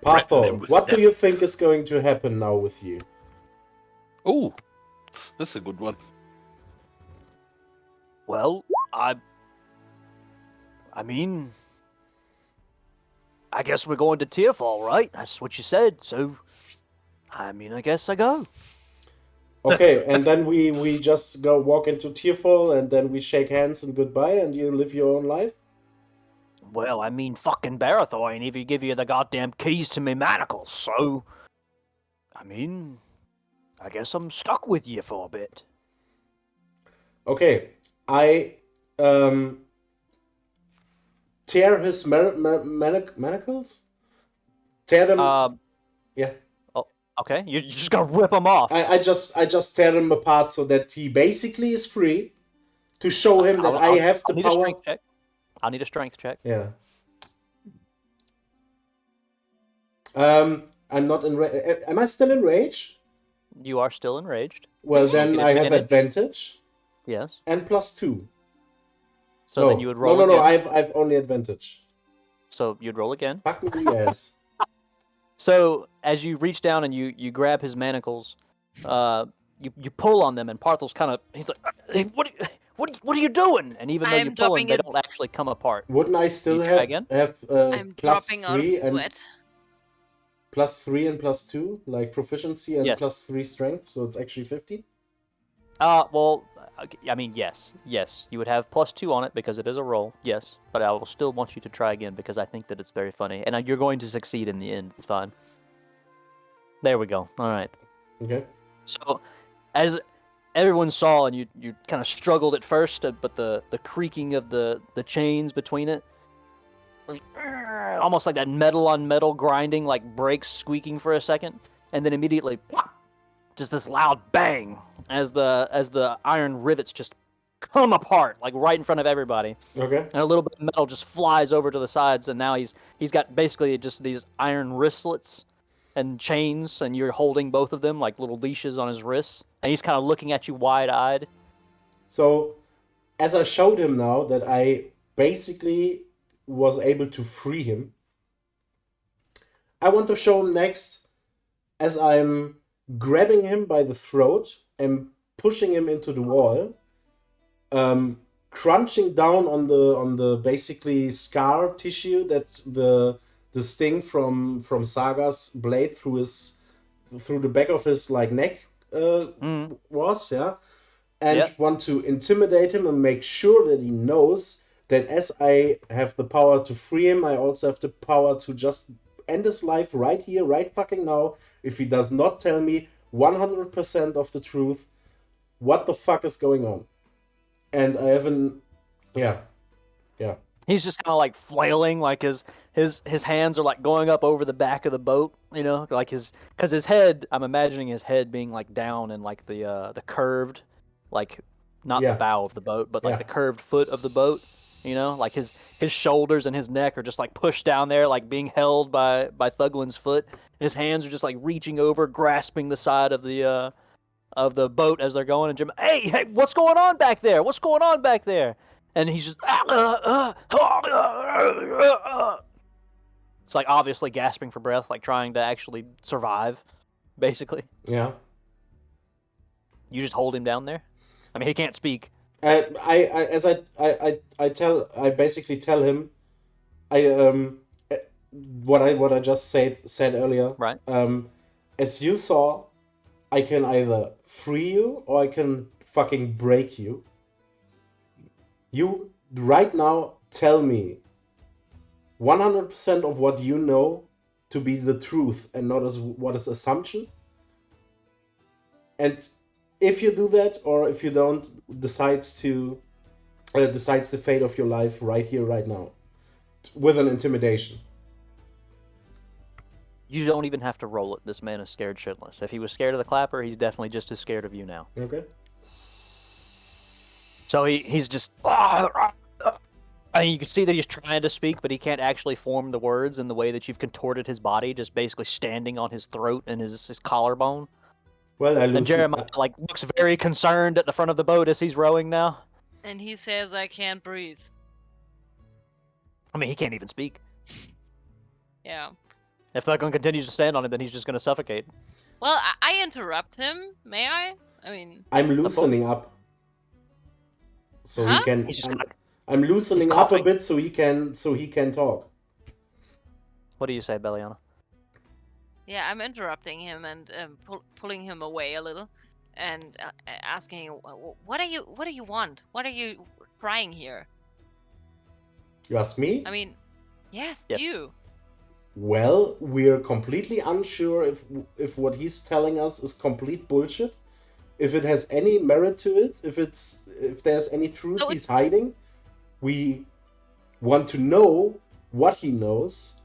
Threaten him Parthol, with what do death. you think is going to happen now with you? Oh, that's a good one. Well, I mean, I guess we're going to Tearfall, right? That's what you said. So, I mean, I guess I go. Okay, and then we just go walk into Tearfall, and then we shake hands and goodbye, and you live your own life. Well, I mean, fucking Barathor ain't even give you the goddamn keys to me manacles, so... I mean, I guess I'm stuck with you for a bit. Okay, I tear his manacles. Tear them. Yeah. Okay, you're just gonna rip them off. I just tear him apart so that he basically is free, to show him that I have the I'll need power. a strength check. I'll need a strength check. Yeah. I'm not enraged. Am I still enraged? You are still enraged. Well, So you then get I have advantage. advantage Yes. and +2. So no, then you would roll no. again. I've only advantage. So you'd roll again. Fuck me in the ass. So as you reach down and you grab his manacles, you pull on them, and Parthel's kind of he's like, hey, what are you doing? And even though I'm you're pulling, dropping they it. don't actually come apart. Wouldn't I still You try have again? I'm plus dropping out of 3 and sweat. plus 3 and plus 2, like proficiency and Yes. plus 3 strength, so it's actually 50? Well, I mean, yes, you would have +2 on it because it is a roll, yes. But I will still want you to try again because I think that it's very funny, and you're going to succeed in the end. It's fine. There we go. All right. Okay. So, as everyone saw, and you kind of struggled at first, but the creaking of the chains between it, almost like that metal on metal grinding, like brakes squeaking for a second, and then immediately, just this loud bang as the iron rivets just come apart, like right in front of everybody. Okay. And a little bit of metal just flies over to the sides, and now he's got basically just these iron wristlets and chains, and you're holding both of them like little leashes on his wrists, and he's kind of looking at you wide-eyed. So, as I showed him now that I basically was able to free him, I want to show him next as I'm grabbing him by the throat and pushing him into the wall, crunching down on the basically scar tissue that the sting from Saga's blade through the back of his like neck was, yeah, and want to intimidate him and make sure that he knows that as I have the power to free him, I also have the power to just end his life right here, right fucking now, if he does not tell me 100% of the truth, what the fuck is going on. And I haven't, yeah. He's just kind of like flailing, like his hands are like going up over the back of the boat, you know, like because his head, I'm imagining his head being like down in like the curved, like not the bow of the boat, but like the curved foot of the boat, you know, like his shoulders and his neck are just like pushed down there, like being held by Thuglin's foot. His hands are just like reaching over, grasping the side of the boat as they're going. And Jim, hey, what's going on back there? What's going on back there? And he's just it's like obviously gasping for breath, like trying to actually survive, basically. Yeah. You just hold him down there. I mean, he can't speak. I basically tell him, what I just said earlier. Right. As you saw, I can either free you or I can fucking break you. You right now tell me 100% of what you know to be the truth and not as what is assumption. And if you do that, or if you don't, decides the fate of your life right here, right now, with an intimidation. You don't even have to roll it. This man is scared shitless. If he was scared of the clapper, he's definitely just as scared of you now. Okay. So he's just... I mean, you can see that he's trying to speak, but he can't actually form the words in the way that you've contorted his body, just basically standing on his throat and his collarbone. Well, and Jeremiah looks very concerned at the front of the boat as he's rowing now. And he says, I can't breathe. I mean, he can't even speak. Yeah. If Thuggun continues to stand on it, then he's just going to suffocate. Well, I interrupt him. May I? I mean... I'm loosening up. So he can... I'm loosening he's up a coughing. bit so he can talk. What do you say, Belliana? Yeah, I'm interrupting him and pulling him away a little, and asking him, what do you want? What are you trying here? You ask me? I mean, yes. You. Well, we're completely unsure if what he's telling us is complete bullshit, if it has any merit to it, if there's any truth he's hiding. We want to know what he knows,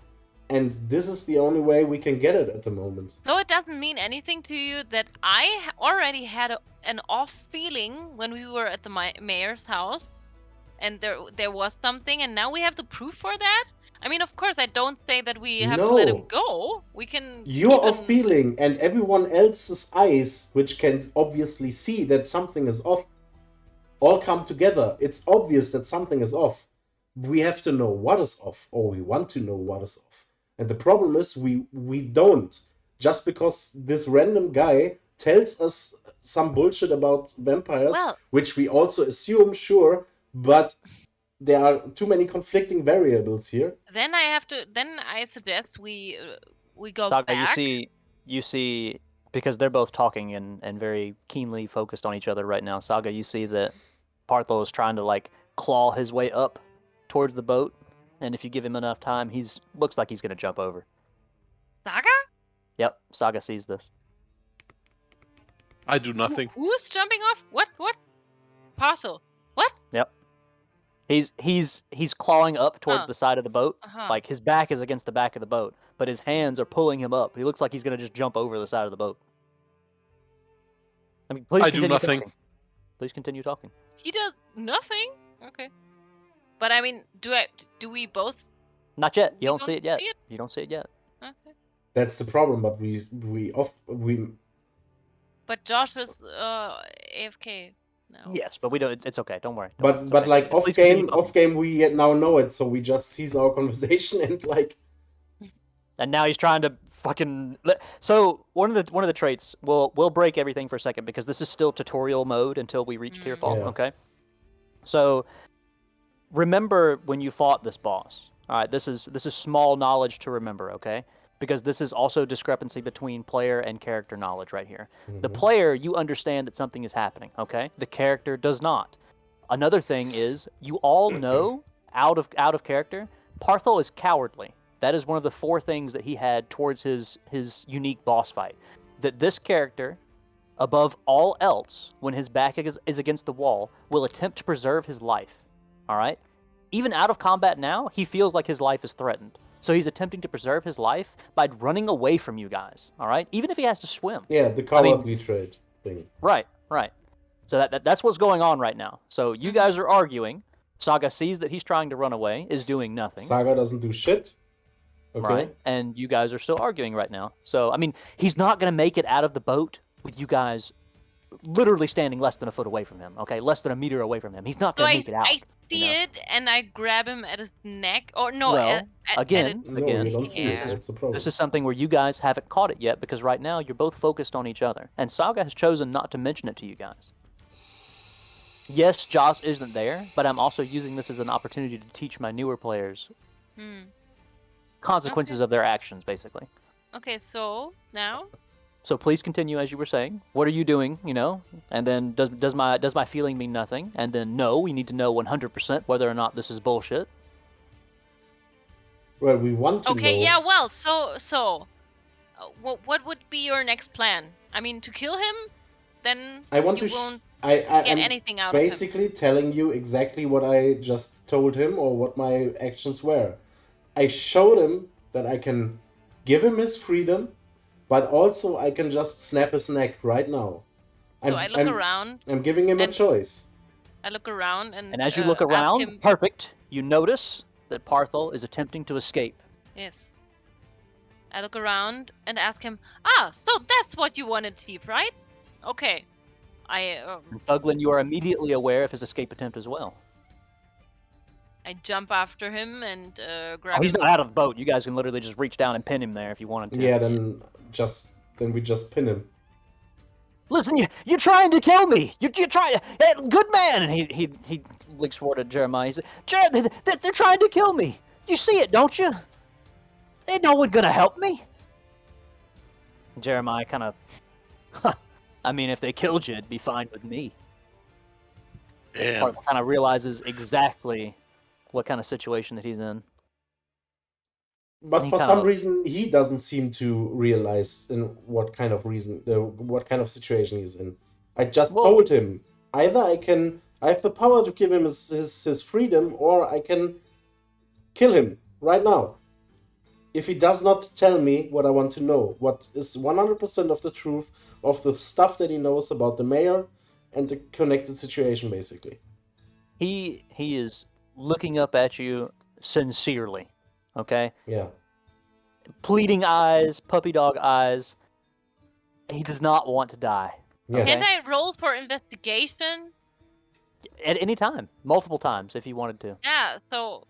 and this is the only way we can get it at the moment. So it doesn't mean anything to you that I already had an off feeling when we were at the mayor's house, and there was something, and now we have the proof for that? I mean, of course, I don't say that we have to let him go. We can... Your off feeling and everyone else's eyes, which can obviously see that something is off, all come together. It's obvious that something is off. we have to know what is off, or we want to know what is off. And the problem is we don't. Just because this random guy tells us some bullshit about vampires, Well- which we also assume, sure, but there are too many conflicting variables here. Then I suggest we go Saga, back. you see, because they're both talking and very keenly focused on each other right now. Saga, you see that Partho is trying to like claw his way up towards the boat, and if you give him enough time, looks like he's gonna jump over. Saga? Yep, Saga sees this. I do nothing. Who's jumping off? What? Parcel. What? Yep. He's clawing up towards Huh. the side of the boat. Uh-huh. Like his back is against the back of the boat, but his hands are pulling him up. He looks like he's gonna just jump over the side of the boat. I mean, please I do continue nothing. talking. Please continue talking. He does nothing. Okay. But I mean, do we both? Not yet. We You don't don't see it yet. see it? You don't see it yet. Okay. That's the problem, but we But Josh was AFK now. Yes, but we don't. It's okay. Don't worry. but okay. like Please continue off game we now know it, so we just cease our conversation and like And now he's trying to fucking. So one of the traits. We'll break everything for a second because this is still tutorial mode until we reach Tearfall. Yeah. Okay. So remember when you fought this boss. All right. This is small knowledge to remember. Okay. Because this is also discrepancy between player and character knowledge right here. The player, you understand that something is happening. Okay. The character does not. Another thing is you all know out of character, Partho is cowardly. That is one of the 4 things that he had towards his unique boss fight. That this character, above all else, when his back is against the wall, will attempt to preserve his life. All right? Even out of combat now, he feels like his life is threatened. So he's attempting to preserve his life by running away from you guys. All right? Even if he has to swim. yeah, the cowardly trait thing. Right. So that's what's going on right now. So you guys are arguing. Saga sees that he's trying to run away, is doing nothing. Saga doesn't do shit. Okay. Right. And you guys are still arguing right now. So, I mean, he's not going to make it out of the boat with you guys literally standing less than a foot away from him, okay? Less than a meter away from him. He's not So going to make it out. I see you know? it and I grab him at his neck. Or no, Well, at again, No, again, you don't see it. Yeah. That's a problem. this is something where you guys haven't caught it yet because right now you're both focused on each other. And Saga has chosen not to mention it to you guys. Yes, Joss isn't there, but I'm also using this as an opportunity to teach my newer players consequences of their actions, basically. Okay, so now So please continue as you were saying. What are you doing? You know, and then does my feeling mean nothing? And then no, we need to know 100% whether or not this is bullshit. Well, we want to okay, know. yeah. Well, so what would be your next plan? I mean, to kill him, then I want you to. won't I get am anything out of him. basically telling you exactly what I just told him or what my actions were. I showed him that I can give him his freedom, but also I can just snap his neck right now. So I look around. I'm giving him a and- choice. I look around and. And as you look ask around, him, perfect, you notice that Parthol is attempting to escape. yes. I look around and ask him. So that's what you want to achieve, right? Okay. I And Thuglin, you are immediately aware of his escape attempt as well. jump after him and grab Oh, he's him. not out of the boat. You guys can literally just reach down and pin him there if you wanted to. Yeah, then we just pin him. Listen, you're trying to kill me. You're trying. Hey, good man. And he looks forward at Jeremiah. He says, they're trying to kill me. You see it, don't you? Ain't no one gonna help me. Jeremiah kind of. I mean, if they killed you, it'd be fine with me. Damn. Parthol kind of realizes exactly what kind of situation that he's in. But He for kind some of- reason, he doesn't seem to realize in what kind of situation he's in. I just Well- told him either I have the power to give him his freedom, or I can kill him right now. If he does not tell me what I want to know, what is 100% of the truth of the stuff that he knows about the mayor and the connected situation, basically. He is looking up at you sincerely, okay? Yeah. Pleading eyes, puppy dog eyes. He does not want to die. Yes. Can I roll for investigation? At any time, multiple times if you wanted to. Yeah, so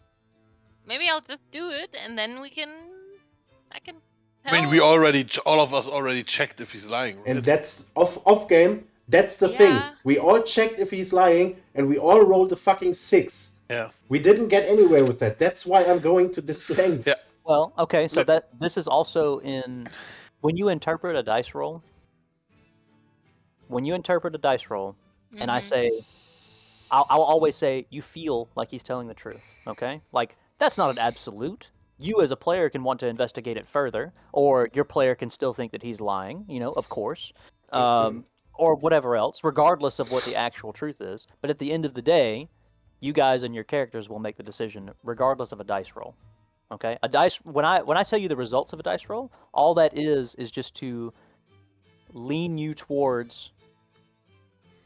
maybe I'll just do it, and then I can tell. I mean, we all of us already checked if he's lying, right? And that's off game. That's the thing. Yeah. We all checked if he's lying, and we all rolled a fucking 6. Yeah. We didn't get anywhere with that. That's why I'm going to this length. Yeah. Well, okay, so Let- this is also in when you interpret a dice roll. When you interpret a dice roll, and I Mhm. say, I'll always say you feel like he's telling the truth. Okay, like that's not an absolute. You as a player can want to investigate it further, or your player can still think that he's lying. You know, of course, or whatever else, regardless of what the actual truth is. But at the end of the day, you guys and your characters will make the decision, regardless of a dice roll. Okay, a dice. When I tell you the results of a dice roll, all that is just to lean you towards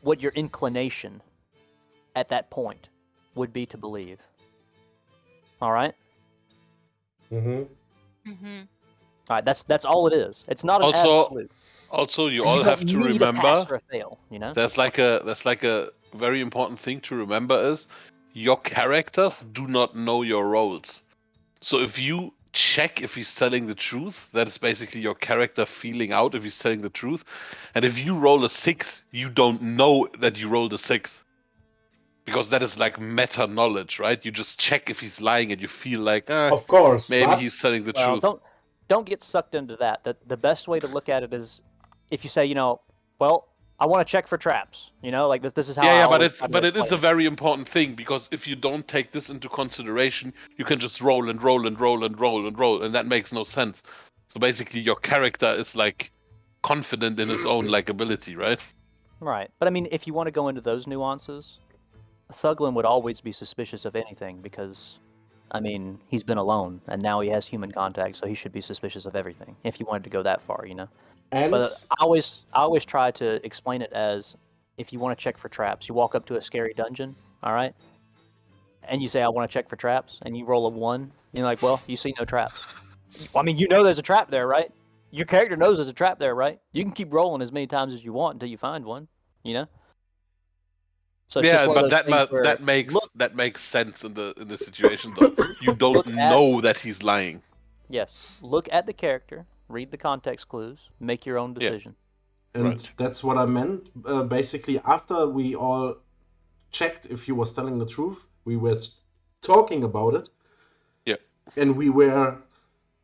what your inclination at that point would be to believe. All right. Mm-hmm. Mhm. All right. That's all it is. It's not an Also- absolute. Also, you You all don't have to need a pass remember or a fail. You know. that's like a very important thing to remember is your characters do not know your roles. So if you check if he's telling the truth, that is basically your character feeling out if he's telling the truth. And if you roll a 6, you don't know that you rolled a 6. Because that is like meta knowledge, right? You just check if he's lying and you feel like, Of course, maybe but he's telling the Well, truth. don't get sucked into that. The best way to look at it is if you say, well, I want to check for traps. Like this is how. I Yeah, but always try to it is play a it. very important thing because if you don't take this into consideration, you can just roll and roll and roll and roll and roll, and that makes no sense. So basically, your character is like confident in his own like ability, right? Right. But I mean, if you want to go into those nuances, Thuglin would always be suspicious of anything because, I mean, he's been alone and now he has human contact, so he should be suspicious of everything. If you wanted to go that far, and But I always try to explain it as, if you want to check for traps, you walk up to a scary dungeon, all right, and you say, I want to check for traps, and you roll a 1. You're like, well, you see no traps. I mean, there's a trap there, right? Your character knows there's a trap there, right? You can keep rolling as many times as you want until you find one, So it's Yeah, just one of but those things where that makes sense in the situation though. You don't Look at- know that he's lying. Yes, look at the character, read the context clues, make your own Yeah. decision. And that's what I meant. Basically, after we all checked if he was telling the truth, we were talking about it. Yeah. And we were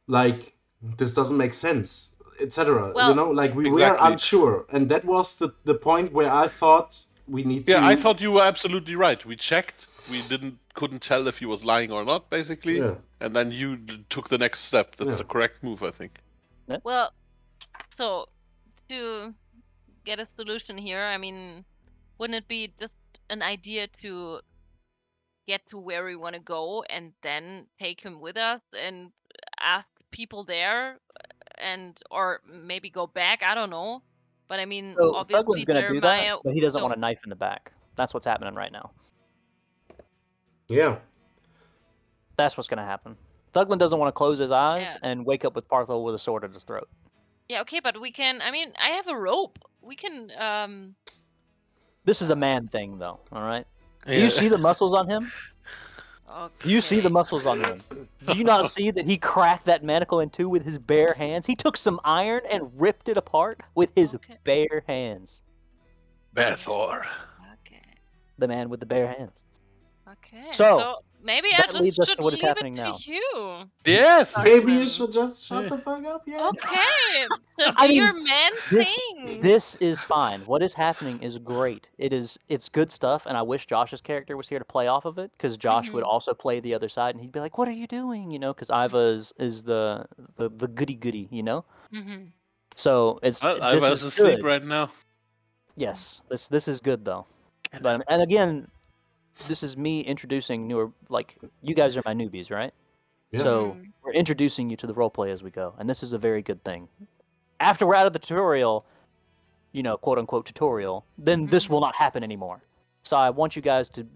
like, this doesn't make sense, etc. Well- like we Exactly. were unsure. And that was the point where I thought we need to... Yeah, I thought you were absolutely right. We checked. We couldn't tell if he was lying or not, basically. Yeah. And then you took the next step. That's Yeah. the correct move, I think. Well, so to get a solution here, I mean, wouldn't it be just an idea to get to where we want to go and then take him with us and ask people there or maybe go back? I don't know. But I mean, So obviously Thuglin's going to do that, Jeremiah. but he doesn't so- want a knife in the back. That's what's happening right now. Yeah. That's what's going to happen. Thuglin doesn't want to close his eyes Yeah. and wake up with Partho with a sword at his throat. Yeah, okay, but we can. I mean, I have a rope. We can. This is a man thing, though, all right? Do Yeah. you see the muscles on him? Do you see the okay. muscles on him? Do you not see that he cracked that manacle in two with his bare hands? He took some iron and ripped it apart with his Okay. bare hands. Bathor. Okay. The man with the bare hands. Okay. So, So maybe I that just leads us should to what is leave happening it now. to you. Yes. Maybe you Thuglen. should just shut the fuck up, yeah? Okay. So I do mean, your man thing. This is fine. What is happening is great. It's good stuff, and I wish Josh's character was here to play off of it, because Josh would Mhm. also play the other side, and he'd be like, "What are you doing?" Because Iva is the goody goody, Mhm. So I this was is asleep good. right now. Yes, this is good though. But and again, this is me introducing newer. Like, you guys are my newbies, right? Yeah. So Mhm. we're introducing you to the roleplay as we go, and this is a very good thing. After we're out of the tutorial, quote unquote tutorial, then this will not happen anymore. So I want you guys to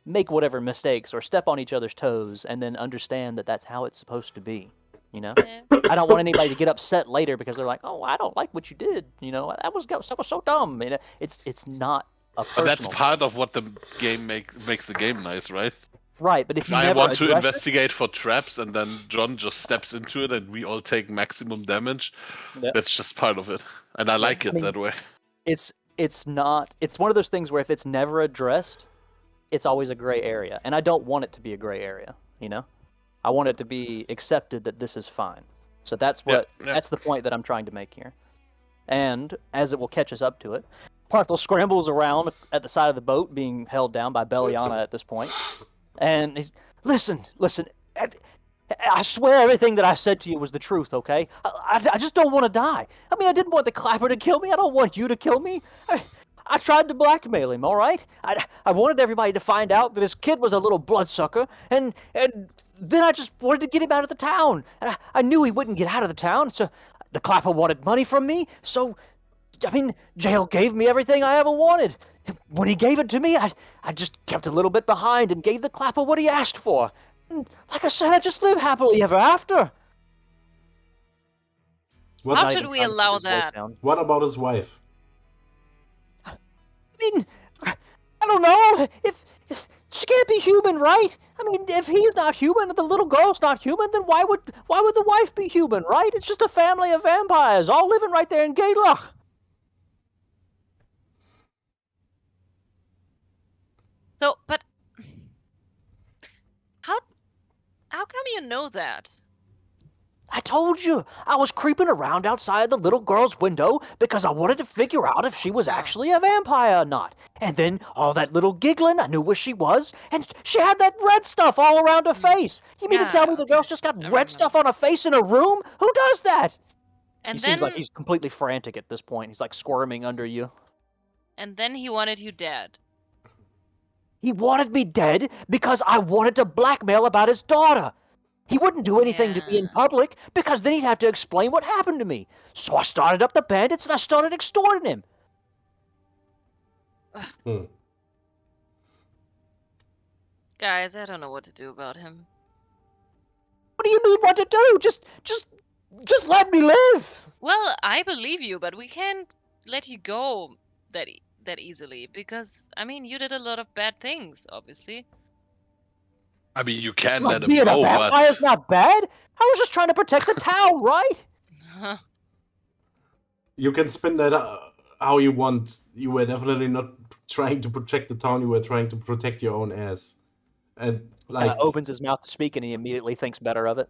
make whatever mistakes or step on each other's toes, and then understand that that's how it's supposed to be. Yeah. I don't want anybody to get upset later because they're like, "Oh, I don't like what you did." That was so dumb. It's not a But that's personal part of what the game makes the game nice, right? right. But if If you I never want to address it, investigate for traps and then John just steps into it and we all take maximum damage, yeah, that's just part of it. And I like it I mean, that way. it's not. It's one of those things where if it's never addressed, it's always a gray area, and I don't want it to be a gray area. You know, I want it to be accepted that this is fine. So that's Yeah, what yeah. that's the point that I'm trying to make here. And as it will catch us up to it, Parthel scrambles around at the side of the boat, being held down by Beliana at this point, and he's listen. I swear everything that I said to you was the truth, okay? I just don't want to die. I mean, I didn't want the Clapper to kill me. I don't want you to kill me. I tried to blackmail him, all right? I wanted everybody to find out that his kid was a little bloodsucker, and then I just wanted to get him out of the town. And I knew he wouldn't get out of the town, so the Clapper wanted money from me, so, I mean, Jail gave me everything I ever wanted. When he gave it to me, I just kept a little bit behind and gave the Clapper what he asked for. Like I said, I just live happily ever after. What, How Not should even we trying to put allow his voice that? down. what about his wife? I mean, I don't know. If she can't be human, right? I mean, if he's not human and the little girl's not human, then why would the wife be human, right? It's just a family of vampires all living right there in Gaylach. So, but how come you know that? I told you, I was creeping around outside the little girl's window because I wanted to figure out if she was actually a vampire or not. And then all that little giggling, I knew where she was, and she had that red stuff all around her face. You mean to tell me the girl's just got red stuff on her face in a room? Who does that? And He then seems like he's completely frantic at this point. He's like squirming under you. and then he wanted you dead. He wanted me dead because I wanted to blackmail about his daughter. He wouldn't do anything to me in Yeah. public because then he'd have to explain what happened to me. So I started up the bandits and I started extorting him. Hmm. Guys, I don't know what to do about him. What do you mean what to do? Just let me live. Well, I believe you, but we can't let you go that easily because I mean, you did a lot of bad things, obviously. I mean, you can Like, let him being a go, vampire's but not bad. I was just trying to protect the town, right? You can spin that how you want. You were definitely not trying to protect the town. You were trying to protect your own ass. And like, Opens his mouth to speak and he immediately thinks better of it.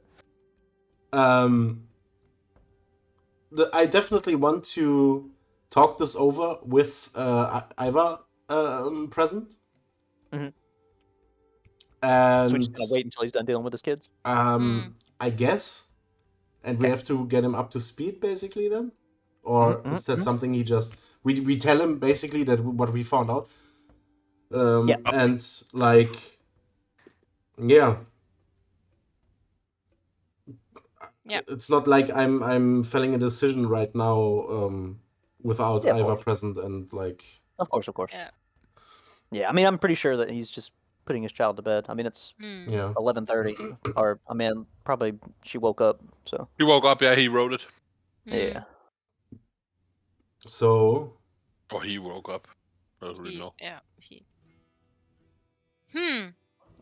I definitely want to talk this over with Iva present. Mhm. And So we're just gonna wait until he's done dealing with his kids. I guess, and we have to get him up to speed basically then, or is that something he just we tell him basically that what we found out, Yeah. and like, yeah. Yeah. It's not like I'm felling a decision right now without Yeah, of Iva course. present and like. Of course. Yeah. Yeah, I mean, I'm pretty sure that he's just putting his child to bed. I mean, it's Yeah. 11:30, or I mean, probably she woke up. So he woke up. Yeah, he wrote it. yeah. So Or he woke up. I don't really know. Yeah.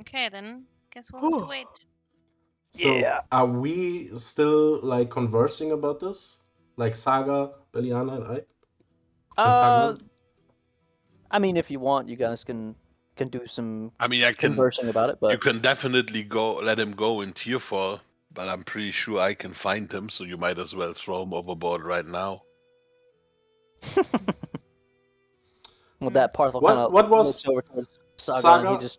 Okay, then guess we'll have to wait. So Yeah. are we still like conversing about this? Like Saga, Beliana, and I? And I mean, if you want, you guys can do some I mean, I can. conversing about it, but You can definitely let him go in tier 4, but I'm pretty sure I can find him, so you might as well throw him overboard right now. with that Parthel What- kind of what was looks over towards Saga, Saga? and he just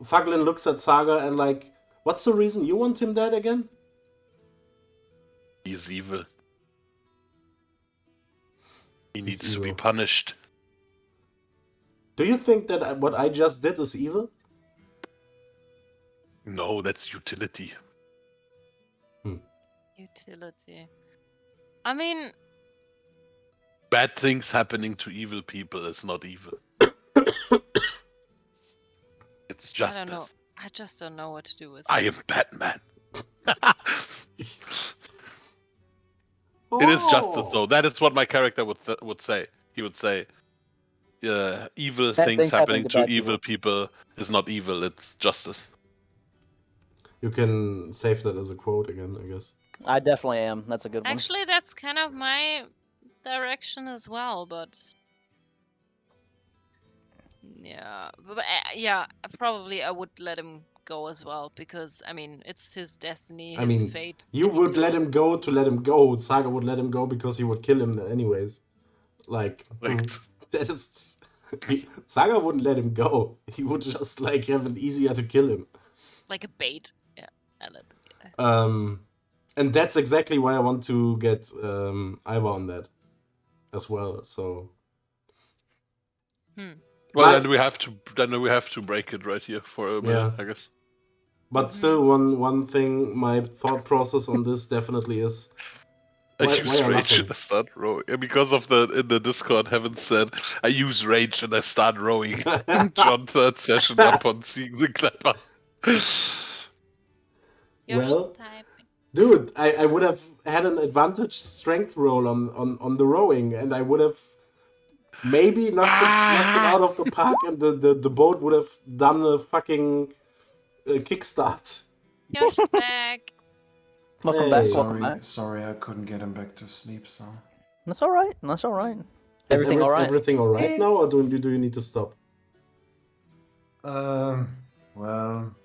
Thaglin looks at Saga and like, what's the reason you want him dead again? He's evil. He needs to be evil. punished. Do you think that what I just did is evil? No, that's utility. Utility. I mean, Bad things happening to evil people is not evil. It's I justice. don't know. I just don't know what to do with I him. am Batman. It is justice, though. That is what my character would say. He would say, evil Bad things things happening happening to to bad evil people is not evil, it's justice. You can save that as a quote again, I guess. I definitely am. That's a good one. Actually, that's kind of my direction as well, but yeah, probably I would let him go as well because I mean it's his destiny, I his mean, fate. you and he would let knows. him go to let him go. Saga would let him go because he would kill him anyways. Like, Correct. that is... Saga wouldn't let him go. He would just, like, have it easier to kill him. Like a bait. Yeah, I let him get it. And that's exactly why I want to get Ivar on that as well, so... Well, My- then we have to break it right here for a minute, I guess. But still, one thing, my thought process on this definitely is... I Why use are you rage laughing? and I start rowing. Because of in the Discord, Heaven said I use rage and I start rowing. John third session upon seeing the clapper. You're Well, just typing. dude, I would have had an advantage strength roll on the rowing, and I would have maybe knocked it out of the park, and the boat would have done a fucking kickstart. Yours back. Welcome back. Hey. Welcome back. Sorry, I couldn't get him back to sleep. So That's all right. That's all right. Is Everything all right? everything all right now, or do It's- you need to stop? well,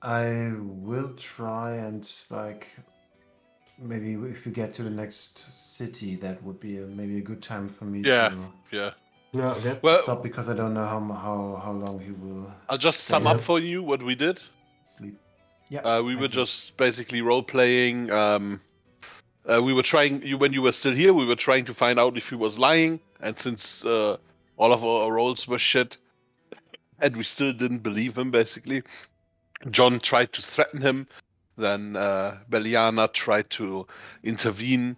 I will try and like maybe if you get to the next city, that would be maybe a good time for me Yeah. to Yeah, okay. Well, stop because I don't know how long he will. I'll just stay sum up for you what we did. Sleep. Yeah. We were thank you. just basically role playing. We were trying. When you were still here, we were trying to find out if he was lying, and since all of our roles were shit, and we still didn't believe him, basically, John tried to threaten him. Then Beliana tried to intervene,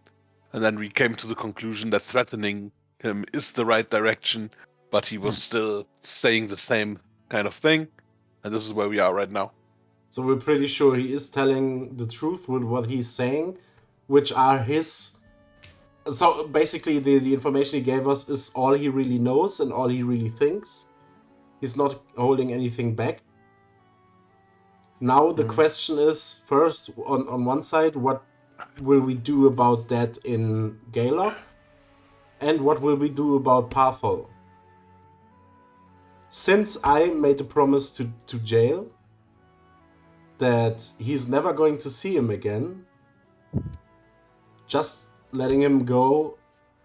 and then we came to the conclusion that threatening him is the right direction, but he was still saying the same kind of thing, and this is where we are right now. So we're pretty sure he is telling the truth with what he's saying, which are his... So basically the information he gave us is all he really knows and all he really thinks. He's not holding anything back. Now the question is, first, on one side, what will we do about that in Gaylog? And what will we do about Pathol? Since I made a promise to Jail that he's never going to see him again, just letting him go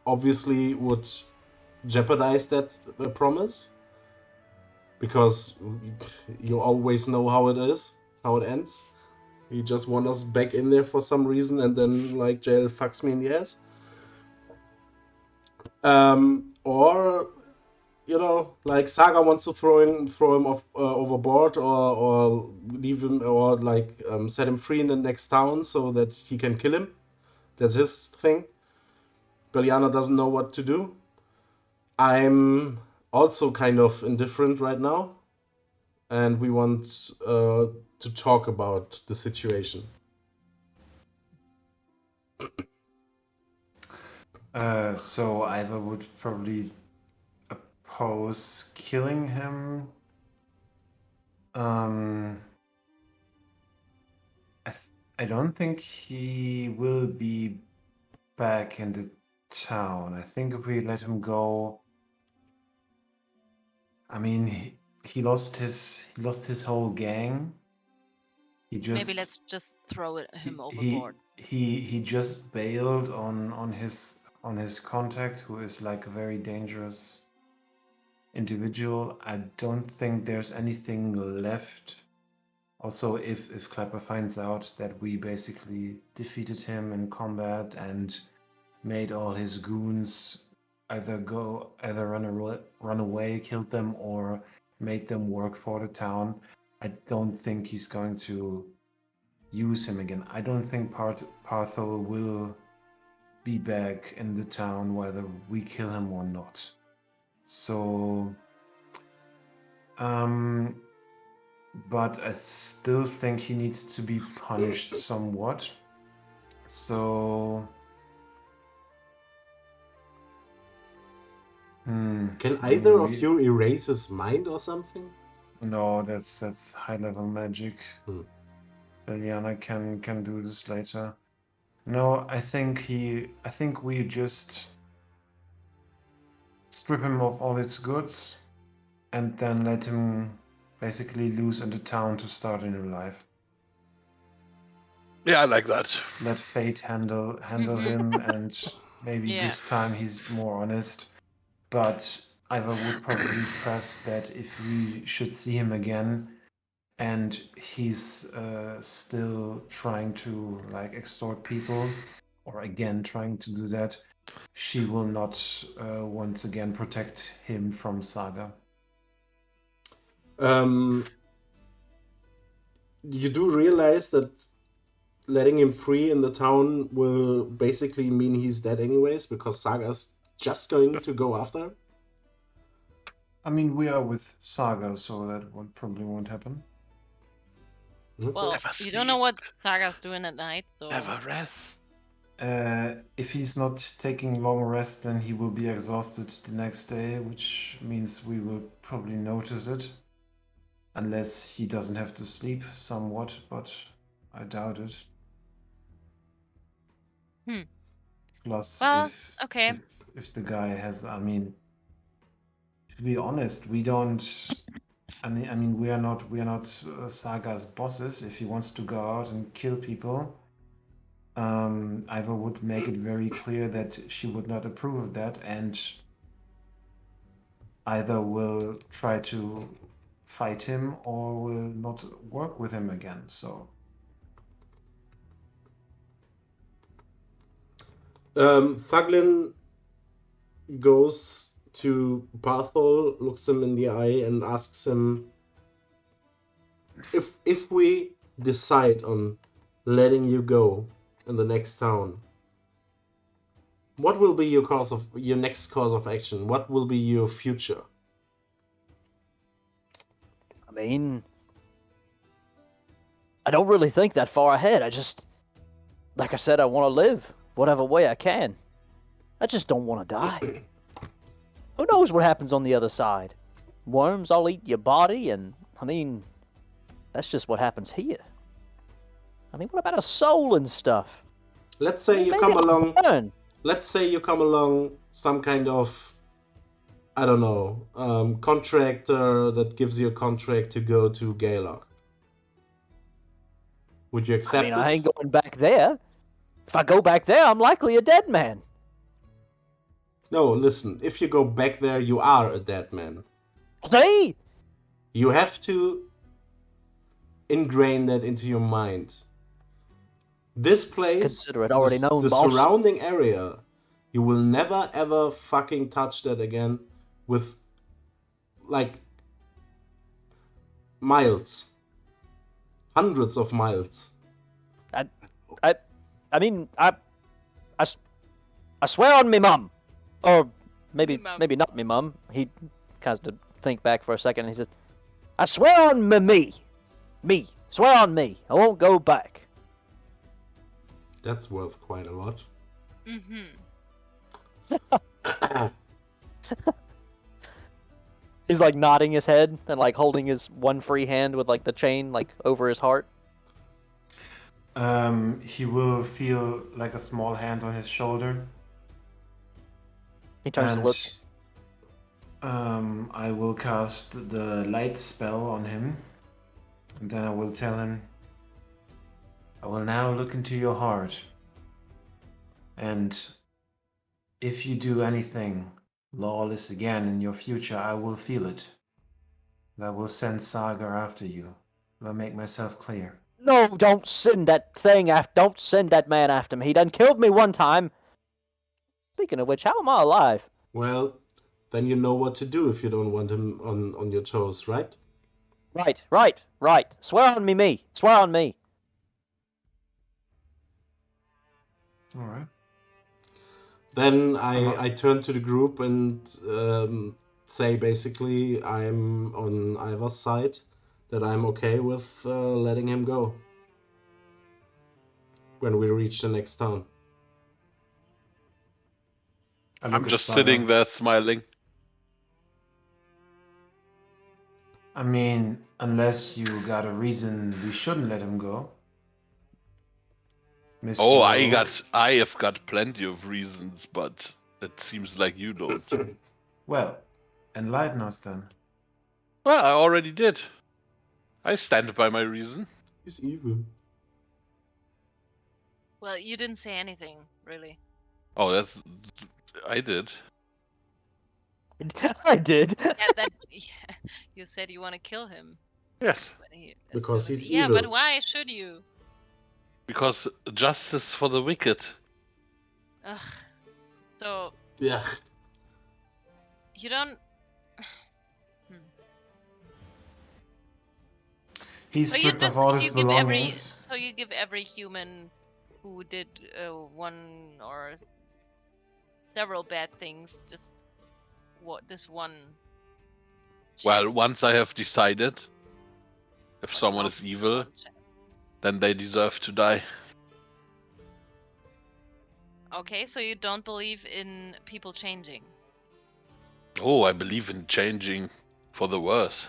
obviously would jeopardize that promise. Because you always know how it is, how it ends. You just want us back in there for some reason, and then like Jail fucks me in the ass. Or you know, like Saga wants to throw him off overboard, or leave him, or like set him free in the next town so that he can kill him. That's his thing. Beliana doesn't know what to do. I'm also kind of indifferent right now, and we want to talk about the situation. So Ivar would probably oppose killing him. I don't think he will be back in the town. I think if we let him go, I mean, he lost his whole gang. He just Maybe let's just throw him he overboard. he just bailed on his contact, who is like a very dangerous individual. I don't think there's anything left. Also, if Clapper finds out that we basically defeated him in combat and made all his goons either run away, killed them, or made them work for the town, I don't think he's going to use him again. I don't think Parthol will be back in the town whether we kill him or not. So, but I still think he needs to be punished somewhat. So, Can either of you erase his mind or something? No, that's high level magic. Hmm. Liliana can do this later. No, I think we just strip him of all its goods and then let him basically loose into town to start a new life. Yeah, I like that. Let fate handle him, and maybe Yeah. this time he's more honest. But Ivar would probably press that if we should see him again and he's still trying to like extort people, or again trying to do that, she will not once again protect him from Saga. You do realize that letting him free in the town will basically mean he's dead anyways, because Saga's just going to go after him? I mean, we are with Saga, so that probably won't happen. Well, Never you don't know sleep. what Saga's doing at night, so. Never rest. If he's not taking long rest, then he will be exhausted the next day, which means we will probably notice it. Unless he doesn't have to sleep somewhat, but I doubt it. Plus, Well, okay. if the guy has, I mean, to be honest, we don't. I mean, we are not Saga's bosses. If he wants to go out and kill people, Ivar would make it very clear that she would not approve of that, and either will try to fight him or will not work with him again. So Thuglin goes to Barthol, looks him in the eye, and asks him, if we decide on letting you go in the next town, what will be your next course of action? What will be your future? I mean, I don't really think that far ahead. I just, like I said, I want to live whatever way I can. I just don't want to die. Who knows what happens on the other side? Worms all eat your body, and I mean, that's just what happens here. I mean, what about a soul and stuff? Let's say you Maybe come I'll along. learn. Let's say you come along some kind of, I don't know, contractor that gives you a contract to go to Gaylord. Would you accept I mean, I it? ain't going back there. If I go back there, I'm likely a dead man. No, listen. If you go back there, you are a dead man. See? You have to ingrain that into your mind. This place, Consider it already known, the boss. surrounding area, you will never ever fucking touch that again with, like, miles. Hundreds of miles. I mean, I swear on me mum. Or maybe Me mum. maybe not me mum. He kind of think back for a second and he says, I swear on me. Me. Swear on me. I won't go back. That's worth quite a lot. He's like nodding his head and like holding his one free hand with like the chain like over his heart. he will feel like a small hand on his shoulder. He turns to look. I will cast the light spell on him, and then I will tell him, I will now look into your heart, and if you do anything lawless again in your future, I will feel it. And I will send Saga after you. Will I make myself clear? No, don't send that thing after. Don't send that man after me. He done killed me one time. Speaking of which, how am I alive? Well, then you know what to do if you don't want him on your toes, right? Right. Swear on me. Swear on me. All right. Then I turn to the group and say basically I'm on Ivar's side, that I'm okay with letting him go when we reach the next town. I look I'm at just Saga. sitting there smiling. I mean, unless you got a reason we shouldn't let him go. Mr. Oh, Rogue. I have got plenty of reasons, but it seems like you don't. Well, enlighten us then. Well, I already did. I stand by my reason. He's evil. Well, you didn't say anything, really. Oh, I did. I did. Yeah, that you said you want to kill him. Yes, When he, as Because soon as he's yeah, but evil. why should you? because justice for the wicked. Ugh. So Yeah. you don't. He's So you stripped of all his you give every belongings. so you give every human who did one or several bad things just this one. Well, chance. once I have decided if But someone how is evil, one chance? then they deserve to die. Okay, so you don't believe in people changing. Oh, I believe in changing for the worse.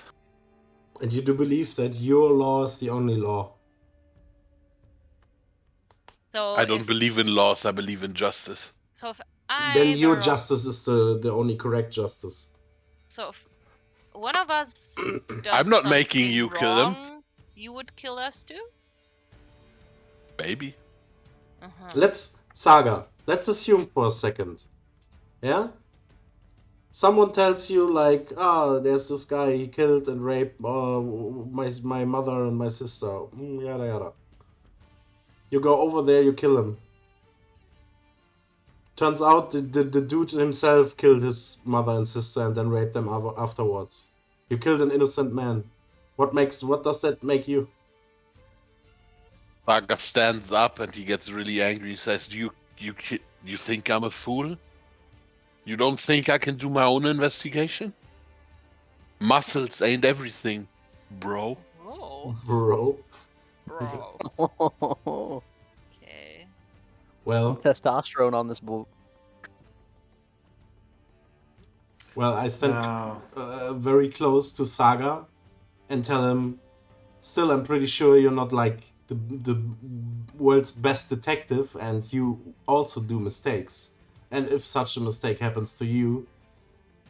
And you do believe that your law is the only law. So I don't if believe in laws, I believe in justice. so if Then your either of, justice is the only correct justice. so if one of us does I'm not something making you kill him. wrong, you would kill us too? Maybe. Let's assume for a second. Yeah? Someone tells you like, there's this guy, he killed and raped my mother and my sister. Yada yada. You go over there, you kill him. Turns out the dude himself killed his mother and sister and then raped them afterwards. You killed an innocent man. What does that make you? Saga stands up and he gets really angry. He says, you think I'm a fool? You don't think I can do my own investigation? Muscles ain't everything, bro. Oh, Bro. bro. Okay. Well, Testosterone on this boat. I stand Now, very close to Saga and tell him, still, I'm pretty sure you're not like the world's best detective and you also do mistakes. And if such a mistake happens to you,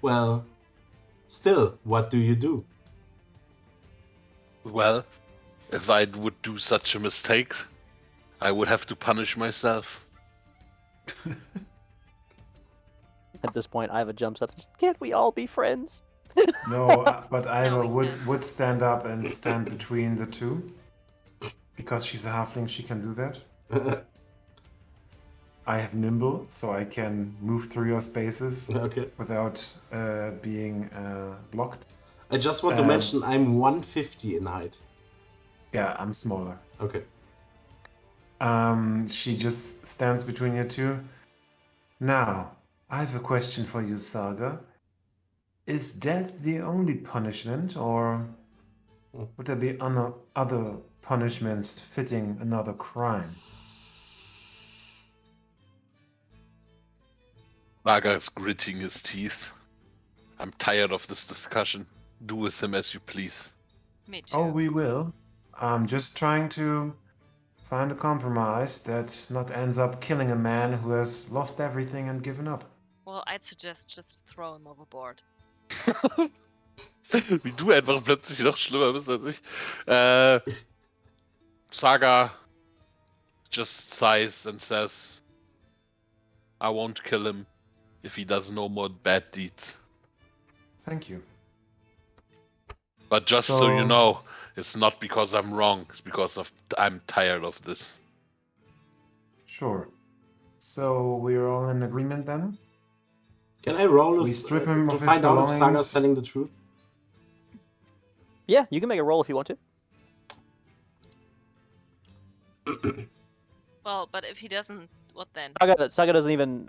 well, still, what do you do? Well, if I would do such a mistake, I would have to punish myself. At this point, Iva jumps up. Can't we all be friends? no, but Iva we can't. would stand up and stand between the two. Because she's a halfling, she can do that. I have nimble, so I can move through your spaces Okay. without being blocked. I just want to mention I'm 150 in height. Yeah, I'm smaller. Okay. She just stands between you two. Now, I have a question for you, Saga. Is death the only punishment, or would there be other punishments fitting another crime? Saga is gritting his teeth. I'm tired of this discussion. Do with him as you please. Me too. Oh, we will. I'm just trying to find a compromise that not ends up killing a man who has lost everything and given up. Well, I'd suggest just throw him overboard. Wie du einfach plötzlich noch schlimmer bist als ich. Saga just sighs and says, I won't kill him if he does no more bad deeds. Thank you. But just so you know, it's not because I'm wrong, it's because I'm tired of this. Sure. So we're all in agreement then? Can I roll We strip him to of his find out if belongings? Saga's telling the truth? Yeah, you can make a roll if you want to. Well, but if he doesn't, what then? Saga doesn't even.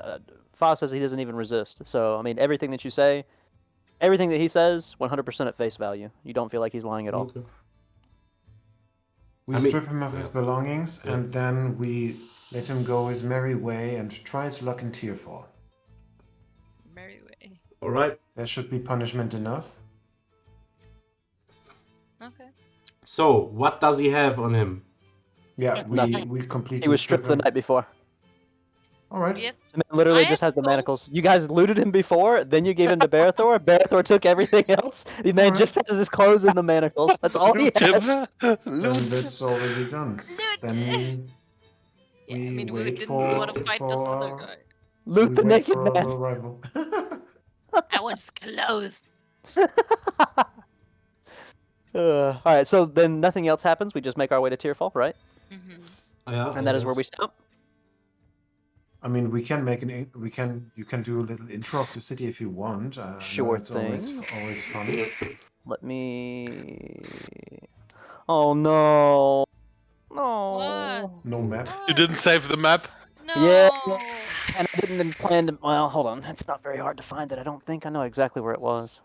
Fa says he doesn't even resist. So I mean, everything that you say, everything that he says, 100% at face value. You don't feel like he's lying at all. Okay. We strip him of his belongings and then we let him go his merry way and try his luck in Tierfall. Merry way. All right. There should be punishment enough. So, what does he have on him? Yeah, Nothing. we completely He was stripped the him. night before. All right. Yes. The man literally I just have has the sold- manacles. You guys looted him before, then you gave him to Barathor. Barathor took everything else. The man Alright. just has his clothes and the manacles. That's all he Loot him. has. Then Loot. that's already done. Loot. Then Yeah, I we mean, we wait didn't want to for fight this other guy. Loot we the wait naked for man. our rival. I want his clothes. All right, so then nothing else happens. We just make our way to Tearfall, right? Mm-hmm. Yeah, And that is where we stop. I mean, we can make you can do a little intro of the city if you want. I know Sure it's always thing. always fun. Let me. Oh no! No. No map. You didn't save the map. No. Yeah. And I didn't plan to. Well, hold on. It's not very hard to find it. I don't think I know exactly where it was.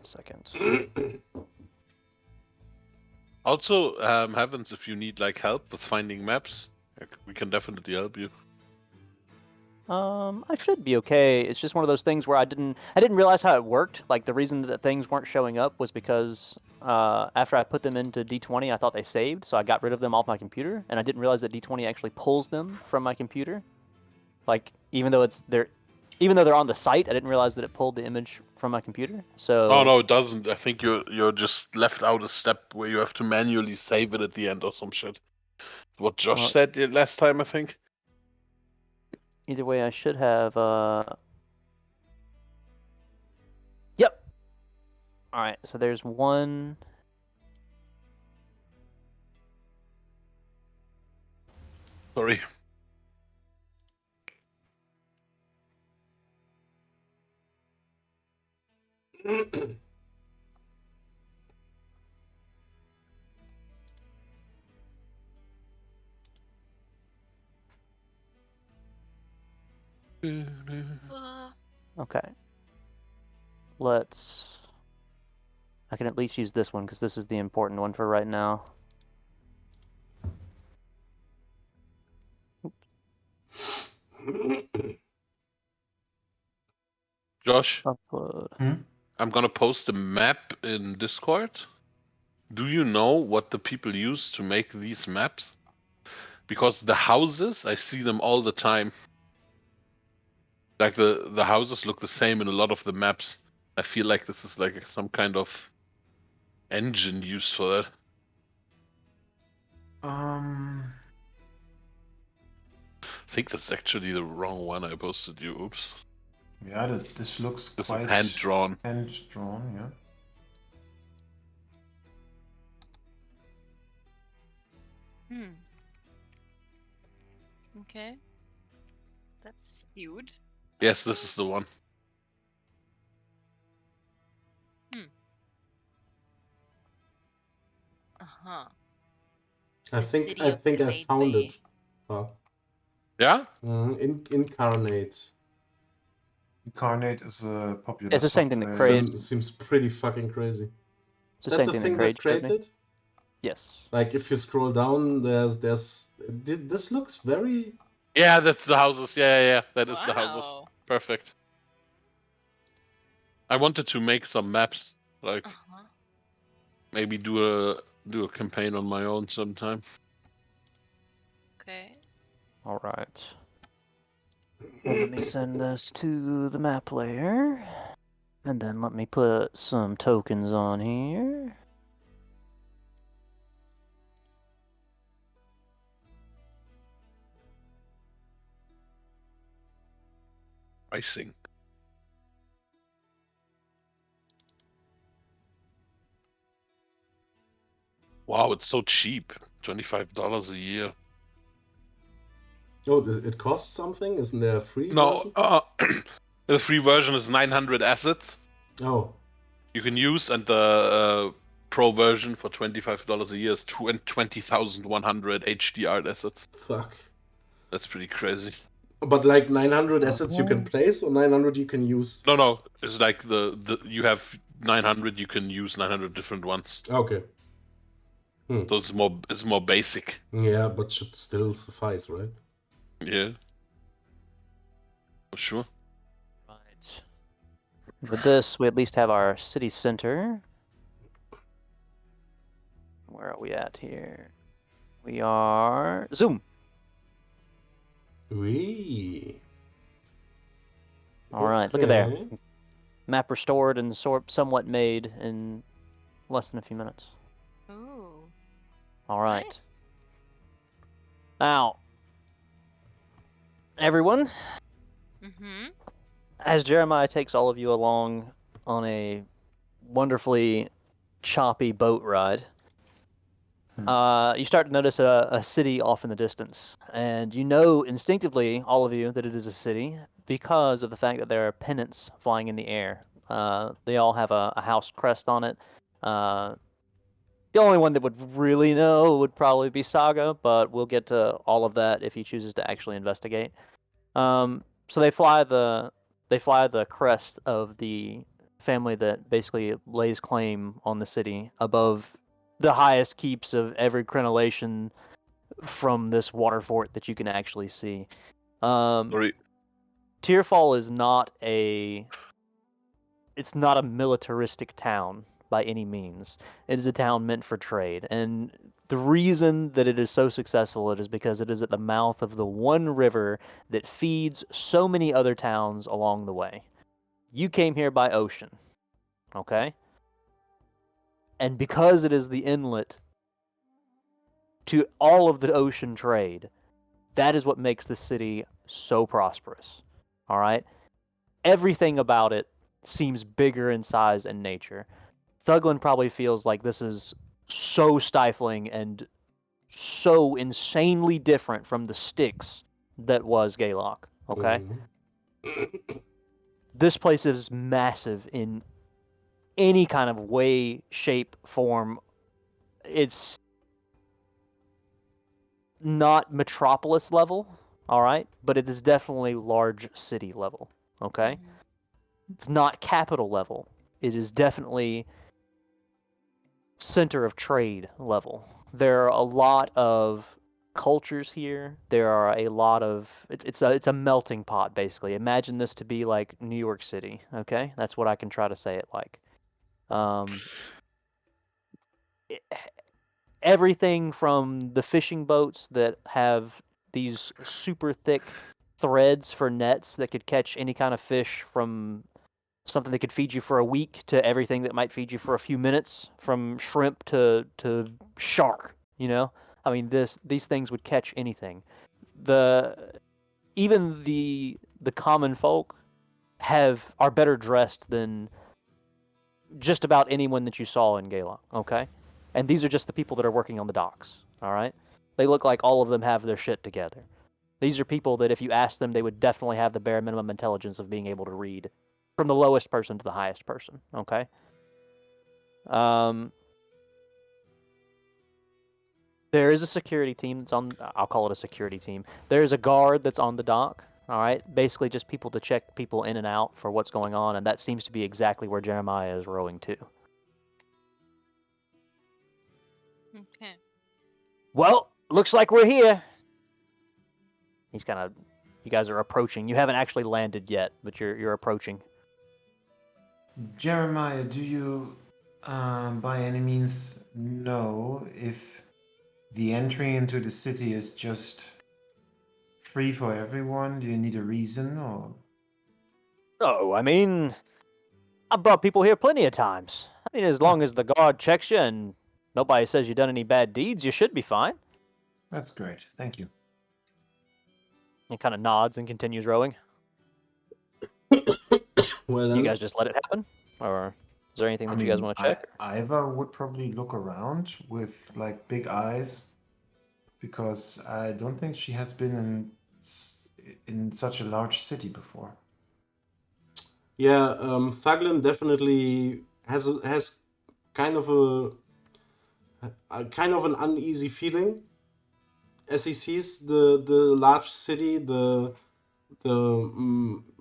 Second. Also, Heavens, if you need like help with finding maps, we can definitely help you. I should be okay. It's just one of those things where I didn't realize how it worked. Like the reason that things weren't showing up was because after I put them into D20, I thought they saved, so I got rid of them off my computer, and I didn't realize that D20 actually pulls them from my computer. Like even though they're on the site, I didn't realize that it pulled the image from my computer. So Oh no, it doesn't. I think you're just left out a step where you have to manually save it at the end or some shit. What Josh said last time, I think. Either way, I should have. Yep. All right. So there's one. Sorry. Okay. Let's. I can at least use this one because this is the important one for right now. Josh, Upload. I'm gonna post a map in Discord. Do you know what the people use to make these maps? Because the houses, I see them all the time. Like the houses look the same in a lot of the maps. I feel like this is like some kind of engine used for that. Um, I think that's actually the wrong one I posted you. Oops. yeah, this looks This quite is hand drawn. hand drawn, yeah. Okay. That's huge. Yes, this is the one. Uh-huh. I The think city I of think I found Gateway. it. Oh. Yeah? Incarnate. Incarnate is a popular. It's the same thing that software. Craze- Seems pretty fucking crazy. It's Is the that same the thing thing that that Grade showed me. created? Yes. Like if you scroll down, this looks very. Yeah, that's the houses. Yeah. That is the houses. Wow. Perfect. I wanted to make some maps, like Uh-huh. maybe do a campaign on my own sometime. Okay. All right. Well, let me send this to the map layer. And then let me put some tokens on here. Pricing. Wow, it's so cheap. $25 a year. Oh, it costs something? Isn't there a free No, version? the free version is 900 assets Oh, you can use, and the pro version for $25 a year is 20,100 HDR assets. fuck. That's pretty crazy. But like 900 assets you can place, or 900 you can use? No, it's like the you have 900, you can use 900 different ones. Okay. So it's more basic. Yeah, but should still suffice, right? Yeah. For sure. Right. With this, we at least have our city center. Where are we at here? We are Zoom. Wee. All right, look at there. Okay. Map restored and somewhat made in less than a few minutes. Ooh. All right. Nice. Now, everyone, Mm-hmm. as Jeremiah takes all of you along on a wonderfully choppy boat ride, you start to notice a city off in the distance. And you know instinctively, all of you, that it is a city because of the fact that there are pennants flying in the air. They all have a house crest on it. The only one that would really know would probably be Saga, but we'll get to all of that if he chooses to actually investigate. So they fly the crest of the family that basically lays claim on the city above the highest keeps of every crenellation from this water fort that you can actually see. Sorry. Tearfall is not a militaristic town by any means. It is a town meant for trade, and the reason that it is so successful is because it is at the mouth of the one river that feeds so many other towns along the way. You came here by ocean, okay? And because it is the inlet to all of the ocean trade, that is what makes the city so prosperous. All right? Everything about it seems bigger in size and nature. Thuglin probably feels like this is so stifling and so insanely different from the Styx that was Gaylock, okay? This place is massive in any kind of way, shape, form. It's not metropolis level, all right? But it is definitely large city level, okay? Mhm. It's not capital level. It is definitely center of trade level. There are a lot of cultures here. There are a lot of it's a melting pot basically. Imagine this to be like New York City, okay? That's what I can try to say it like. Um, Everything from the fishing boats that have these super thick threads for nets that could catch any kind of fish, from something that could feed you for a week to everything that might feed you for a few minutes, from shrimp to shark, you know? I mean, these things would catch anything. Even the common folk are better dressed than just about anyone that you saw in Gala, okay? And these are just the people that are working on the docks, all right? They look like all of them have their shit together. These are people that if you ask them, they would definitely have the bare minimum intelligence of being able to read from the lowest person to the highest person, okay? There is a security team that's I'll call it a security team. There's a guard that's on the dock, all right? Basically just people to check people in and out for what's going on, and that seems to be exactly where Jeremiah is rowing to. Okay. Well, looks like we're here. You guys are approaching. You haven't actually landed yet, but you're approaching. Jeremiah, do you by any means know if the entry into the city is just free for everyone? Do you need a reason or? Oh, I mean, I've brought people here plenty of times. I mean, as long as the guard checks you and nobody says you've done any bad deeds, you should be fine. That's great. Thank you. He kind of nods and continues rowing. Well Do you then. guys just let it happen? Or is there anything that you guys want to check? Iva would probably look around with like big eyes because I don't think she has been in such a large city before. Yeah, Thuglin definitely has kind of a kind of an uneasy feeling as he sees the large city, the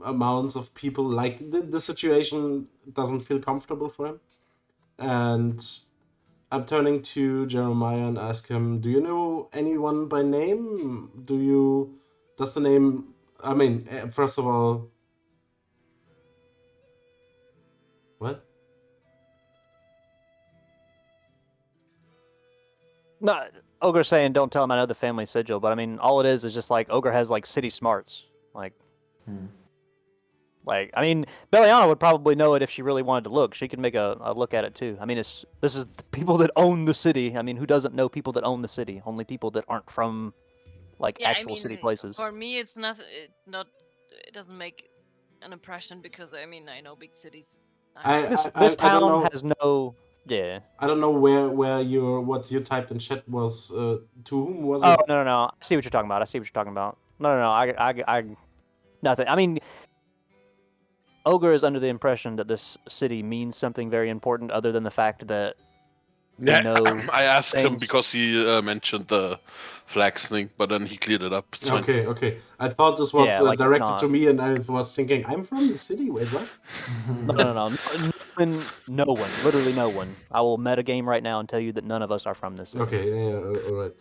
amounts of people. Like the situation doesn't feel comfortable for him, and I'm turning to Jeremiah and ask him, "Do you know anyone by name? Does the name? I mean, first of all, what?" No, Ogre's saying don't tell him I know the family sigil, but I mean, all it is just like Ogre has like city smarts. Like, I mean, Belliana would probably know it if she really wanted to look. She could make a look at it too. I mean, this is the people that own the city. I mean, who doesn't know people that own the city? Only people that aren't from like Yeah, I actual city mean, places. for me, it's not. It doesn't make an impression because I mean I know big cities. This I don't town know. has no. Yeah. I don't know what you typed in chat was. To whom was Oh it? no! I see what you're talking about. I see what you're talking about. No. I nothing. I mean, Ogre is under the impression that this city means something very important, other than the fact that we Yeah, know I asked him things. because he mentioned the flags thing, but then he cleared it up. It's fine. Okay. I thought this was Yeah, like, it's directed to not- me, and I was thinking, I'm from the city. Wait, what? No. No one. Literally no one. I will metagame right now and tell you that none of us are from this city. Okay, yeah, all right.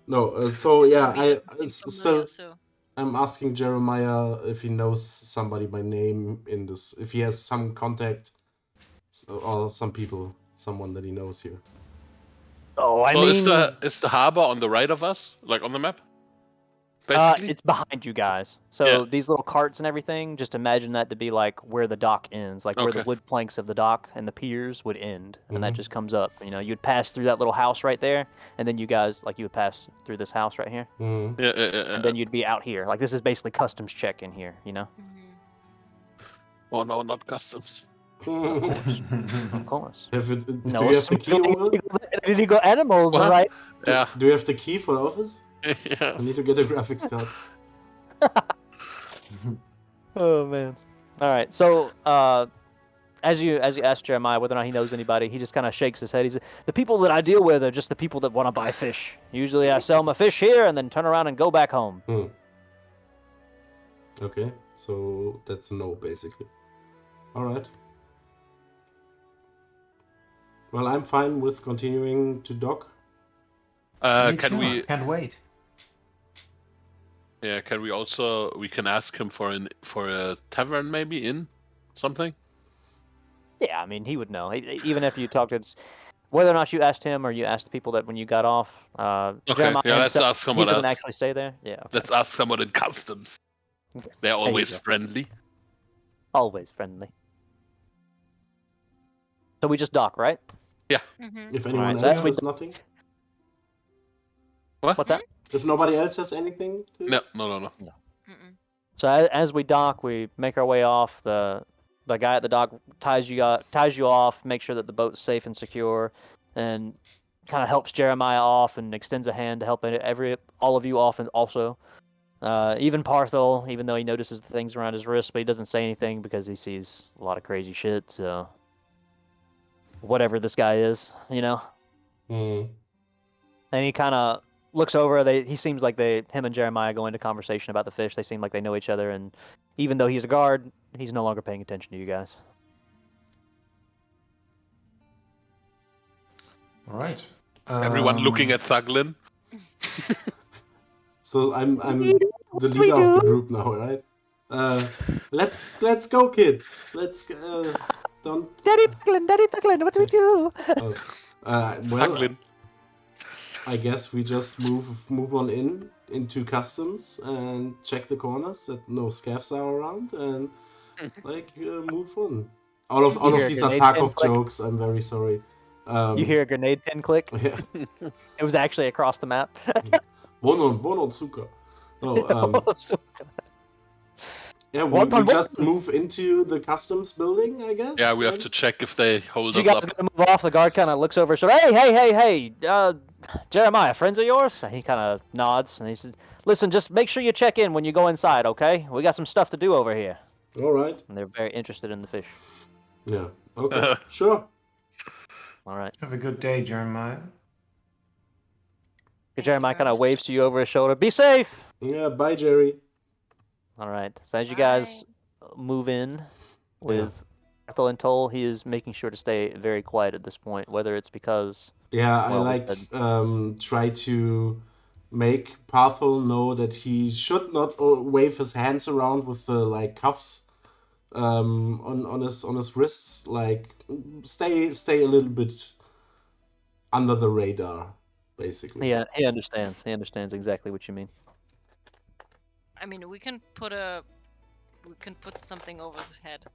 No, so yeah, Me, it I seems still familiar, so. I'm asking Jeremiah if he knows somebody by name in this, if he has some contact or some people, someone that he knows here. Oh, I So mean, is the harbor on the right of us, like on the map? Basically. it's behind you guys. So Yeah. these little carts and everything, just imagine that to be like where the dock ends, like where the Okay. wood planks of the dock and the piers would end, and that Mhm. just comes up. You know, you'd pass through that little house right there, and then you guys, like, you would pass through this house right here, Mhm. Yeah. and then you'd be out here. Like, this is basically customs check in here, you know? Mhm. Oh no, not customs. Of course. Do No, you have the key, Owen? illegal animals, What? right? Yeah. Do you have the key for the office? Yeah. I need to get a graphics card. Oh man. All right. So, as you ask Jeremiah whether or not he knows anybody, he just kind of shakes his head. He's the people that I deal with are just the people that want to buy fish. Usually, I sell my fish here and then turn around and go back home. Okay, so that's a no, basically. All right. Well, I'm fine with continuing to dock. Me Can too. I we? can't wait. Yeah. Can we also? We can ask him for a tavern, maybe in something. Yeah, I mean, he would know. Even if you talked to, whether or not you asked him or you asked the people that when you got off. Okay. Jeremiah Yeah. Let's himself, ask he someone doesn't else. actually stay there. Yeah. Okay. Let's ask someone in customs. They're you always go. friendly. Always friendly. So we just dock, right? Mhm. If anyone Alright, so else as we has nothing? What? What's that? If nobody else has anything? No. Mm-mm. So as we dock, we make our way off. The guy at the dock ties you off, make sure that the boat's safe and secure, and kind of helps Jeremiah off and extends a hand to help all of you off, and also even Parthol, even though he notices the things around his wrist, but he doesn't say anything because he sees a lot of crazy shit. So whatever this guy is, you know. Hmm. And he kind of looks over. He seems like him and Jeremiah go into conversation about the fish. They seem like they know each other, and even though he's a guard, he's no longer paying attention to you guys. All right. Everyone looking at Thuglin. So I'm the leader of the group now, right? Let's go, kids. Let's don't. Daddy Thuglin, what do we do? Well, Thuglin. I guess we just move on into customs and check the corners that no scavs are around and move on. All of hear a these grenade are pin Tarkov click? jokes. I'm very sorry. You hear a grenade pin click? Yeah. It was actually across the map. Wonon Zuka. No, yeah, we One. just move into the customs building, I guess. Yeah, we have to check if they hold You us guys up. gonna move off? The guard kind of looks over. So hey, Jeremiah, friends of yours? He kind of nods and he says, "Listen, just make sure you check in when you go inside, okay? We got some stuff to do over here." All right. And they're very interested in the fish. Yeah. Okay. Sure. All right. Have a good day, Jeremiah. Thank you Jeremiah very kind of much. waves to you over his shoulder. Be safe. Yeah. Bye, Jerry. All right. So as you guys move in with Ethel and Toll, he is making sure to stay very quiet at this point, whether it's because Yeah, well, I try to make Parthol know that he should not wave his hands around with the cuffs on his wrists. Like stay a little bit under the radar. basically. Yeah, he understands. He understands exactly what you mean. I mean, we can put something over his head.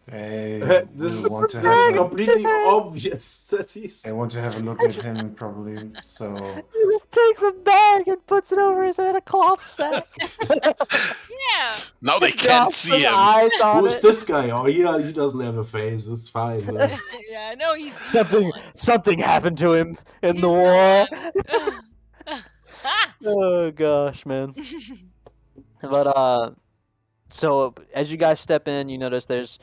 Hey, This we want to this is have a, completely obvious that he's. I want to have a look at him probably. So He just takes a bag and puts it over his head, a cloth sack. Yeah. Now they can't Drops see some him. eyes on Who's it. this guy? Oh, he doesn't have a face. It's fine. Yeah, I know he's Something happened to him in He's the war. gone. Oh gosh, man. But so as you guys step in, you notice there's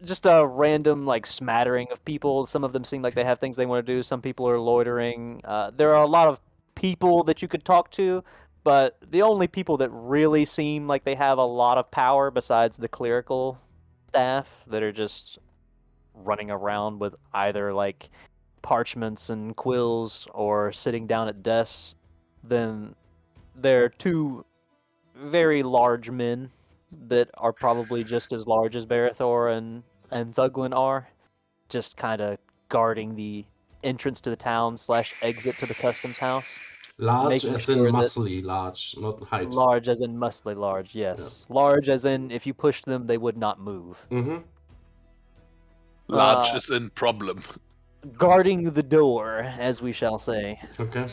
just a random like smattering of people. Some of them seem like they have things they want to do. Some people are loitering. There are a lot of people that you could talk to, but the only people that really seem like they have a lot of power, besides the clerical staff that are just running around with either like parchments and quills or sitting down at desks, then there are two very large men that are probably just as large as Barathor and Thuglin are, just kind of guarding the entrance to the town / exit to the customs house. Large Making as in sure that- muscly large, not height. Large as in muscly large, yes. Large as in if you pushed them, they would not move. Mm-hmm. Large is in problem. Guarding the door, as we shall say. Okay.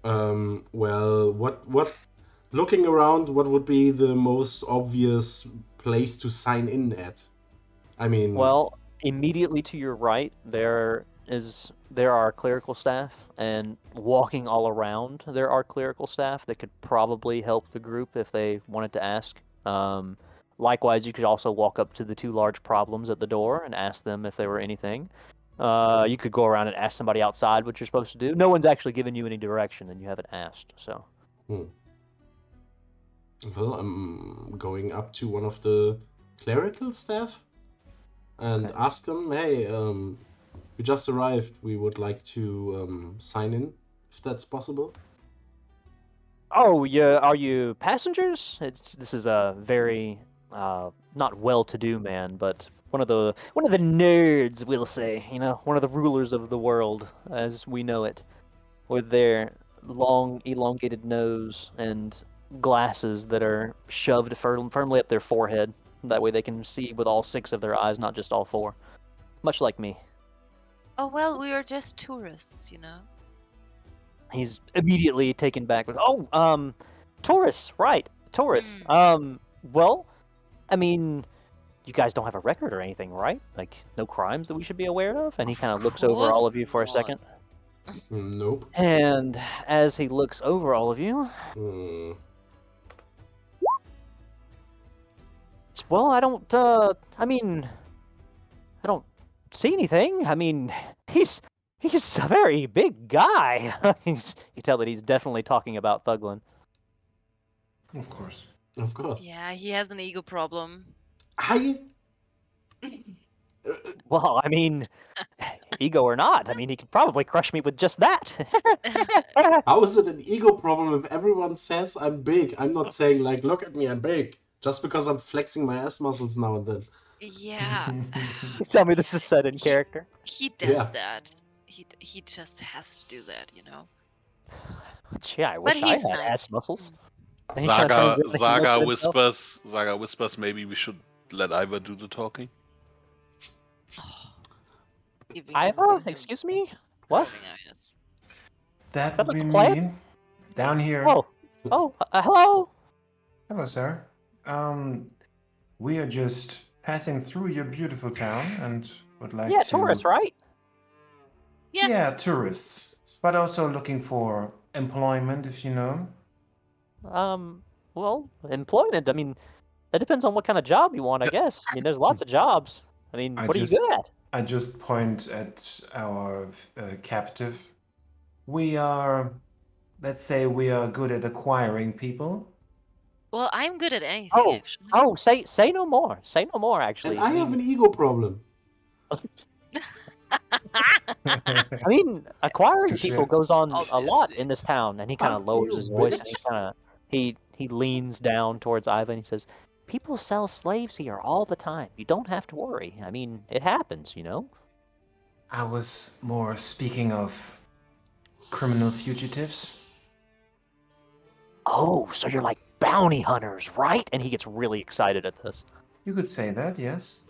Mhm. Well, what? Looking around, what would be the most obvious place to sign in at? I mean, Well, immediately to your right, there are clerical staff, and walking all around, there are clerical staff that could probably help the group if they wanted to ask. Likewise, you could also walk up to the two large problems at the door and ask them if there were anything. You could go around and ask somebody outside what you're supposed to do. No one's actually given you any direction, and you haven't asked. So, well, I'm going up to one of the clerical staff and Okay. ask them, hey, we just arrived. We would like to sign in, if that's possible. oh, yeah, are you passengers? This is a very not well-to-do man, but one of the nerds, we'll say. You know, one of the rulers of the world as we know it, with their long, elongated nose and glasses that are shoved firmly up their forehead. That way they can see with all 6 of their eyes, not just all 4. Much like me. Oh well, we are just tourists, you know. He's immediately taken back with, "Oh, Taurus, right, Taurus. Well, I mean, you guys don't have a record or anything, right? Like, no crimes that we should be aware of?" And he kind of looks over all course of you for a not. second. Nope. And as he looks over all of you, well, I don't see anything. I mean, he's a very big guy. You tell that he's definitely talking about Thuglin. of course. Of course. Yeah, he has an ego problem. I. Well, I mean, ego or not, I mean, he could probably crush me with just that. How is it an ego problem if everyone says I'm big? I'm not saying, like, look at me, I'm big. Just because I'm flexing my ass muscles now and then. Yeah, You tell me this is set in character. he does Yeah. that. He just has to do that, you know. Gee, I But wish I he's had nice. ass muscles. And he kinda turns in and looks at himself. Zaga whispers, maybe we should let Iva do the talking. Giving Iva? him Excuse me? What? rolling eyes. That Is that would like be a plant? me. Down here. Oh, hello? Hello, sir. We are just passing through your beautiful town and would like Yeah, to. tourists, right? Yes. Yeah, tourists, but also looking for employment, if you know. Well, employment, I mean, that depends on what kind of job you want, I guess. I mean, there's lots of jobs. I mean, what are you good at? I just point at our captive. We are, let's say, we are good at acquiring people. Well, I'm good at anything, actually. Oh, say no more. Say no more, actually. And I have an ego problem. I mean, acquiring Touche. people goes on a lot Obviously. in this town, and he kind of Fuck lowers you, his voice, and bitch. he leans down towards Iva, and he says, "People sell slaves here all the time. You don't have to worry. I mean, it happens, you know." I was more speaking of criminal fugitives. Oh, so you're like bounty hunters, right? And he gets really excited at this. You could say that, yes.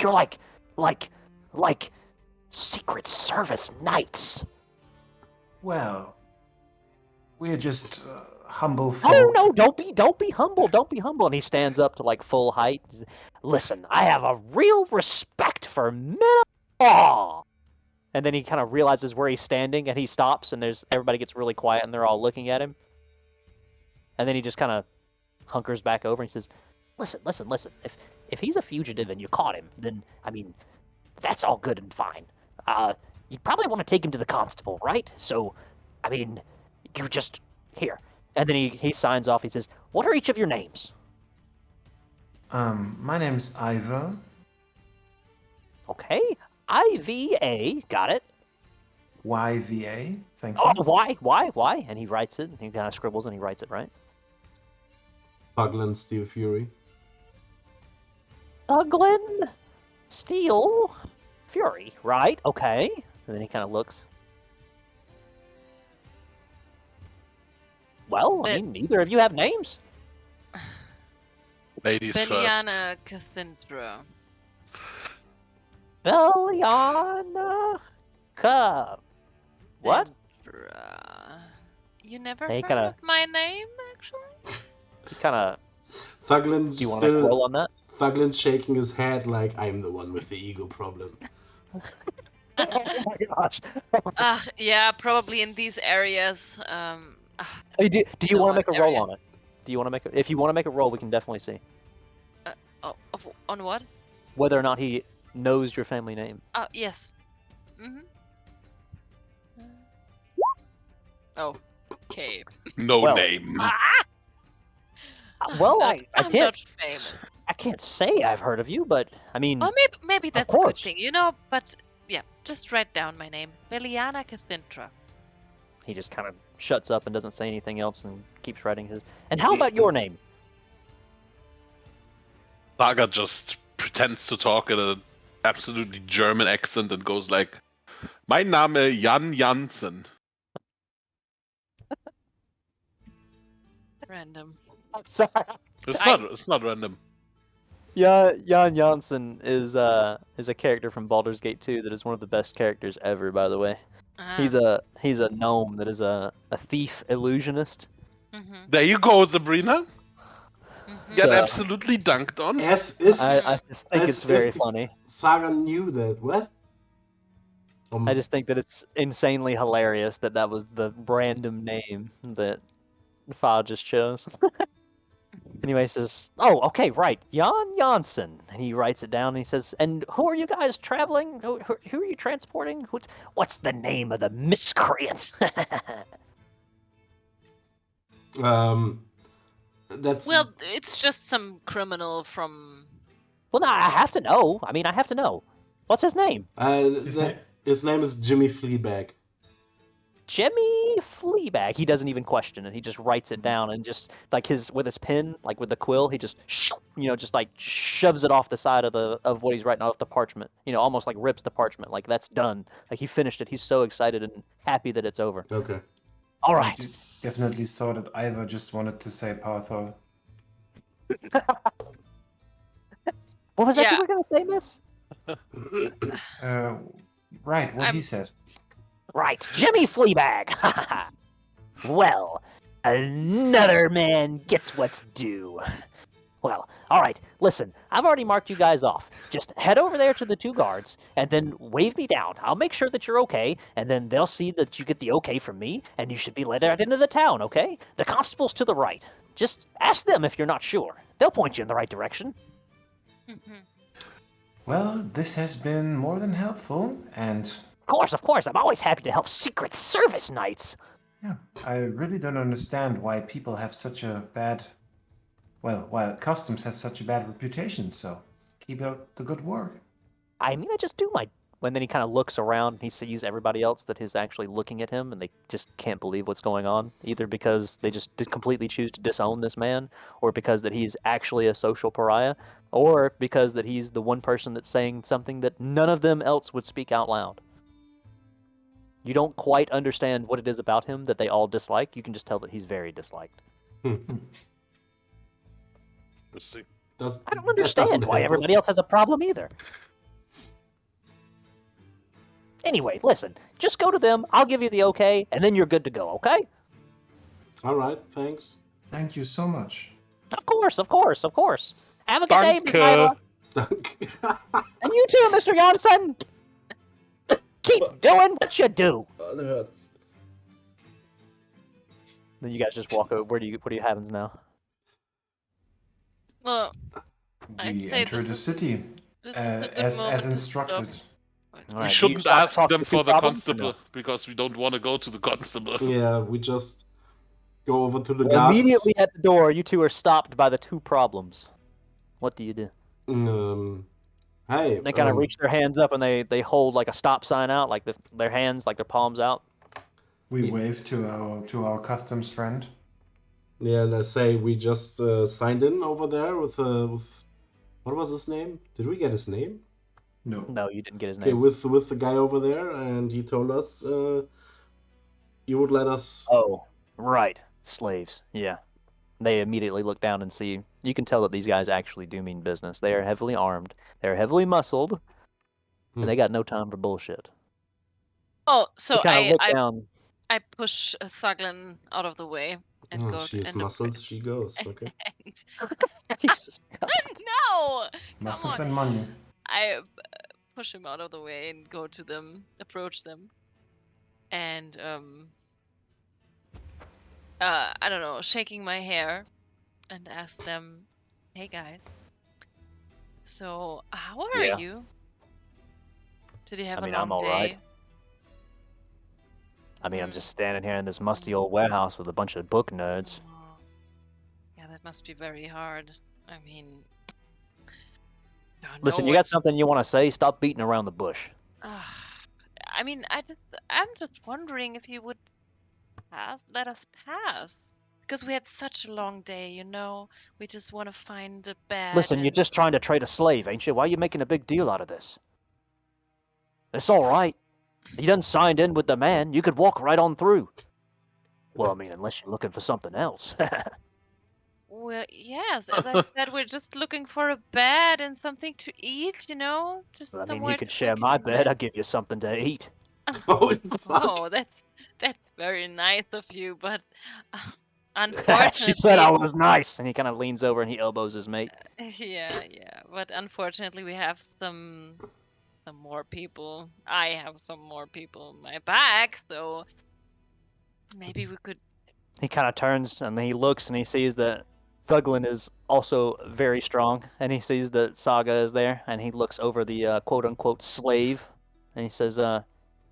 You're like Secret Service knights. Well, we're just humble No, folk. no, don't be humble, don't be humble. And he stands up to like full height. Listen, I have a real respect for minimum law. And then he kind of realizes where he's standing, and he stops, and everybody gets really quiet, and they're all looking at him. And then he just kind of hunkers back over and he says, listen. If he's a fugitive and you caught him, then, I mean, that's all good and fine. You probably want to take him to the constable, right? So, I mean, you just... Here. And then he signs off. He says, what are each of your names? My name's Ivor. Okay. IVA. Got it. YVA. Thank you. Oh, why? And he writes it. And he kind of scribbles and he writes it, right? Pugland Steel Fury. Uglin, Steel, Fury, right? Okay. And then he kind of looks. Well, I mean, neither of you have names. Ladies first. Beliana Cathindra. Beliana Cub. What? You never Hey, heard kinda- of my name, actually? He kind of... Thugland Do you want to make a roll on that? Thugland's shaking his head like I'm the one with the ego problem. Oh my gosh. Yeah, probably in these areas. Hey, do you No, want to make a roll area. on it? Do you want to make if you want to make a roll, we can definitely see On what? whether or not he knows your family name. Oh, yes. Mm-hmm. Oh, okay. No Well, name. Well, I'm I not can't famous. I can't say I've heard of you, but I mean, Well, maybe that's a good course. thing, But yeah, just write down my name, Beliana Cathindra. he just kind of shuts up and doesn't say anything else and keeps writing his. And how about your name? Saga just pretends to talk in an absolutely German accent and goes like, "Mein Name Jan Jansen." Random. Sorry. It's not random. Yeah, Jan Janssen is a character from Baldur's Gate 2 that is one of the best characters ever, by the way. He's a gnome that is a thief illusionist. Mm-hmm. There you go, Sabrina. Get So- absolutely dunked on. As if I just think As it's very if- funny. Saga knew that. What? I just think that it's insanely hilarious that that was the random name that Fa just chose. Anyway, he says, "Oh, okay, right, Jan Janssen." And he writes it down. And he says, "And who are you guys traveling? Who are you transporting? What's the name of the miscreants?" That's Well, it's just some criminal from. Well, no, I have to know. I mean, I have to know. What's his name? his name is Jimmy Fleabag. Jimmy Fleabag. He doesn't even question it. He just writes it down and just like with his pen, like with the quill, he just just like shoves it off the side of what he's writing off the parchment. Almost like rips the parchment. Like that's done. Like he finished it. He's so excited and happy that it's over. Okay. All right. You definitely saw that Ivor just wanted to say Parthor. What was that Yeah. you were gonna say, Miss? Right, what he I'm- said. Right, Jimmy Fleabag. Well, another man gets what's due. Well, all right. Listen, I've already marked you guys off. Just head over there to the two guards and then wave me down. I'll make sure that you're okay, and then they'll see that you get the okay from me, and you should be let out into the town, okay? The constable's to the right. Just ask them if you're not sure. They'll point you in the right direction. Mhm. Well, this has been more than helpful, and Of course. I'm always happy to help Secret Service knights. yeah, I really don't understand why people have such a bad. Well, customs has such a bad reputation. So keep up the good work. I mean, I just do my... And then he kind of looks around and he sees everybody else that is actually looking at him and they just can't believe what's going on. Either because they just completely choose to disown this man, or because that he's actually a social pariah, or because that he's the one person that's saying something that none of them else would speak out loud. You don't quite understand what it is about him that they all dislike. You can just tell that he's very disliked. Interesting. I don't That understand doesn't why help everybody us. else has a problem either. Anyway, listen, just go to them, I'll give you the okay, and then you're good to go, okay? All right, thanks. Thank you so much. Of course, of course, of course. Have a good day, Miss Danke. Iva. And you too, Mr. Janssen. Keep doing what you do. That hurts. Then you guys just walk over. What do you have now? Well, I'd We say enter the city this is a good as moment to instructed. stop. All We right, do you shouldn't stop to ask talk to them the two for the problems, or no? constable because we don't want to go to the constable. Yeah, we just go over to the Well, guards. immediately at the door, you two are stopped by the two problems. What do you do? Hey, They kind of reach their hands up and they hold like a stop sign out, like their hands, like their palms out. We Yeah. wave to our customs friend. yeah, and I say we just signed in over there with what was his name? Did we get his name? No. No, you didn't get his Okay, name. with the guy over there, and he told us you would let us. Oh, right, slaves. Yeah. They immediately look down and see. You can tell that these guys actually do mean business. They are heavily armed. They're heavily muscled, and they got no time for bullshit. Oh, They so kind of look I down. I push Thuglin out of the way and Oh, go she is and muscles. She goes. Okay. Jesus God. no, Muscles come on. and money. I push him out of the way and go to them, approach them, and I don't know, shaking my hair, and ask them, "Hey guys, so how are Yeah. you? Did you have I mean, a I'm long all right. day?" I mean, I'm Mm. just standing here in this musty old warehouse with a bunch of book nerds. Oh, yeah, that must be very hard. I mean, don't Listen, know you what. got something you want to say? Stop beating around the bush. I mean, I'm just wondering if you would let us pass, because we had such a long day. You know, we just want to find a bed. Listen, you're and just trying to trade a slave, ain't you? Why are you making a big deal out of this? It's all right. You done signed in with the man. You could walk right on through. Well, I mean, unless you're looking for something else. Well, yes, as I said, we're just looking for a bed and something to eat. You know, just I mean, somewhere you could we share my can bed. I'll rest. give you something to eat. Holy fuck! Oh, that's very nice of you, but She unfortunately, said I was nice, and he kind of leans over and he elbows his mate. yeah, but unfortunately, we have some more people. I have some more people in my back, so maybe we could. He kind of turns and he looks and he sees that Thuglin is also very strong, and he sees that Saga is there, and he looks over the quote-unquote slave, and he says,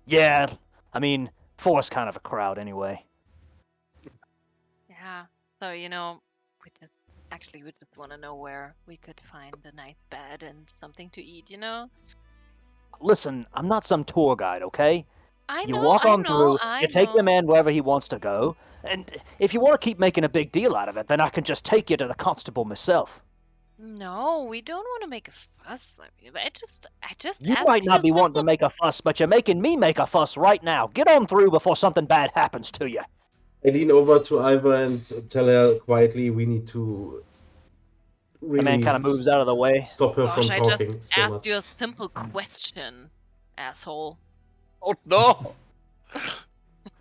yeah, I mean, four's kind of a crowd anyway. Yeah. So we just want to know where we could find a nice bed and something to eat. Listen, I'm not some tour guide, okay? I You know, walk I on know, through, I you take the know. man wherever he wants to go, and if you want to keep making a big deal out of it, then I can just take you to the constable myself. No, we don't want to make a fuss. I mean, I just You asked might you not a be wanting to simple. make a fuss, but you're making me make a fuss right now. Get on through before something bad happens to you. I lean over to Iva and tell her quietly we need to The really man kind of moves out of the way. stop her from Gosh, I just talking so asked much. you a simple question, asshole. Oh no!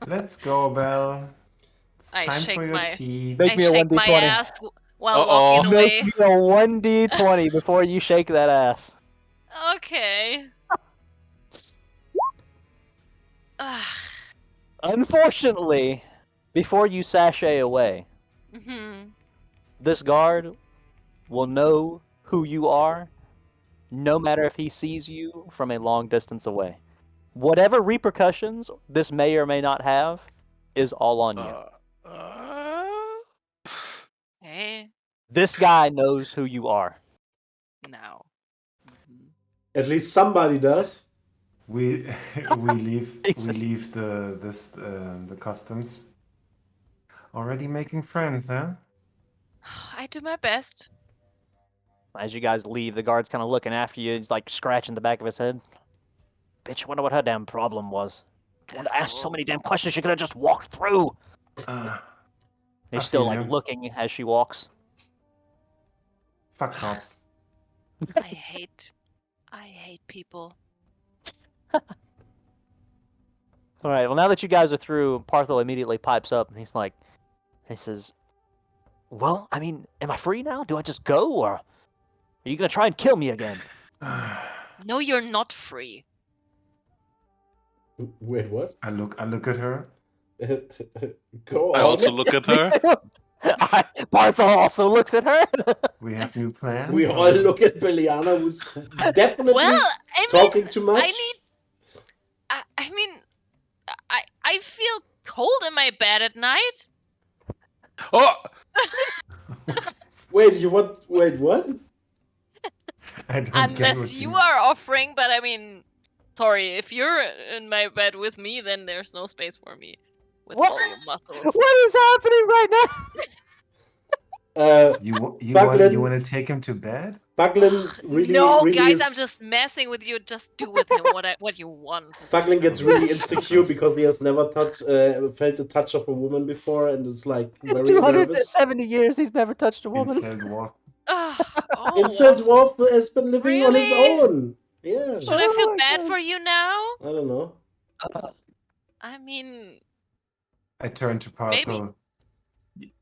Let's go, Belle. It's I time shake for your my tea. Make I me a shake my 1d20. ass while Uh-oh. walking Make away. me a 1d20 before you shake that ass. Okay. Unfortunately, before you sashay away, Mhm. this guard will know who you are, no matter if he sees you from a long distance away. Whatever repercussions this may or may not have is all on you. Hey, This guy knows who you are. now. Mhm. At least somebody does. We we leave Jesus. the customs. Already making friends, huh? I do my best. As you guys leave, the guard's kind of looking after you. He's like scratching the back of his head. Bitch, wonder what her damn problem was. I asked so many damn questions. She could have just walked through. I He's still feel like you. looking as she walks. Fuck cops. I hate people. All right. Well, now that you guys are through, Partho immediately pipes up and he says, "Well, I mean, am I free now? Do I just go, or are you gonna try and kill me again?" No, you're not free. Wait, what? I look at her. Go I on. also look at her. Partho also looks at her. We have new plans. We all look at Beliana, who's definitely Well, I mean, talking too much. I mean, I feel cold in my bed at night. Oh, Wait, what? I don't get Unless what you are offering, but I mean, sorry, if you're in my bed with me, then there's no space for me with What? all your muscles. What is happening right now? You Buckland- want to take him to bed? Buckland really, No, really guys, is... I'm just messing with you. Just do with him what you want. Buckland gets really Yes. insecure because he has never felt the touch of a woman before and is like very nervous. 270 years, he's never touched a woman. Incel dwarf. Oh, Incel Dwarf has been living on his Really? own. Yeah, should I Oh feel my bad God. for you now? I don't know. I mean, I turn to Partho.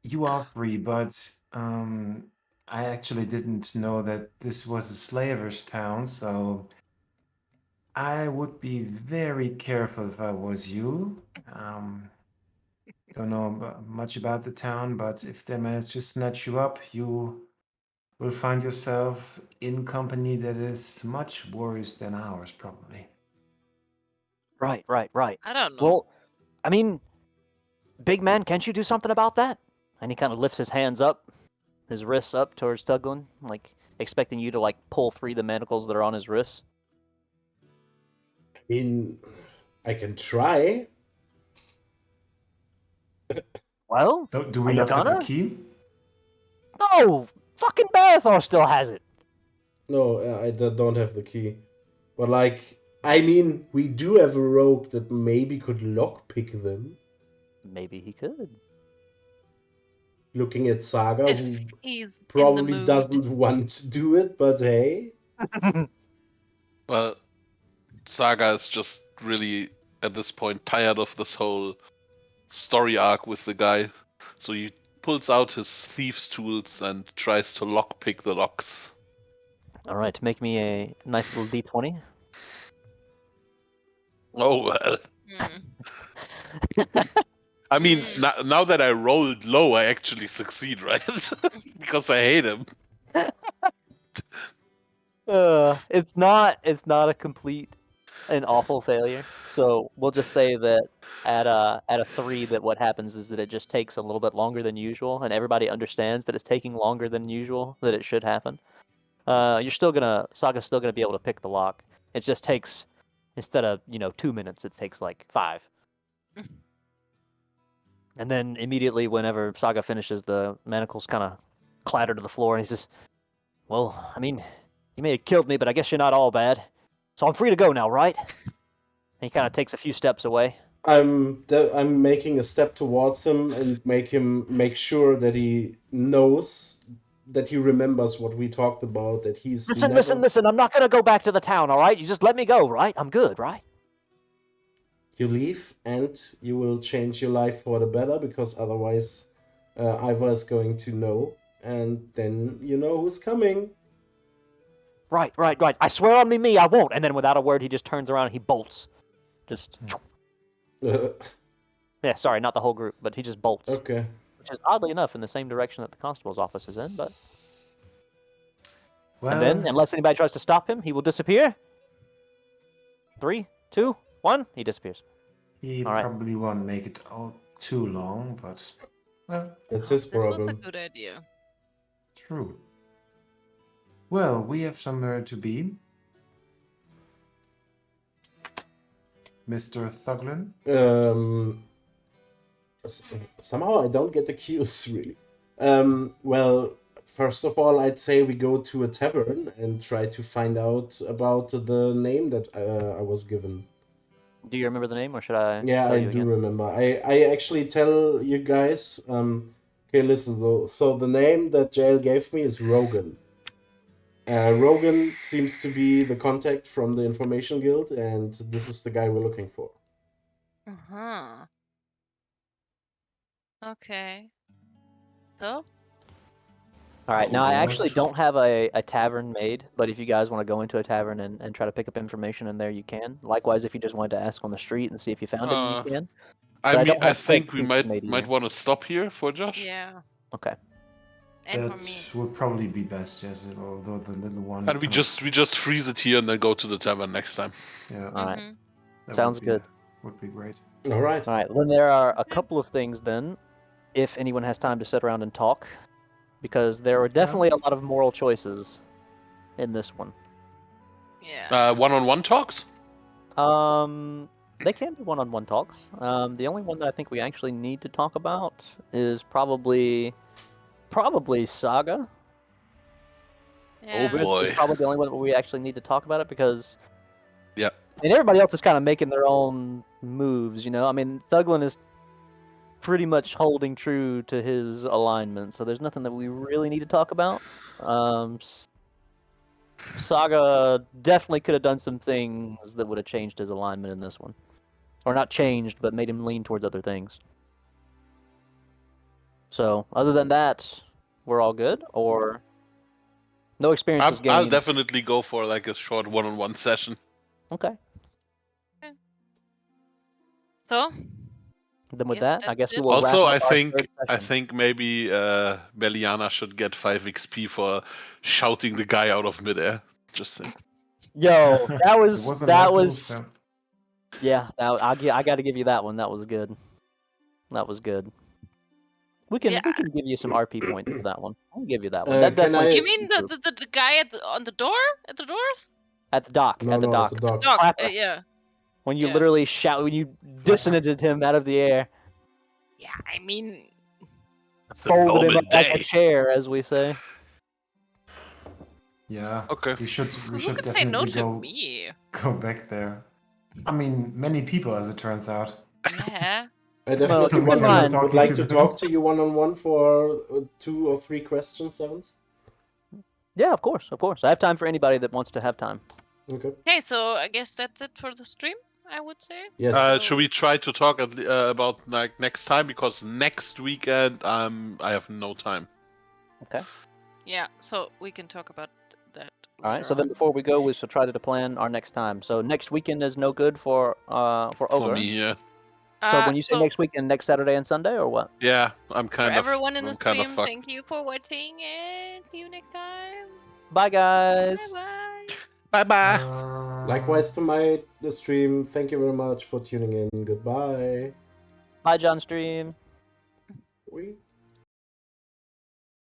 You are free, but I actually didn't know that this was a slavers' town, so I would be very careful if I was you. Don't know much about the town, but if they manage to snatch you up, you will find yourself in company that is much worse than ours, probably. Right. I don't know. Well, I mean, big man, can't you do something about that? And he kind of lifts his hands up, his wrists up towards Tuglin, like expecting you to like pull free the manacles that are on his wrists. I mean, I can try. Well, Do Are we you not have a gonna? key? no, fucking Barathor still has it. No, I don't have the key. But like, I mean, we do have a rogue that maybe could lockpick them. Maybe he could. Looking at Saga, If who he's in the probably mood. doesn't want to do it, but hey. well, Saga is just really at this point tired of this whole story arc with the guy, so he pulls out his thieves' tools and tries to lockpick the locks. All right, make me a nice little d20. Oh well. Hmm. I mean, now that I rolled low, I actually succeed, right? Because I hate him. It's not a complete and awful failure. So we'll just say that at a 3, that what happens is that it just takes a little bit longer than usual, and everybody understands that it's taking longer than usual, that it should happen. Saga's still gonna be able to pick the lock. It just takes, instead of 2 minutes, it takes like 5. And then immediately, whenever Saga finishes, the manacles kind of clatter to the floor, and he says, "Well, I mean, you may have killed me, but I guess you're not all bad. So I'm free to go now, right?" And he kind of takes a few steps away. I'm making a step towards him and make sure that he knows, that he remembers what we talked about, that he's Listen, I'm not gonna go back to the town, all right? You just let me go, right? I'm good, right? You leave and you will change your life for the better, because otherwise Ivar is going to know, and then you know who's coming. Right. I swear on me, I won't. And then without a word, he just turns around and he bolts. Just, yeah, sorry, not the whole group, but he just bolts. Okay. Which is oddly enough in the same direction that the constable's office is in, but... Well, And then, unless anybody tries to stop him, he will disappear. 3, 2, 1, he disappears. he all right. probably won't make it all too long, but well, That's his This was a problem. good idea. true. Well, we have somewhere to be. Mr. Thuglin? Somehow I don't get the cues, really. Well, first of all, I'd say we go to a tavern and try to find out about the name that I was given. Do you remember the name, or should I Yeah, tell I you do again? remember. I actually tell you guys. Okay, listen. So the name that Jael gave me is Rogan. Rogan seems to be the contact from the Information Guild, and this is the guy we're looking for. Uh-huh. Okay. So? All right. Now I Super. actually don't have a tavern made, but if you guys want to go into a tavern and try to pick up information in there, you can. Likewise, if you just wanted to ask on the street and see if you found it, you can. I But I mean, don't I have full think we streets might made might either. want to stop here for Josh. Yeah. Okay. And That for me. would probably be best, yes. Although the little one. And we just freeze it here and then go to the tavern next time. Yeah. All right. Mhm. That Sounds would be, good. Would be great. All right. All right. Then there are a couple of things then, if anyone has time to sit around and talk, because there are definitely a lot of moral choices in this one. Yeah. One-on-one talks. They can be one-on-one talks. The only one that I think we actually need to talk about is probably Saga. Yeah. Oh boy. It's probably the only one that we actually need to talk about it because Yep. and everybody else is kind of making their own moves, you know. I mean, Thuglin is pretty much holding true to his alignment, so there's nothing that we really need to talk about. Saga definitely could have done some things that would have changed his alignment in this one, or not changed, but made him lean towards other things. So, other than that, we're all good, or no experience was I'll gained. definitely go for like a short one-on-one session. Okay. So? Then with Guess that, I that's guess we it. will wrap Also, up I our think third I session. think maybe Beliana should get 5 XP for shouting the guy out of midair. Just saying. Yo, that It was was a that nice little was shout. yeah. I got to give you that one. That was good. That was good. We can Yeah. give you some RP points for that one. I'll give you that one. That Can definitely I- You mean the guy on the door? At the doors? at the dock. No, at the no, dock. at the dock. Dog. Clapper. Yeah. When you Yeah. literally shout, when you dissonanted him out of the air, Yeah, I mean, It's a folded him normal up like a day. chair, as we say. Yeah. Okay. We should who should could say no definitely to me? go back there. I mean, many people, as it turns out. Yeah. I definitely keep in would mind- would like to talk to you one-on-one for 2 or 3 questions, Sevens. Yeah, of course, of course. I have time for anybody that wants to have time. Okay. Okay, so I guess that's it for the stream, I would say. Yes. Should we try to talk about like next time, because next weekend I have no time. Okay. Yeah, so we can talk about that. All right. later So then, on. before we go, we should try to plan our next time. So next weekend is no good for For Ogre. me, yeah. So when you say so next weekend, next Saturday and Sunday, or what? Yeah, I'm for kind of everyone in the I'm kind of stream, fucked. thank you for watching and see you next time. Bye, guys. Bye Bye bye. bye. Likewise to the stream. Thank you very much for tuning in. Goodbye. Bye, John Stream. We